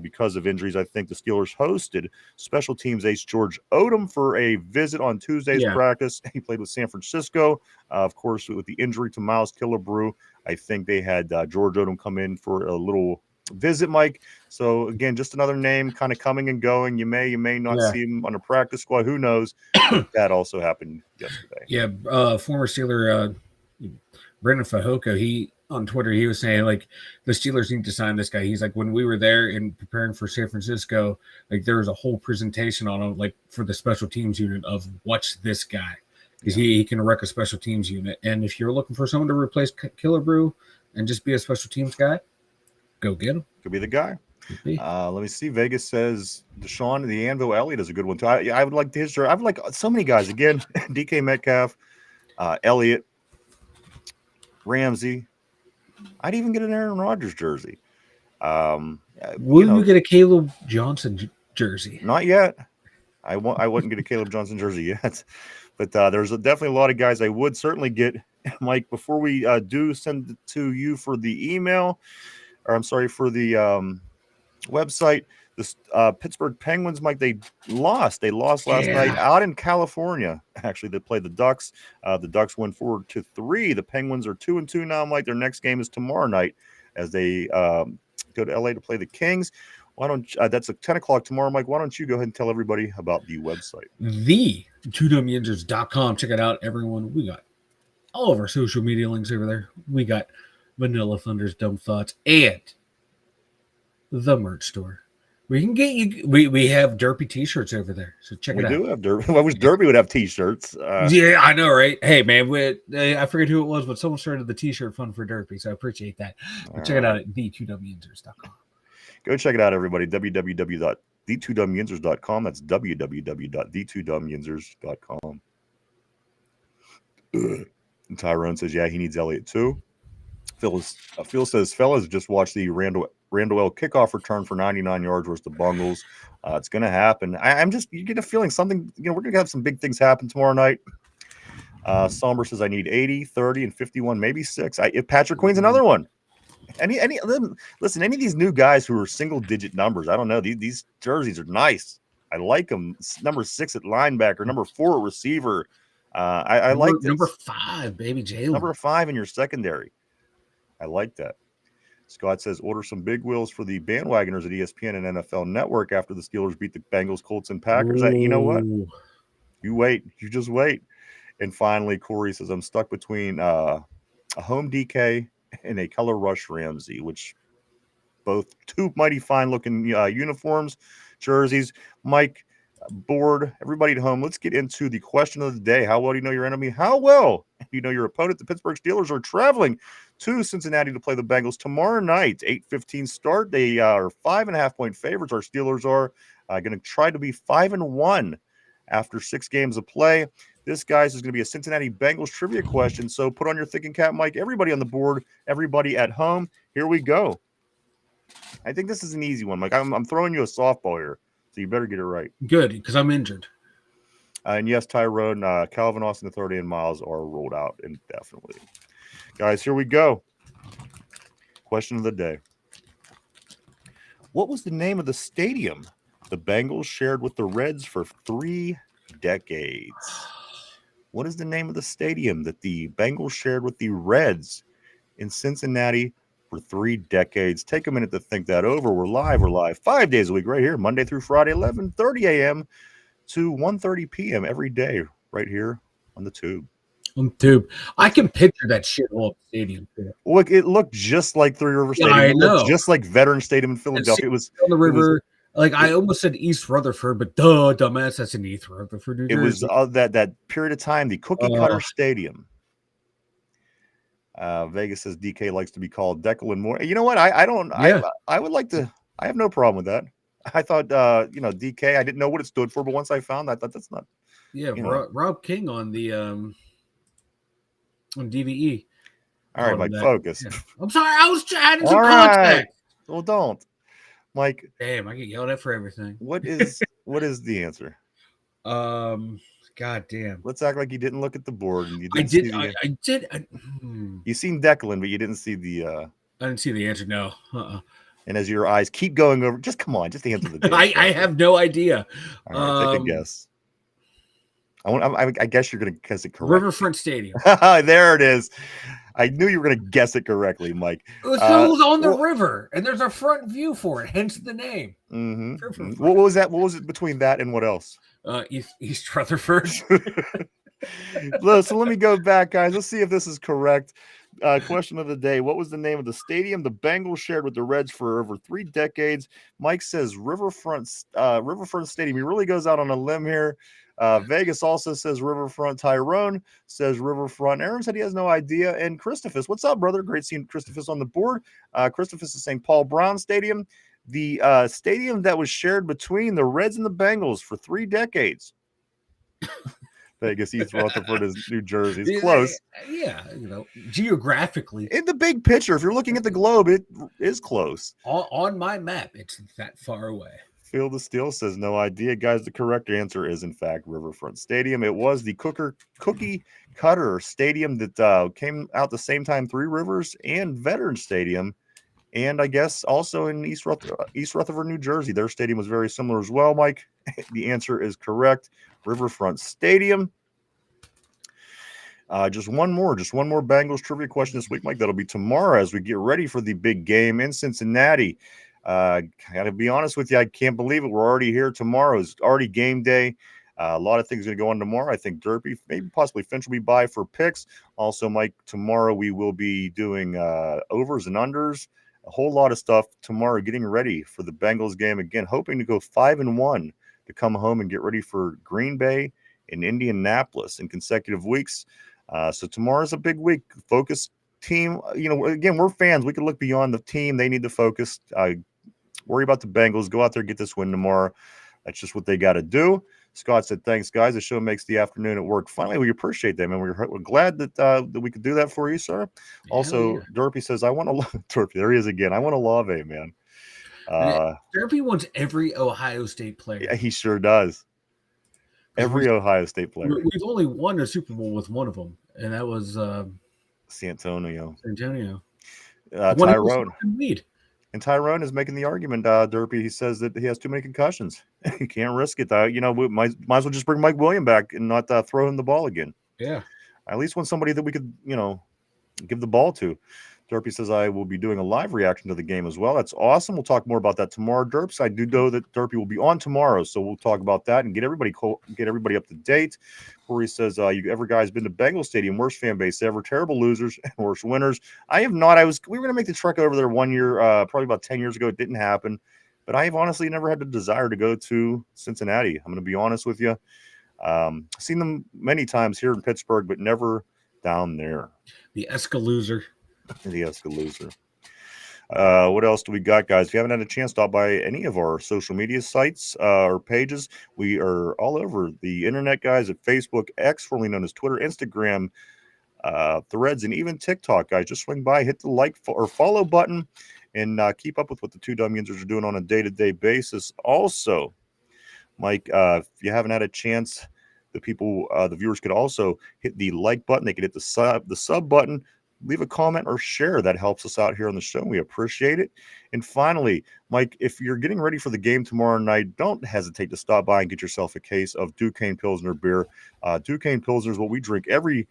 because of injuries. I think the Steelers hosted special teams ace George Odom for a visit on Tuesday's practice. He played with San Francisco, of course, with the injury to Miles Killebrew. I think they had George Odom come in for a little visit, Mike. So again, just another name kind of coming and going. You may not see him on a practice squad. Who knows? That also happened yesterday. Yeah, former Steeler Brendan Fajoko, he on Twitter, he was saying like the Steelers need to sign this guy. He's like, when we were there and preparing for San Francisco, like there was a whole presentation on him, like for the special teams unit of watch this guy because he can wreck a special teams unit. And if you're looking for someone to replace Killebrew and just be a special teams guy, go get him. Could be the guy. Let me see. Vegas says Deshaun the Anvil Elliott is a good one too. I would like his shirt. I would like so many guys. Again, DK Metcalf, Elliott, Ramsey. I'd even get an Aaron Rodgers jersey. Will you get a Caleb Johnson jersey? Not yet. I wouldn't get a Caleb Johnson jersey yet. But there's definitely a lot of guys I would certainly get. Mike, before we do send it to you for the email, or I'm sorry, for the website, the Pittsburgh Penguins, Mike, they lost. They lost last night out in California. Actually, they played the Ducks. The Ducks went 4-3. The Penguins are 2-2 now, Mike. Their next game is tomorrow night as they go to LA to play the Kings. Why don't that's at 10 o'clock tomorrow, Mike? Why don't you go ahead and tell everybody about the website? The 2dumyinzers.com. Check it out, everyone. We got all of our social media links over there. We got Vanilla Thunder's Dumb Thoughts and the merch store. We can get you. We have Derpy t-shirts over there, so check it out. We do have Derpy. I wish Derpy would have t-shirts. Yeah, I know, right? Hey, man, I forget who it was, but someone started the t-shirt fund for Derpy, so I appreciate that. Check it out at the2dumyinzers.com. Go check it out, everybody. www.the2dumyinzers.com. That's www.the2dumyinzers.com. And Tyrone says, yeah, he needs Elliott too. Phil says, fellas, just watched the Randall L kickoff return for 99 yards versus the Bengals. It's going to happen. You get a feeling something, we're going to have some big things happen tomorrow night. Somber says, I need 80, 30, and 51, maybe 6. If Patrick Queen's another one. Listen, any of these new guys who are single-digit numbers, I don't know. These jerseys are nice. I like them. Number 6 at linebacker, number 4 at receiver. I like this. Number 5, baby Jalen. Number 5 in your secondary. I like that. Scott says, order some big wheels for the bandwagoners at ESPN and NFL Network after the Steelers beat the Bengals, Colts, and Packers. You know what? You wait. You just wait. And finally, Corey says, I'm stuck between a home DK and a color rush Ramsey, which both two mighty fine-looking uniforms, jerseys. Mike, board, everybody at home, let's get into the question of the day. How well do you know your enemy? How well do you know your opponent? The Pittsburgh Steelers are traveling to Cincinnati to play the Bengals tomorrow night, 8:15 start. They are 5.5-point favorites. Our Steelers are going to try to be 5-1 after 6 games of play. This, guys, is going to be a Cincinnati Bengals trivia question. So put on your thinking cap, Mike. Everybody on the board, everybody at home, here we go. I think this is an easy one, Mike. I'm throwing you a softball here, so you better get it right. Good, because I'm injured. And yes, Tyrone, Calvin Austin III and Miles are rolled out indefinitely. Guys, here we go. Question of the day. What was the name of the stadium the Bengals shared with the Reds for 3 decades? What is the name of the stadium that the Bengals shared with the Reds in Cincinnati for 3 decades? Take a minute to think that over. We're live 5 days a week right here, Monday through Friday, 11:30 a.m. to 1:30 p.m. every day right here on the Tube. On Tube. I can picture that shit old stadium. Look, it looked just like Three River Stadium. I know. It looked just like Veteran Stadium in Philadelphia. It was on the river. I almost said East Rutherford, but dumbass, that's in East Rutherford, New Jersey. It was that period of time, the cookie cutter stadium. Vegas says DK likes to be called Declan Moore. You know what? I would like to. I have no problem with that. I thought, DK. I didn't know what it stood for, but once I found that, I thought that's not. Yeah, Rob King on the on DVE. All right, Mike, focus. Yeah. I'm sorry, I was adding some context. Well, don't, Mike. Damn, I get yelled at for everything. What is the answer? God damn. Let's act like you didn't look at the board and you I didn't did. see the. I did. You seen Declan, but you didn't see the. I didn't see the answer. No. And as your eyes keep going over, just come on, just answer the damn I question. have no idea. All right, take a guess. I guess you're gonna guess it correct. Riverfront Stadium. There it is. I knew you were gonna guess it correctly, Mike. It was on the river, and there's a front view for it, hence the name. Mm-hmm. What was that? What was it between that and what else? East Rutherford. So let me go back, guys. Let's see if this is correct. Question of the day: what was the name of the stadium the Bengals shared with the Reds for over 3 decades? Mike says Riverfront Stadium. He really goes out on a limb here. Vegas also says Riverfront. Tyrone says Riverfront. Aaron said he has no idea. And Christophus, what's up, brother? Great seeing Christophus on the board. Christophus is saying Paul Brown Stadium, the stadium that was shared between the Reds and the Bengals for 3 decades. Vegas, East Rutherford is New Jersey. It's close. Yeah, geographically. In the big picture, if you're looking at the globe, it is close. On my map, it's that far away. Field of Steel says no idea. Guys, the correct answer is, in fact, Riverfront Stadium. It was the Cookie Cutter Stadium that came out the same time Three Rivers and Veterans Stadium. And I guess also in East Rutherford, New Jersey. Their stadium was very similar as well, Mike. The answer is correct. Riverfront Stadium. Just one more Bengals trivia question this week, Mike. That'll be tomorrow as we get ready for the big game in Cincinnati. I gotta be honest with you, I can't believe it. We're already here. Tomorrow is already game day. A lot of things are going to go on tomorrow. I think Derpy, maybe possibly Finch will be by for picks. Also, Mike, tomorrow we will be doing overs and unders. A whole lot of stuff tomorrow, getting ready for the Bengals game again, hoping to go 5-1 to come home and get ready for Green Bay and Indianapolis in consecutive weeks. So tomorrow's a big week. Focus team. Again, we're fans. We can look beyond the team. They need to focus. Worry about the Bengals. Go out there, get this win tomorrow. That's just what they got to do. Scott said, thanks, guys. The show makes the afternoon at work. Finally, we appreciate that, man. We're glad that we could do that for you, sir. Yeah, also, Derpy says, I want to – Derpy, there he is again. I want to love a man. Derpy wants every Ohio State player. Yeah, he sure does. Every Ohio State player. We've only won a Super Bowl with one of them, and that was Santonio. Tyrone. And Tyrone is making the argument, Derpy. He says that he has too many concussions. He can't risk it. We might as well just bring Mike Williams back and not throw him the ball again. Yeah. I at least want somebody that we could, give the ball to. Derpy says I will be doing a live reaction to the game as well. That's awesome. We'll talk more about that tomorrow, Derps. I do know that Derpy will be on tomorrow, so we'll talk about that and get everybody up to date. Where he says, you ever guys been to Bengals Stadium? Worst fan base ever. Terrible losers and worst winners. I have not. We were going to make the trek over there one year, probably about 10 years ago. It didn't happen. But I have honestly never had the desire to go to Cincinnati. I'm going to be honest with you. I've seen them many times here in Pittsburgh, but never down there. The Escalooser. The Escalooser. What else do we got, guys? If you haven't had a chance, stop by any of our social media sites or pages. We are all over the internet, guys, at Facebook, X, formerly known as Twitter, Instagram, Threads, and even TikTok, guys. Just swing by, hit the like or follow button, and keep up with what the two dumb Yinzers are doing on a day-to-day basis. Also, Mike, if you haven't had a chance, the viewers could also hit the like button. They could hit the sub button. Leave a comment or share. That helps us out here on the show. We appreciate it. And finally, Mike, if you're getting ready for the game tomorrow night, don't hesitate to stop by and get yourself a case of Duquesne Pilsner beer. Duquesne Pilsner is what we drink every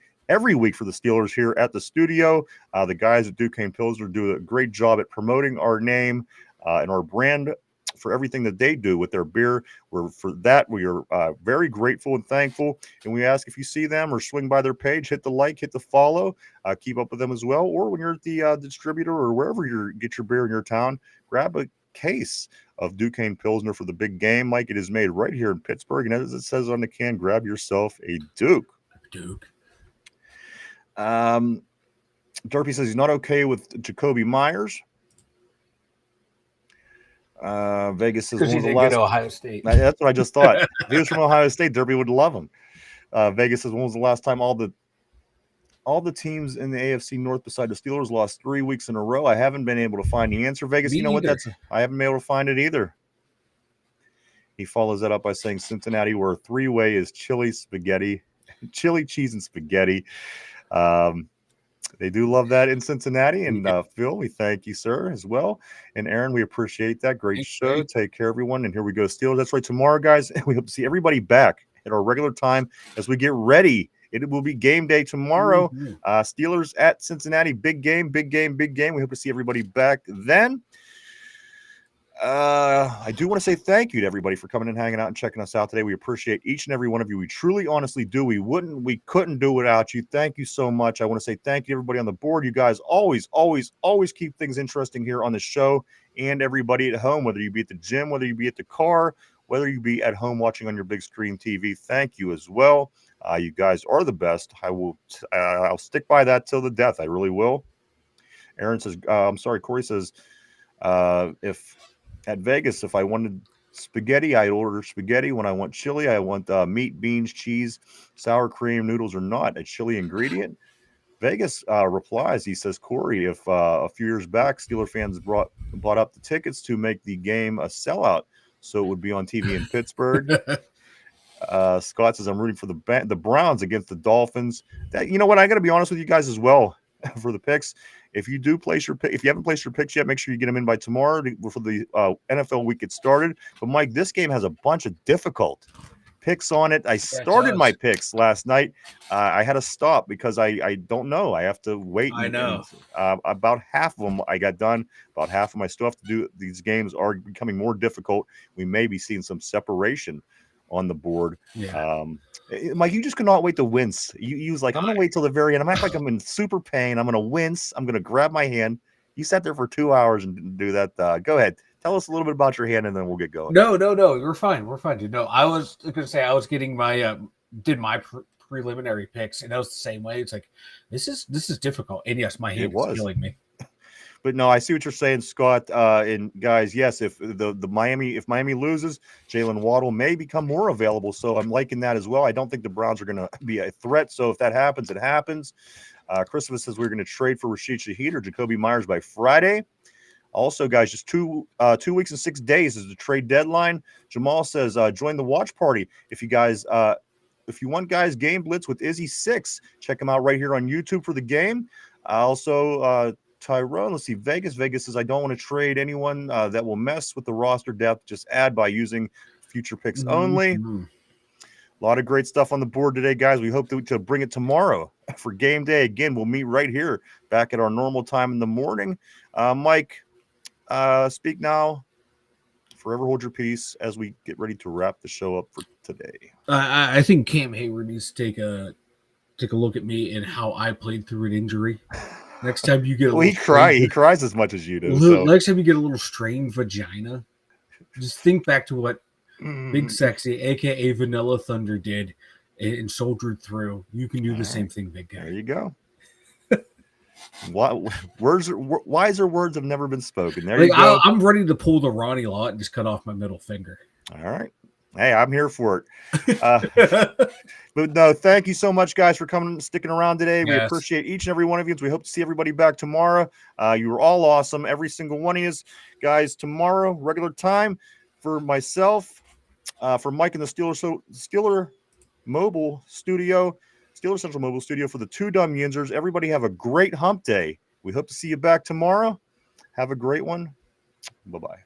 week for the Steelers here at the studio. The guys at Duquesne Pilsner do a great job at promoting our name and our brand for everything that they do with their beer. We are very grateful and thankful. And we ask if you see them or swing by their page, hit the like, hit the follow, keep up with them as well. Or when you're at the distributor or wherever you get your beer in your town, grab a case of Duquesne Pilsner for the big game. Mike, it is made right here in Pittsburgh. And as it says on the can, grab yourself a Duke. Derpy says he's not okay with Jacoby Myers. Vegas says he's good Ohio State. That's what I just thought. If he was from Ohio State, Derby would love him. Vegas says, when was the last time all the teams in the AFC North beside the Steelers lost 3 weeks in a row? I haven't been able to find the answer. Vegas, Me you know either. what? I haven't been able to find it either. He follows that up by saying Cincinnati, where three-way is chili, spaghetti, chili, cheese, and spaghetti. They do love that in Cincinnati. And Phil, we thank you, sir, as well. And Aaron, we appreciate that. Great show. Great. Take care, everyone. And here we go, Steelers. That's right. Tomorrow, guys, we hope to see everybody back at our regular time as we get ready. It will be game day tomorrow. Steelers at Cincinnati. Big game, big game, big game. We hope to see everybody back then. I do want to say thank you to everybody for coming and hanging out and checking us out today. We appreciate each and every one of you. We truly, honestly do. We couldn't do without you. Thank you so much. I want to say thank you to everybody on the board. You guys always keep things interesting here on the show, and everybody at home, whether you be at the gym, whether you be at the car, whether you be at home watching on your big screen TV. Thank you as well. You guys are the best. I'll stick by that till the death. I really will. Aaron says, I'm sorry. Corey says, if at Vegas, if I wanted spaghetti, I'd order spaghetti. When I want chili, I want meat, beans, cheese, sour cream, noodles, or not. A chili ingredient. Vegas replies, he says, Corey, if a few years back, Steeler fans bought up the tickets to make the game a sellout, so it would be on TV in Pittsburgh. Scott says, I'm rooting for the Browns against the Dolphins. You know what? I got to be honest with you guys as well for the picks. If you do place your pick, if you haven't placed your picks yet, make sure you get them in by tomorrow before the NFL week gets started. But Mike, this game has a bunch of difficult picks on it. I started my picks last night. I had to stop because I don't know. I have to wait. I know. About half of them I got done. About half of my stuff to do. These games are becoming more difficult. We may be seeing some separation on the board. Yeah. Mike, you just cannot wait to wince. You was like, I'm gonna wait till the very end. I'm acting like I'm in super pain. I'm gonna wince. I'm gonna grab my hand. You sat there for 2 hours and didn't do that. Go ahead. Tell us a little bit about your hand, and then we'll get going. No. We're fine. Dude. No, I was gonna say I was getting my did my preliminary picks, and that was the same way. It's like this is difficult, and yes, my hand was killing me. But no, I see what you're saying, Scott. And guys, yes, if Miami loses, Jalen Waddle may become more available. So I'm liking that as well. I don't think the Browns are going to be a threat. So if that happens, it happens. Christopher says we're going to trade for Rashid Shaheed or Jacoby Myers by Friday. Also, guys, just 2 weeks and 6 days is the trade deadline. Jamal says join the watch party if you guys. If you want guys game blitz with Izzy 6, check him out right here on YouTube for the game. Also. Tyrone, let's see. Vegas says, I don't want to trade anyone that will mess with the roster depth. Just add by using future picks only. A lot of great stuff on the board today, guys. We hope to bring it tomorrow for game day. Again, we'll meet right here back at our normal time in the morning. Mike, speak now. Forever hold your peace as we get ready to wrap the show up for today. I think Cam Hayward needs to take a look at me and how I played through an injury. Next time you get he cries as much as you do. Next time you get a little strained vagina, just think back to what Big Sexy, aka Vanilla Thunder, did and soldiered through. You can do the same thing, big guy. There you go. Wiser words have never been spoken. There you go. I'm ready to pull the Ronnie lot and just cut off my middle finger. All right. Hey, I'm here for it. But no, thank you so much, guys, for coming and sticking around today. We appreciate each and every one of you. We hope to see everybody back tomorrow. You were all awesome, every single one of you guys. Tomorrow, regular time for myself, for Mike in the Steeler Central Mobile Studio for the Two Dumb Yinzers. Everybody have a great hump day. We hope to see you back tomorrow. Have a great one. Bye-bye.